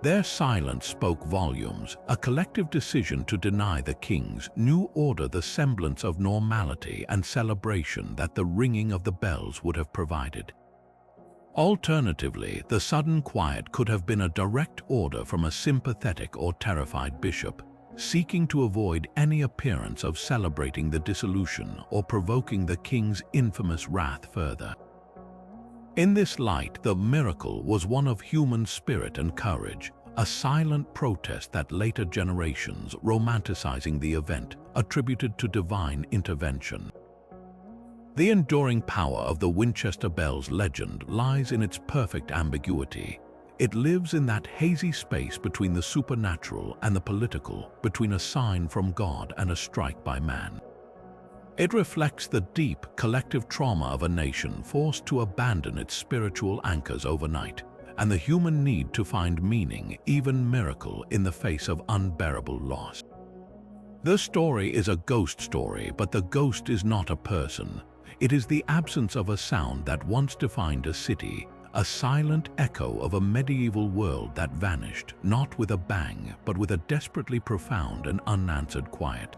Their silence spoke volumes, a collective decision to deny the king's new order the semblance of normality and celebration that the ringing of the bells would have provided. Alternatively, the sudden quiet could have been a direct order from a sympathetic or terrified bishop, seeking to avoid any appearance of celebrating the dissolution or provoking the king's infamous wrath further. In this light, the miracle was one of human spirit and courage, a silent protest that later generations, romanticizing the event, attributed to divine intervention. The enduring power of the Winchester Bells legend lies in its perfect ambiguity. It lives in that hazy space between the supernatural and the political, between a sign from God and a strike by man. It reflects the deep, collective trauma of a nation forced to abandon its spiritual anchors overnight, and the human need to find meaning, even miracle, in the face of unbearable loss. The story is a ghost story, but the ghost is not a person. It is the absence of a sound that once defined a city, a silent echo of a medieval world that vanished, not with a bang, but with a desperately profound and unanswered quiet.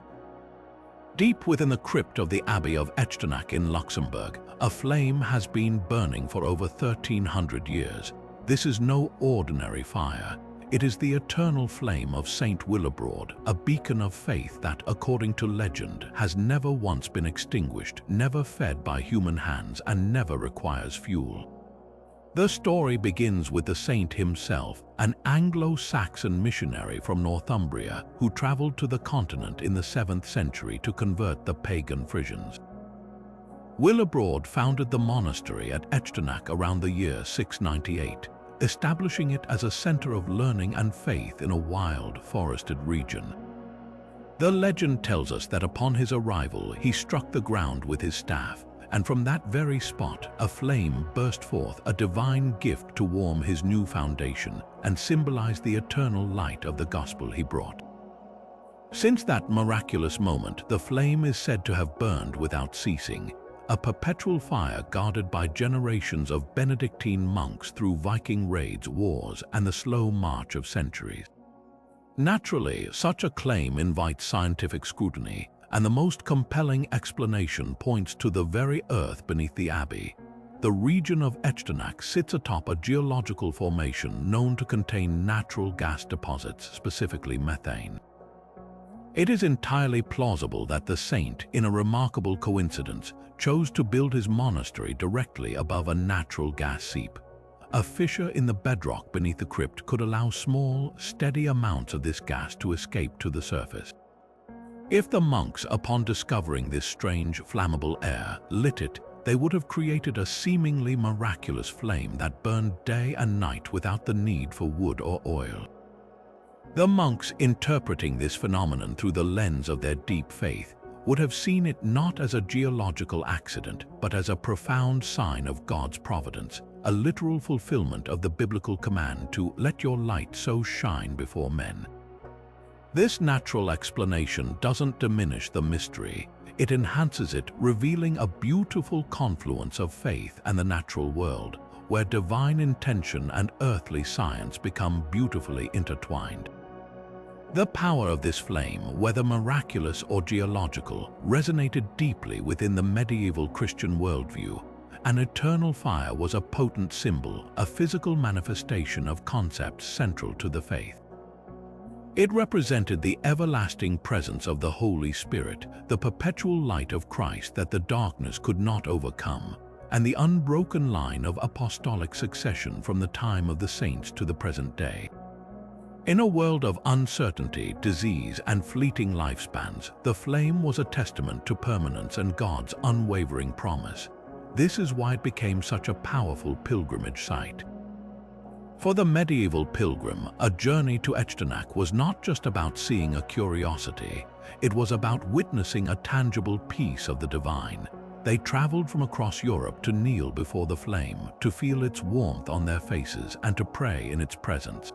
Deep within the crypt of the Abbey of Echternach in Luxembourg, a flame has been burning for over 1,300 years. This is no ordinary fire. It is the eternal flame of Saint Willibrord, a beacon of faith that, according to legend, has never once been extinguished, never fed by human hands, and never requires fuel. The story begins with the saint himself, an Anglo-Saxon missionary from Northumbria who traveled to the continent in the 7th century to convert the pagan Frisians. Willibrord founded the monastery at Echternach around the year 698, establishing it as a center of learning and faith in a wild, forested region. The legend tells us that upon his arrival, he struck the ground with his staff, and from that very spot, a flame burst forth, a divine gift to warm his new foundation and symbolize the eternal light of the gospel he brought. Since that miraculous moment, the flame is said to have burned without ceasing, a perpetual fire guarded by generations of Benedictine monks through Viking raids, wars, and the slow march of centuries. Naturally, such a claim invites scientific scrutiny, and the most compelling explanation points to the very earth beneath the abbey. The region of Echternach sits atop a geological formation known to contain natural gas deposits, specifically methane. It is entirely plausible that the saint, in a remarkable coincidence, chose to build his monastery directly above a natural gas seep. A fissure in the bedrock beneath the crypt could allow small, steady amounts of this gas to escape to the surface. If the monks, upon discovering this strange, flammable air, lit it, they would have created a seemingly miraculous flame that burned day and night without the need for wood or oil. The monks, interpreting this phenomenon through the lens of their deep faith, would have seen it not as a geological accident, but as a profound sign of God's providence, a literal fulfillment of the biblical command to let your light so shine before men. This natural explanation doesn't diminish the mystery. It enhances it, revealing a beautiful confluence of faith and the natural world, where divine intention and earthly science become beautifully intertwined. The power of this flame, whether miraculous or geological, resonated deeply within the medieval Christian worldview. An eternal fire was a potent symbol, a physical manifestation of concepts central to the faith. It represented the everlasting presence of the Holy Spirit, the perpetual light of Christ that the darkness could not overcome, and the unbroken line of apostolic succession from the time of the saints to the present day. In a world of uncertainty, disease, and fleeting lifespans, the flame was a testament to permanence and God's unwavering promise. This is why it became such a powerful pilgrimage site. For the medieval pilgrim, a journey to Echternach was not just about seeing a curiosity, it was about witnessing a tangible piece of the divine. They traveled from across Europe to kneel before the flame, to feel its warmth on their faces, and to pray in its presence.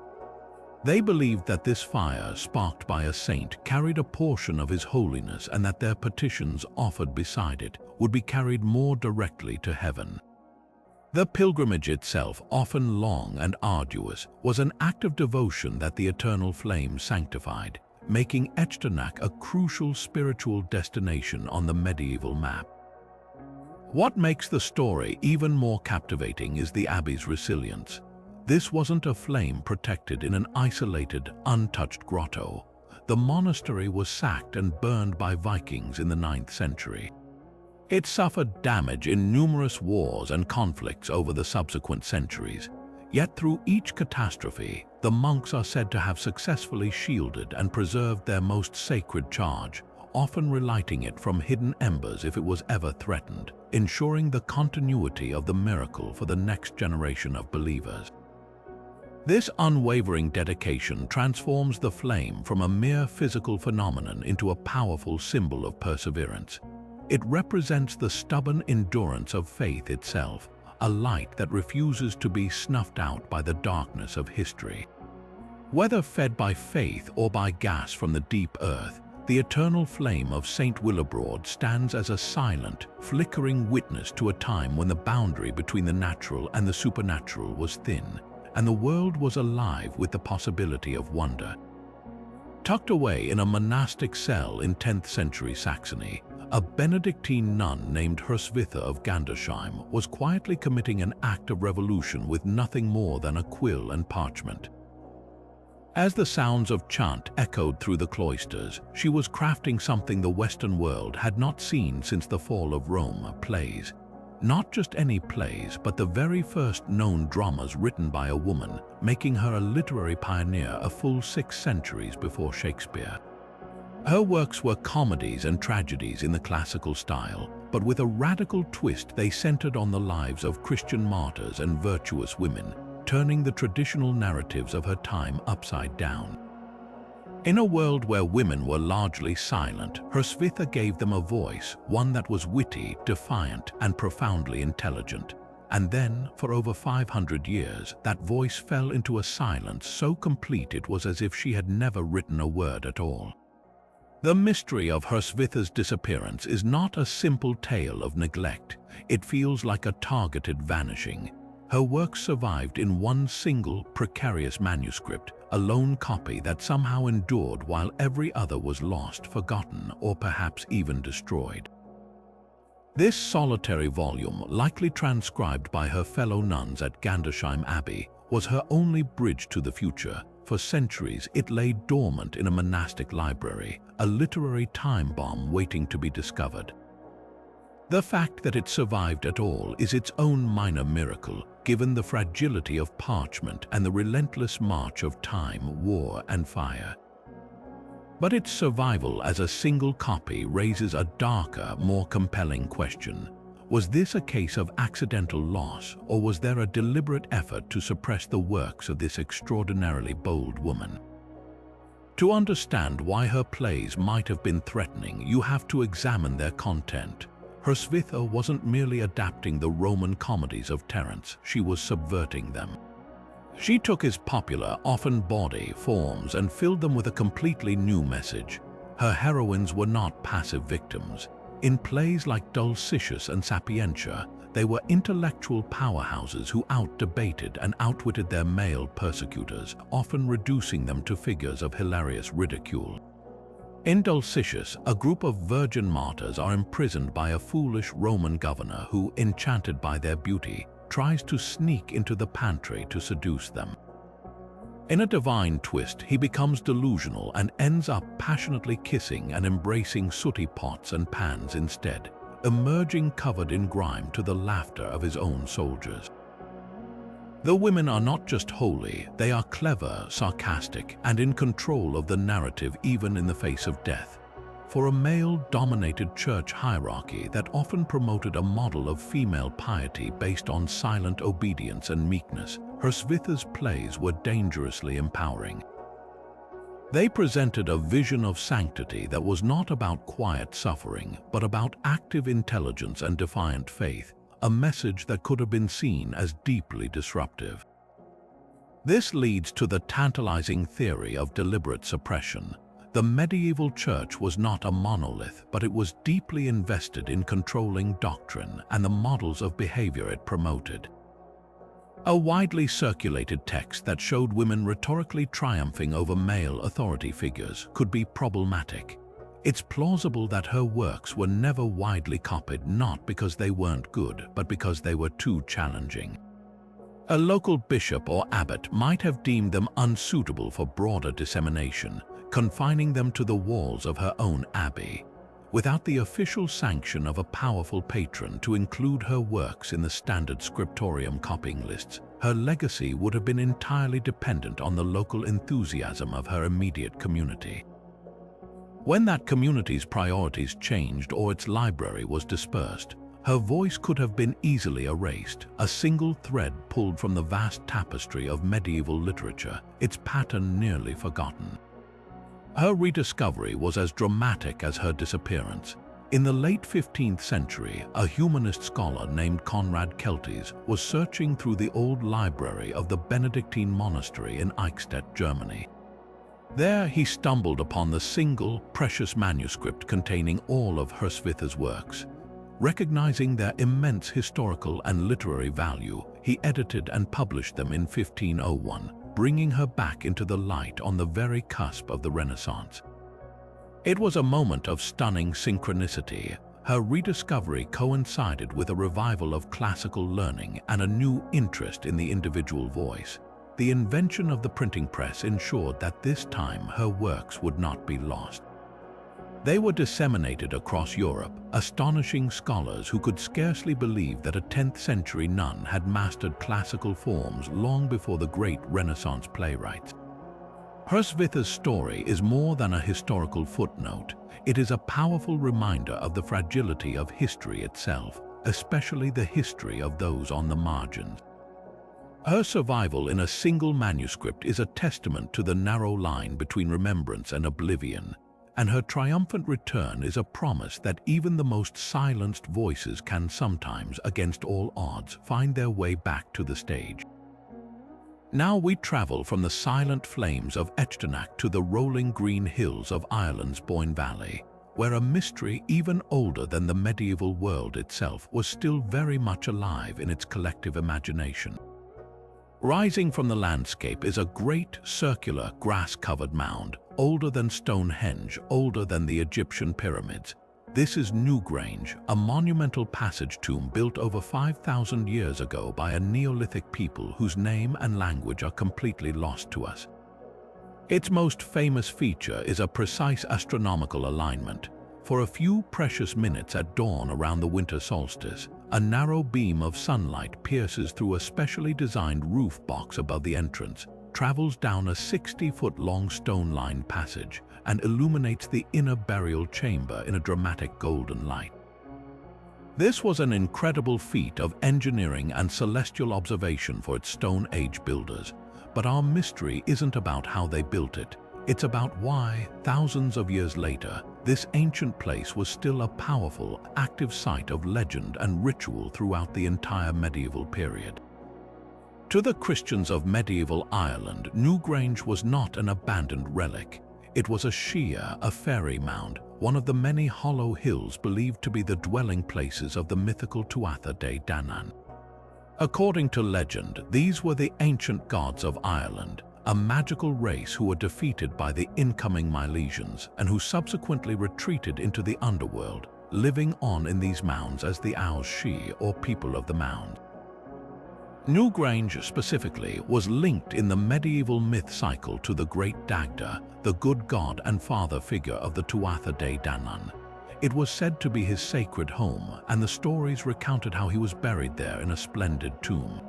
They believed that this fire, sparked by a saint, carried a portion of his holiness, and that their petitions offered beside it would be carried more directly to heaven. The pilgrimage itself, often long and arduous, was an act of devotion that the eternal flame sanctified, making Echternach a crucial spiritual destination on the medieval map. What makes the story even more captivating is the abbey's resilience. This wasn't a flame protected in an isolated, untouched grotto. The monastery was sacked and burned by Vikings in the 9th century. It suffered damage in numerous wars and conflicts over the subsequent centuries. Yet through each catastrophe, the monks are said to have successfully shielded and preserved their most sacred charge, often relighting it from hidden embers if it was ever threatened, ensuring the continuity of the miracle for the next generation of believers. This unwavering dedication transforms the flame from a mere physical phenomenon into a powerful symbol of perseverance. It represents the stubborn endurance of faith itself, a light that refuses to be snuffed out by the darkness of history. Whether fed by faith or by gas from the deep earth, the eternal flame of Saint Willibrord stands as a silent, flickering witness to a time when the boundary between the natural and the supernatural was thin, and the world was alive with the possibility of wonder. Tucked away in a monastic cell in 10th century Saxony, a Benedictine nun named Hrsvitha of Gandersheim was quietly committing an act of revolution with nothing more than a quill and parchment. As the sounds of chant echoed through the cloisters, she was crafting something the Western world had not seen since the fall of Rome: plays. Not just any plays, but the very first known dramas written by a woman, making her a literary pioneer a full 6 centuries before Shakespeare. Her works were comedies and tragedies in the classical style, but with a radical twist. They centered on the lives of Christian martyrs and virtuous women, turning the traditional narratives of her time upside down. In a world where women were largely silent, Hrsvitha gave them a voice, one that was witty, defiant, and profoundly intelligent. And then, for over 500 years, that voice fell into a silence so complete it was as if she had never written a word at all. The mystery of Hrsvitha's disappearance is not a simple tale of neglect. It feels like a targeted vanishing. Her work survived in one single, precarious manuscript, a lone copy that somehow endured while every other was lost, forgotten, or perhaps even destroyed. This solitary volume, likely transcribed by her fellow nuns at Gandersheim Abbey, was her only bridge to the future. For centuries, it lay dormant in a monastic library, a literary time bomb waiting to be discovered. The fact that it survived at all is its own minor miracle, given the fragility of parchment and the relentless march of time, war, and fire. But its survival as a single copy raises a darker, more compelling question. Was this a case of accidental loss, or was there a deliberate effort to suppress the works of this extraordinarily bold woman? To understand why her plays might have been threatening, you have to examine their content. Hrsvitha wasn't merely adapting the Roman comedies of Terence, she was subverting them. She took his popular, often bawdy, forms and filled them with a completely new message. Her heroines were not passive victims. In plays like Dulcicius and Sapientia, they were intellectual powerhouses who out-debated and outwitted their male persecutors, often reducing them to figures of hilarious ridicule. In Dulcicius, a group of virgin martyrs are imprisoned by a foolish Roman governor who, enchanted by their beauty, tries to sneak into the pantry to seduce them. In a divine twist, he becomes delusional and ends up passionately kissing and embracing sooty pots and pans instead, emerging covered in grime to the laughter of his own soldiers. The women are not just holy, they are clever, sarcastic, and in control of the narrative even in the face of death. For a male-dominated church hierarchy that often promoted a model of female piety based on silent obedience and meekness, Hrsvitha's plays were dangerously empowering. They presented a vision of sanctity that was not about quiet suffering, but about active intelligence and defiant faith, a message that could have been seen as deeply disruptive. This leads to the tantalizing theory of deliberate suppression. The medieval church was not a monolith, but it was deeply invested in controlling doctrine and the models of behavior it promoted. A widely circulated text that showed women rhetorically triumphing over male authority figures could be problematic. It's plausible that her works were never widely copied, not because they weren't good, but because they were too challenging. A local bishop or abbot might have deemed them unsuitable for broader dissemination, confining them to the walls of her own abbey. Without the official sanction of a powerful patron to include her works in the standard scriptorium copying lists, her legacy would have been entirely dependent on the local enthusiasm of her immediate community. When that community's priorities changed or its library was dispersed, her voice could have been easily erased, a single thread pulled from the vast tapestry of medieval literature, its pattern nearly forgotten. Her rediscovery was as dramatic as her disappearance. In the late 15th century, a humanist scholar named Conrad Kelties was searching through the old library of the Benedictine monastery in Eichstätt, Germany. There he stumbled upon the single, precious manuscript containing all of Hrsvitha's works. Recognizing their immense historical and literary value, he edited and published them in 1501, bringing her back into the light on the very cusp of the Renaissance. It was a moment of stunning synchronicity. Her rediscovery coincided with a revival of classical learning and a new interest in the individual voice. The invention of the printing press ensured that this time her works would not be lost. They were disseminated across Europe, astonishing scholars who could scarcely believe that a 10th century nun had mastered classical forms long before the great Renaissance playwrights. Hrsvitha's story is more than a historical footnote. It is a powerful reminder of the fragility of history itself, especially the history of those on the margins. Her survival in a single manuscript is a testament to the narrow line between remembrance and oblivion, and her triumphant return is a promise that even the most silenced voices can sometimes, against all odds, find their way back to the stage. Now we travel from the silent flames of Echternach to the rolling green hills of Ireland's Boyne Valley, where a mystery even older than the medieval world itself was still very much alive in its collective imagination. Rising from the landscape is a great, circular, grass-covered mound, older than Stonehenge, older than the Egyptian pyramids. This is Newgrange, a monumental passage tomb built over 5,000 years ago by a Neolithic people whose name and language are completely lost to us. Its most famous feature is a precise astronomical alignment. For a few precious minutes at dawn around the winter solstice, a narrow beam of sunlight pierces through a specially designed roof box above the entrance, travels down a 60-foot-long stone-lined passage, and illuminates the inner burial chamber in a dramatic golden light. This was an incredible feat of engineering and celestial observation for its Stone Age builders, but our mystery isn't about how they built it. It's about why, thousands of years later, this ancient place was still a powerful, active site of legend and ritual throughout the entire medieval period. To the Christians of medieval Ireland, Newgrange was not an abandoned relic. It was a sheer, a fairy mound, one of the many hollow hills believed to be the dwelling places of the mythical Tuatha De Danann. According to legend, these were the ancient gods of Ireland, a magical race who were defeated by the incoming Milesians and who subsequently retreated into the underworld, living on in these mounds as the Aos-Shi, or people of the mound. Newgrange specifically was linked in the medieval myth cycle to the great Dagda, the good god and father figure of the Tuatha De Danann. It was said to be his sacred home, and the stories recounted how he was buried there in a splendid tomb.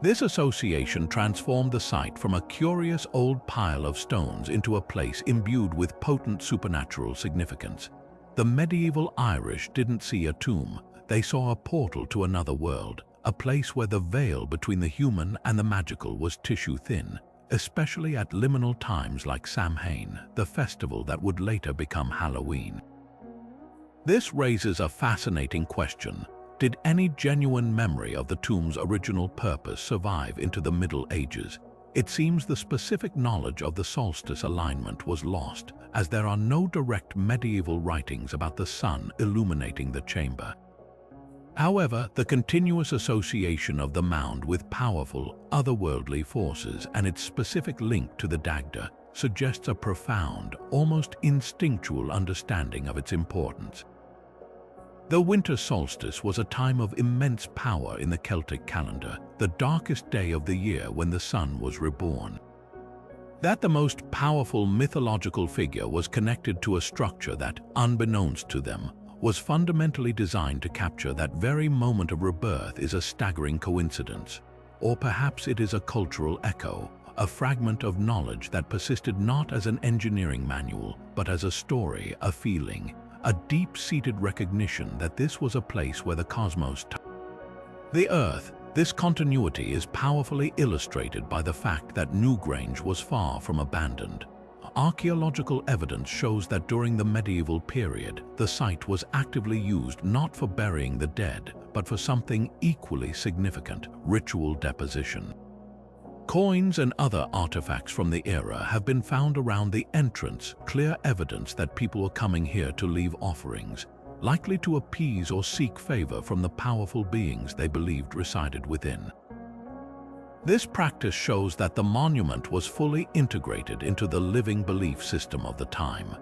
This association transformed the site from a curious old pile of stones into a place imbued with potent supernatural significance. The medieval Irish didn't see a tomb, they saw a portal to another world, a place where the veil between the human and the magical was tissue-thin, especially at liminal times like Samhain, the festival that would later become Halloween. This raises a fascinating question. Did any genuine memory of the tomb's original purpose survive into the Middle Ages? It seems the specific knowledge of the solstice alignment was lost, as there are no direct medieval writings about the sun illuminating the chamber. However, the continuous association of the mound with powerful, otherworldly forces and its specific link to the Dagda suggests a profound, almost instinctual understanding of its importance. The winter solstice was a time of immense power in the Celtic calendar, the darkest day of the year when the sun was reborn. That the most powerful mythological figure was connected to a structure that, unbeknownst to them, was fundamentally designed to capture that very moment of rebirth is a staggering coincidence. Or perhaps it is a cultural echo, a fragment of knowledge that persisted not as an engineering manual, but as a story, a feeling, a deep-seated recognition that this was a place where the cosmos the Earth. This continuity is powerfully illustrated by the fact that Newgrange was far from abandoned. Archaeological evidence shows that during the medieval period, the site was actively used not for burying the dead, but for something equally significant: ritual deposition. Coins and other artifacts from the era have been found around the entrance, clear evidence that people were coming here to leave offerings, likely to appease or seek favor from the powerful beings they believed resided within. This practice shows that the monument was fully integrated into the living belief system of the time.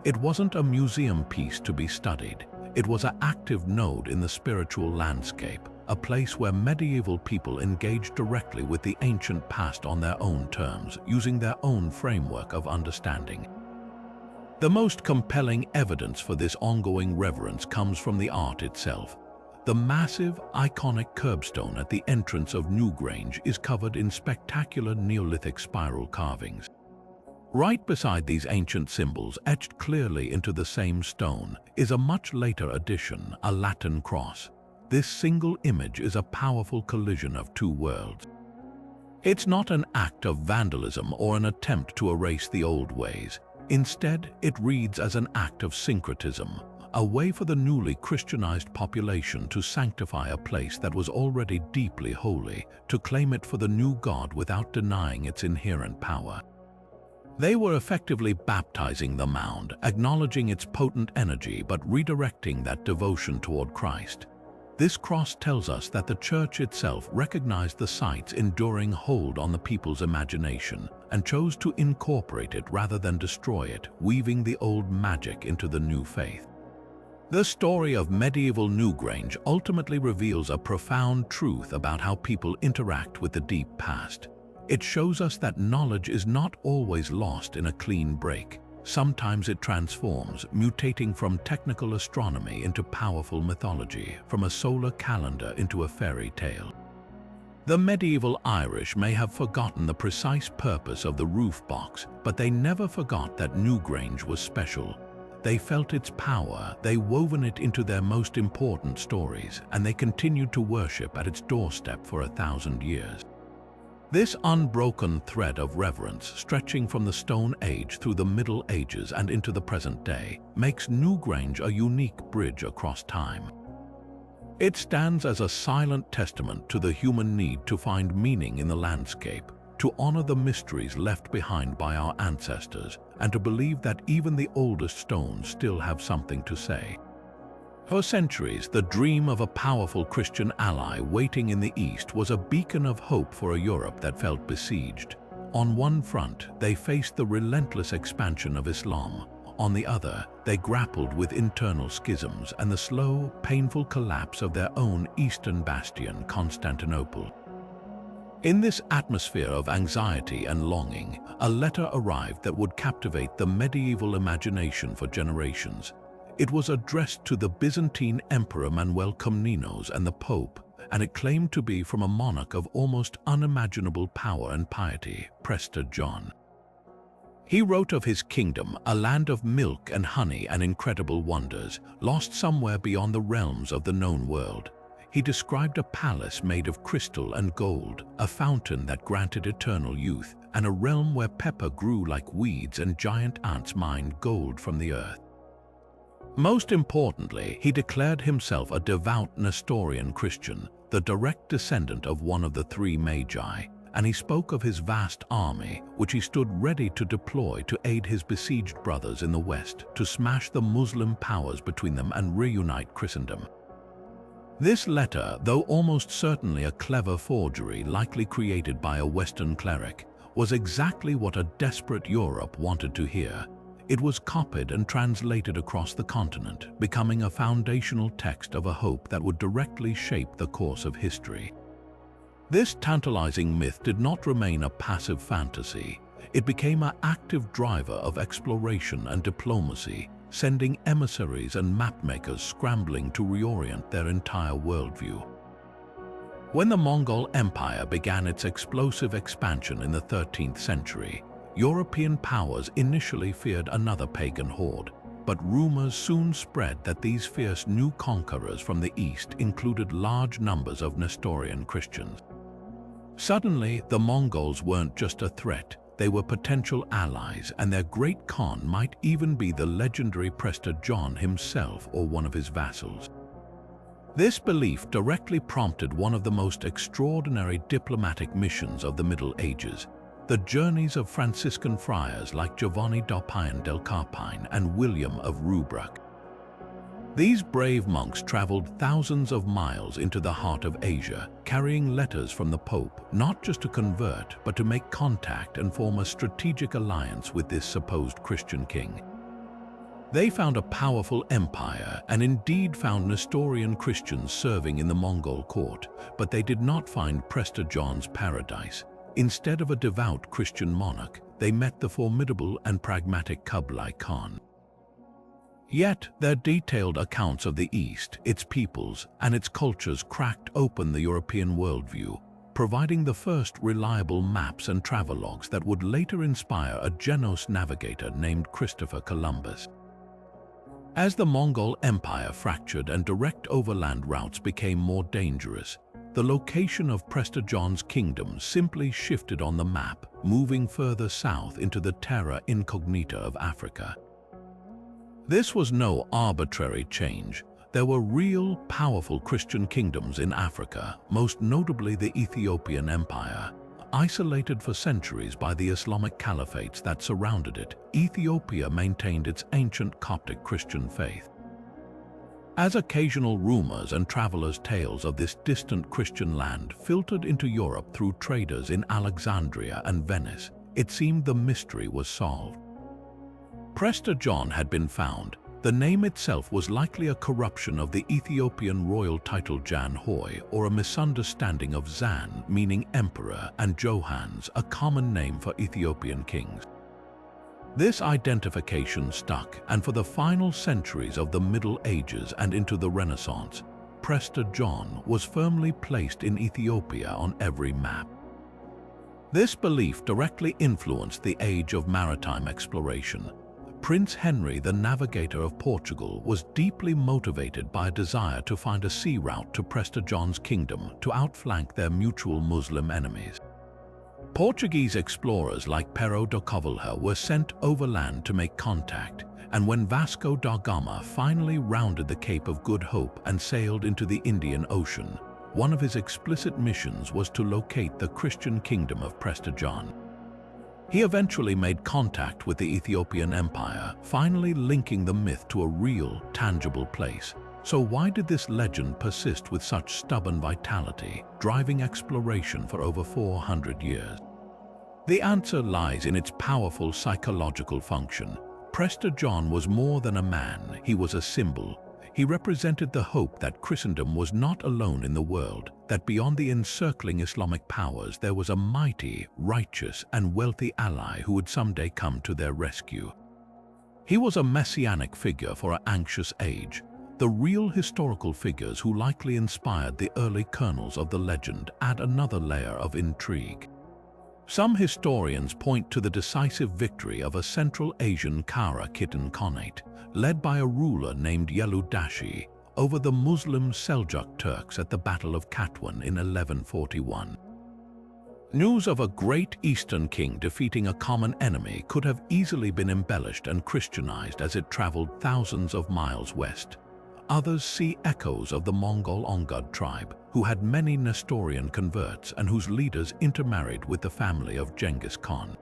It wasn't a museum piece to be studied. It was an active node in the spiritual landscape, a place where medieval people engaged directly with the ancient past on their own terms, using their own framework of understanding. The most compelling evidence for this ongoing reverence comes from the art itself. The massive, iconic curbstone at the entrance of Newgrange is covered in spectacular Neolithic spiral carvings. Right beside these ancient symbols, etched clearly into the same stone, is a much later addition, a Latin cross. This single image is a powerful collision of two worlds. It's not an act of vandalism or an attempt to erase the old ways. Instead, it reads as an act of syncretism, a way for the newly Christianized population to sanctify a place that was already deeply holy, to claim it for the new God without denying its inherent power. They were effectively baptizing the mound, acknowledging its potent energy but redirecting that devotion toward Christ. This cross tells us that the church itself recognized the site's enduring hold on the people's imagination and chose to incorporate it rather than destroy it, weaving the old magic into the new faith. The story of medieval Newgrange ultimately reveals a profound truth about how people interact with the deep past. It shows us that knowledge is not always lost in a clean break. Sometimes it transforms, mutating from technical astronomy into powerful mythology, from a solar calendar into a fairy tale. The medieval Irish may have forgotten the precise purpose of the roof box, but they never forgot that Newgrange was special. They felt its power, they woven it into their most important stories, and they continued to worship at its doorstep for 1,000 years. This unbroken thread of reverence, stretching from the Stone Age through the Middle Ages and into the present day, makes Newgrange a unique bridge across time. It stands as a silent testament to the human need to find meaning in the landscape, to honor the mysteries left behind by our ancestors, and to believe that even the oldest stones still have something to say. For centuries, the dream of a powerful Christian ally waiting in the East was a beacon of hope for a Europe that felt besieged. On one front, they faced the relentless expansion of Islam. On the other, they grappled with internal schisms and the slow, painful collapse of their own eastern bastion, Constantinople. In this atmosphere of anxiety and longing, a letter arrived that would captivate the medieval imagination for generations. It was addressed to the Byzantine Emperor Manuel Komnenos and the Pope, and it claimed to be from a monarch of almost unimaginable power and piety, Prester John. He wrote of his kingdom, a land of milk and honey and incredible wonders, lost somewhere beyond the realms of the known world. He described a palace made of crystal and gold, a fountain that granted eternal youth, and a realm where pepper grew like weeds and giant ants mined gold from the earth. Most importantly, he declared himself a devout Nestorian Christian, the direct descendant of one of the three Magi, and he spoke of his vast army, which he stood ready to deploy to aid his besieged brothers in the West, to smash the Muslim powers between them and reunite Christendom. This letter, though almost certainly a clever forgery likely created by a Western cleric, was exactly what a desperate Europe wanted to hear. It was copied and translated across the continent, becoming a foundational text of a hope that would directly shape the course of history. This tantalizing myth did not remain a passive fantasy. It became an active driver of exploration and diplomacy, sending emissaries and mapmakers scrambling to reorient their entire worldview. When the Mongol Empire began its explosive expansion in the 13th century, European powers initially feared another pagan horde, but rumors soon spread that these fierce new conquerors from the east included large numbers of Nestorian Christians. Suddenly, the Mongols weren't just a threat, they were potential allies, and their great Khan might even be the legendary Prester John himself or one of his vassals. This belief directly prompted one of the most extraordinary diplomatic missions of the Middle Ages, the journeys of Franciscan friars like Giovanni da Pian del Carpine and William of Rubruck. These brave monks traveled thousands of miles into the heart of Asia, carrying letters from the Pope, not just to convert, but to make contact and form a strategic alliance with this supposed Christian king. They found a powerful empire and indeed found Nestorian Christians serving in the Mongol court, but they did not find Prester John's paradise. Instead of a devout Christian monarch, they met the formidable and pragmatic Kublai Khan. Yet, their detailed accounts of the East, its peoples, and its cultures cracked open the European worldview, providing the first reliable maps and travelogues that would later inspire a Genos navigator named Christopher Columbus. As the Mongol Empire fractured and direct overland routes became more dangerous, the location of Prester John's kingdom simply shifted on the map, moving further south into the terra incognita of Africa. This was no arbitrary change. There were real, powerful Christian kingdoms in Africa, most notably the Ethiopian Empire. Isolated for centuries by the Islamic caliphates that surrounded it, Ethiopia maintained its ancient Coptic Christian faith. As occasional rumors and travelers' tales of this distant Christian land filtered into Europe through traders in Alexandria and Venice, it seemed the mystery was solved. Prester John had been found. The name itself was likely a corruption of the Ethiopian royal title Jan Hoi, or a misunderstanding of Zan, meaning emperor, and Johans, a common name for Ethiopian kings. This identification stuck, and for the final centuries of the Middle Ages and into the Renaissance, Prester John was firmly placed in Ethiopia on every map. This belief directly influenced the age of maritime exploration. Prince Henry, the navigator of Portugal, was deeply motivated by a desire to find a sea route to Prester John's kingdom to outflank their mutual Muslim enemies. Portuguese explorers like Pero de Covilhã were sent overland to make contact, and when Vasco da Gama finally rounded the Cape of Good Hope and sailed into the Indian Ocean, one of his explicit missions was to locate the Christian kingdom of Prester John. He eventually made contact with the Ethiopian Empire, finally linking the myth to a real, tangible place. So why did this legend persist with such stubborn vitality, driving exploration for over 400 years? The answer lies in its powerful psychological function. Prester John was more than a man, he was a symbol. He represented the hope that Christendom was not alone in the world, that beyond the encircling Islamic powers there was a mighty, righteous, and wealthy ally who would someday come to their rescue. He was a messianic figure for an anxious age, the real historical figures who likely inspired the early kernels of the legend add another layer of intrigue. Some historians point to the decisive victory of a Central Asian Kara Khitan Khanate, led by a ruler named Yelu-Dashi, over the Muslim Seljuk Turks at the Battle of Katwan in 1141. News of a great Eastern king defeating a common enemy could have easily been embellished and Christianized as it traveled thousands of miles west. Others see echoes of the Mongol Ongud tribe, who had many Nestorian converts and whose leaders intermarried with the family of Genghis Khan.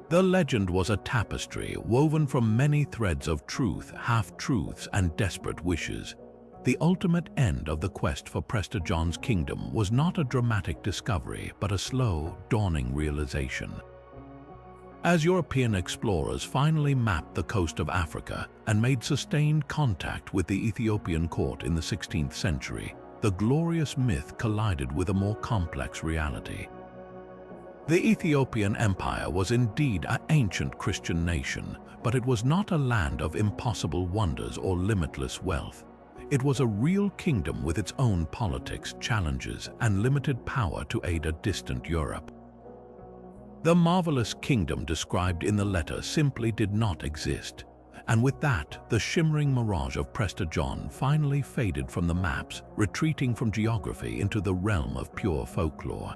The legend was a tapestry woven from many threads of truth, half-truths, and desperate wishes. The ultimate end of the quest for Prester John's kingdom was not a dramatic discovery, but a slow, dawning realization. As European explorers finally mapped the coast of Africa and made sustained contact with the Ethiopian court in the 16th century, the glorious myth collided with a more complex reality. The Ethiopian Empire was indeed an ancient Christian nation, but it was not a land of impossible wonders or limitless wealth. It was a real kingdom with its own politics, challenges, and limited power to aid a distant Europe. The marvelous kingdom described in the letter simply did not exist, and with that, the shimmering mirage of Prester John finally faded from the maps, retreating from geography into the realm of pure folklore.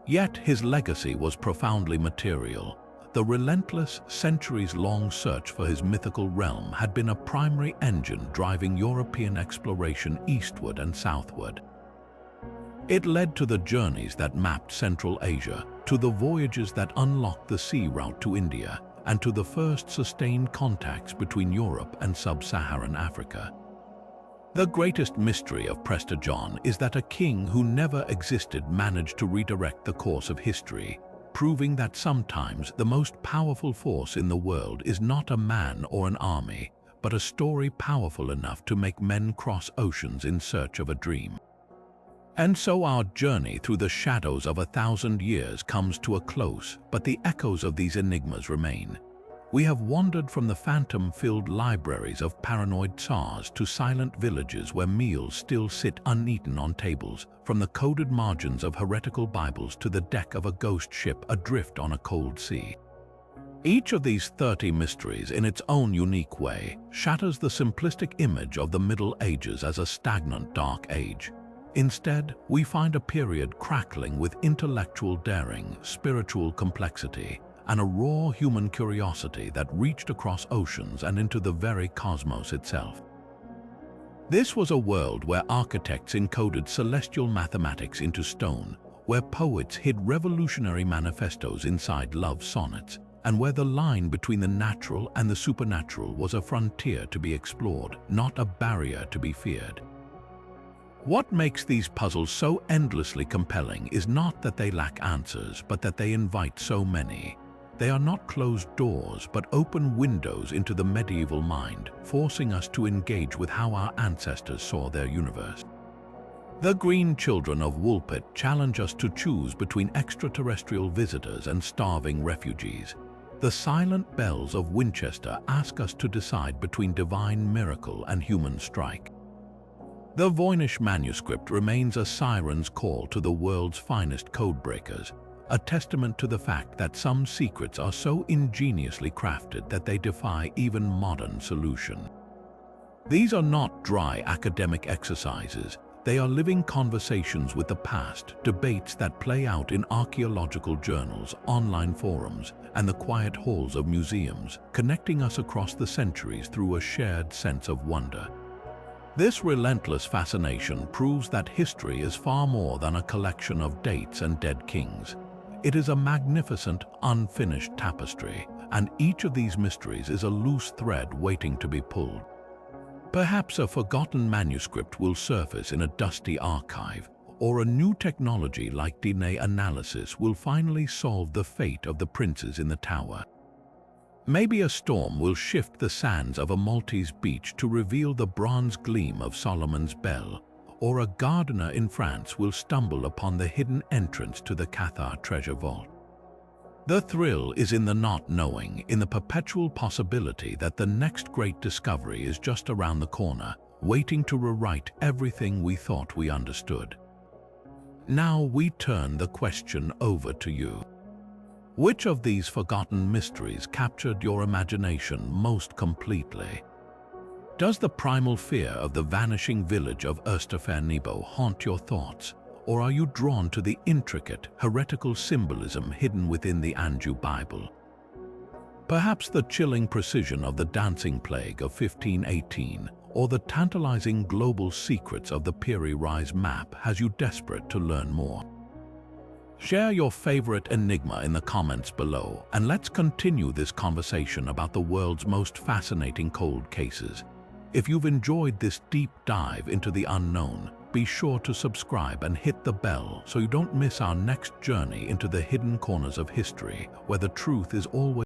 Yet his legacy was profoundly material. The relentless, centuries-long search for his mythical realm had been a primary engine driving European exploration eastward and southward. It led to the journeys that mapped Central Asia, to the voyages that unlocked the sea route to India, and to the first sustained contacts between Europe and sub-Saharan Africa. The greatest mystery of Prester John is that a king who never existed managed to redirect the course of history, proving that sometimes the most powerful force in the world is not a man or an army, but a story powerful enough to make men cross oceans in search of a dream. And so our journey through the shadows of 1,000 years comes to a close, but the echoes of these enigmas remain. We have wandered from the phantom-filled libraries of paranoid tsars to silent villages where meals still sit uneaten on tables, from the coded margins of heretical Bibles to the deck of a ghost ship adrift on a cold sea. Each of these 30 mysteries, in its own unique way, shatters the simplistic image of the Middle Ages as a stagnant dark age. Instead, we find a period crackling with intellectual daring, spiritual complexity, and a raw human curiosity that reached across oceans and into the very cosmos itself. This was a world where architects encoded celestial mathematics into stone, where poets hid revolutionary manifestos inside love sonnets, and where the line between the natural and the supernatural was a frontier to be explored, not a barrier to be feared. What makes these puzzles so endlessly compelling is not that they lack answers, but that they invite so many. They are not closed doors, but open windows into the medieval mind, forcing us to engage with how our ancestors saw their universe. The green children of Woolpit challenge us to choose between extraterrestrial visitors and starving refugees. The silent bells of Winchester ask us to decide between divine miracle and human strike. The Voynich Manuscript remains a siren's call to the world's finest codebreakers, a testament to the fact that some secrets are so ingeniously crafted that they defy even modern solution. These are not dry academic exercises. They are living conversations with the past, debates that play out in archaeological journals, online forums, and the quiet halls of museums, connecting us across the centuries through a shared sense of wonder. This relentless fascination proves that history is far more than a collection of dates and dead kings. It is a magnificent, unfinished tapestry, and each of these mysteries is a loose thread waiting to be pulled. Perhaps a forgotten manuscript will surface in a dusty archive, or a new technology like DNA analysis will finally solve the fate of the princes in the tower. Maybe a storm will shift the sands of a Maltese beach to reveal the bronze gleam of Solomon's bell, or a gardener in France will stumble upon the hidden entrance to the Cathar Treasure vault. The thrill is in the not knowing, in the perpetual possibility that the next great discovery is just around the corner, waiting to rewrite everything we thought we understood. Now we turn the question over to you. Which of these forgotten mysteries captured your imagination most completely? Does the primal fear of the vanishing village of Österfärnebo haunt your thoughts, or are you drawn to the intricate, heretical symbolism hidden within the Anjou Bible? Perhaps the chilling precision of the dancing plague of 1518, or the tantalizing global secrets of the Piri Reis map has you desperate to learn more. Share your favorite enigma in the comments below, and let's continue this conversation about the world's most fascinating cold cases. If you've enjoyed this deep dive into the unknown, be sure to subscribe and hit the bell so you don't miss our next journey into the hidden corners of history, where the truth is always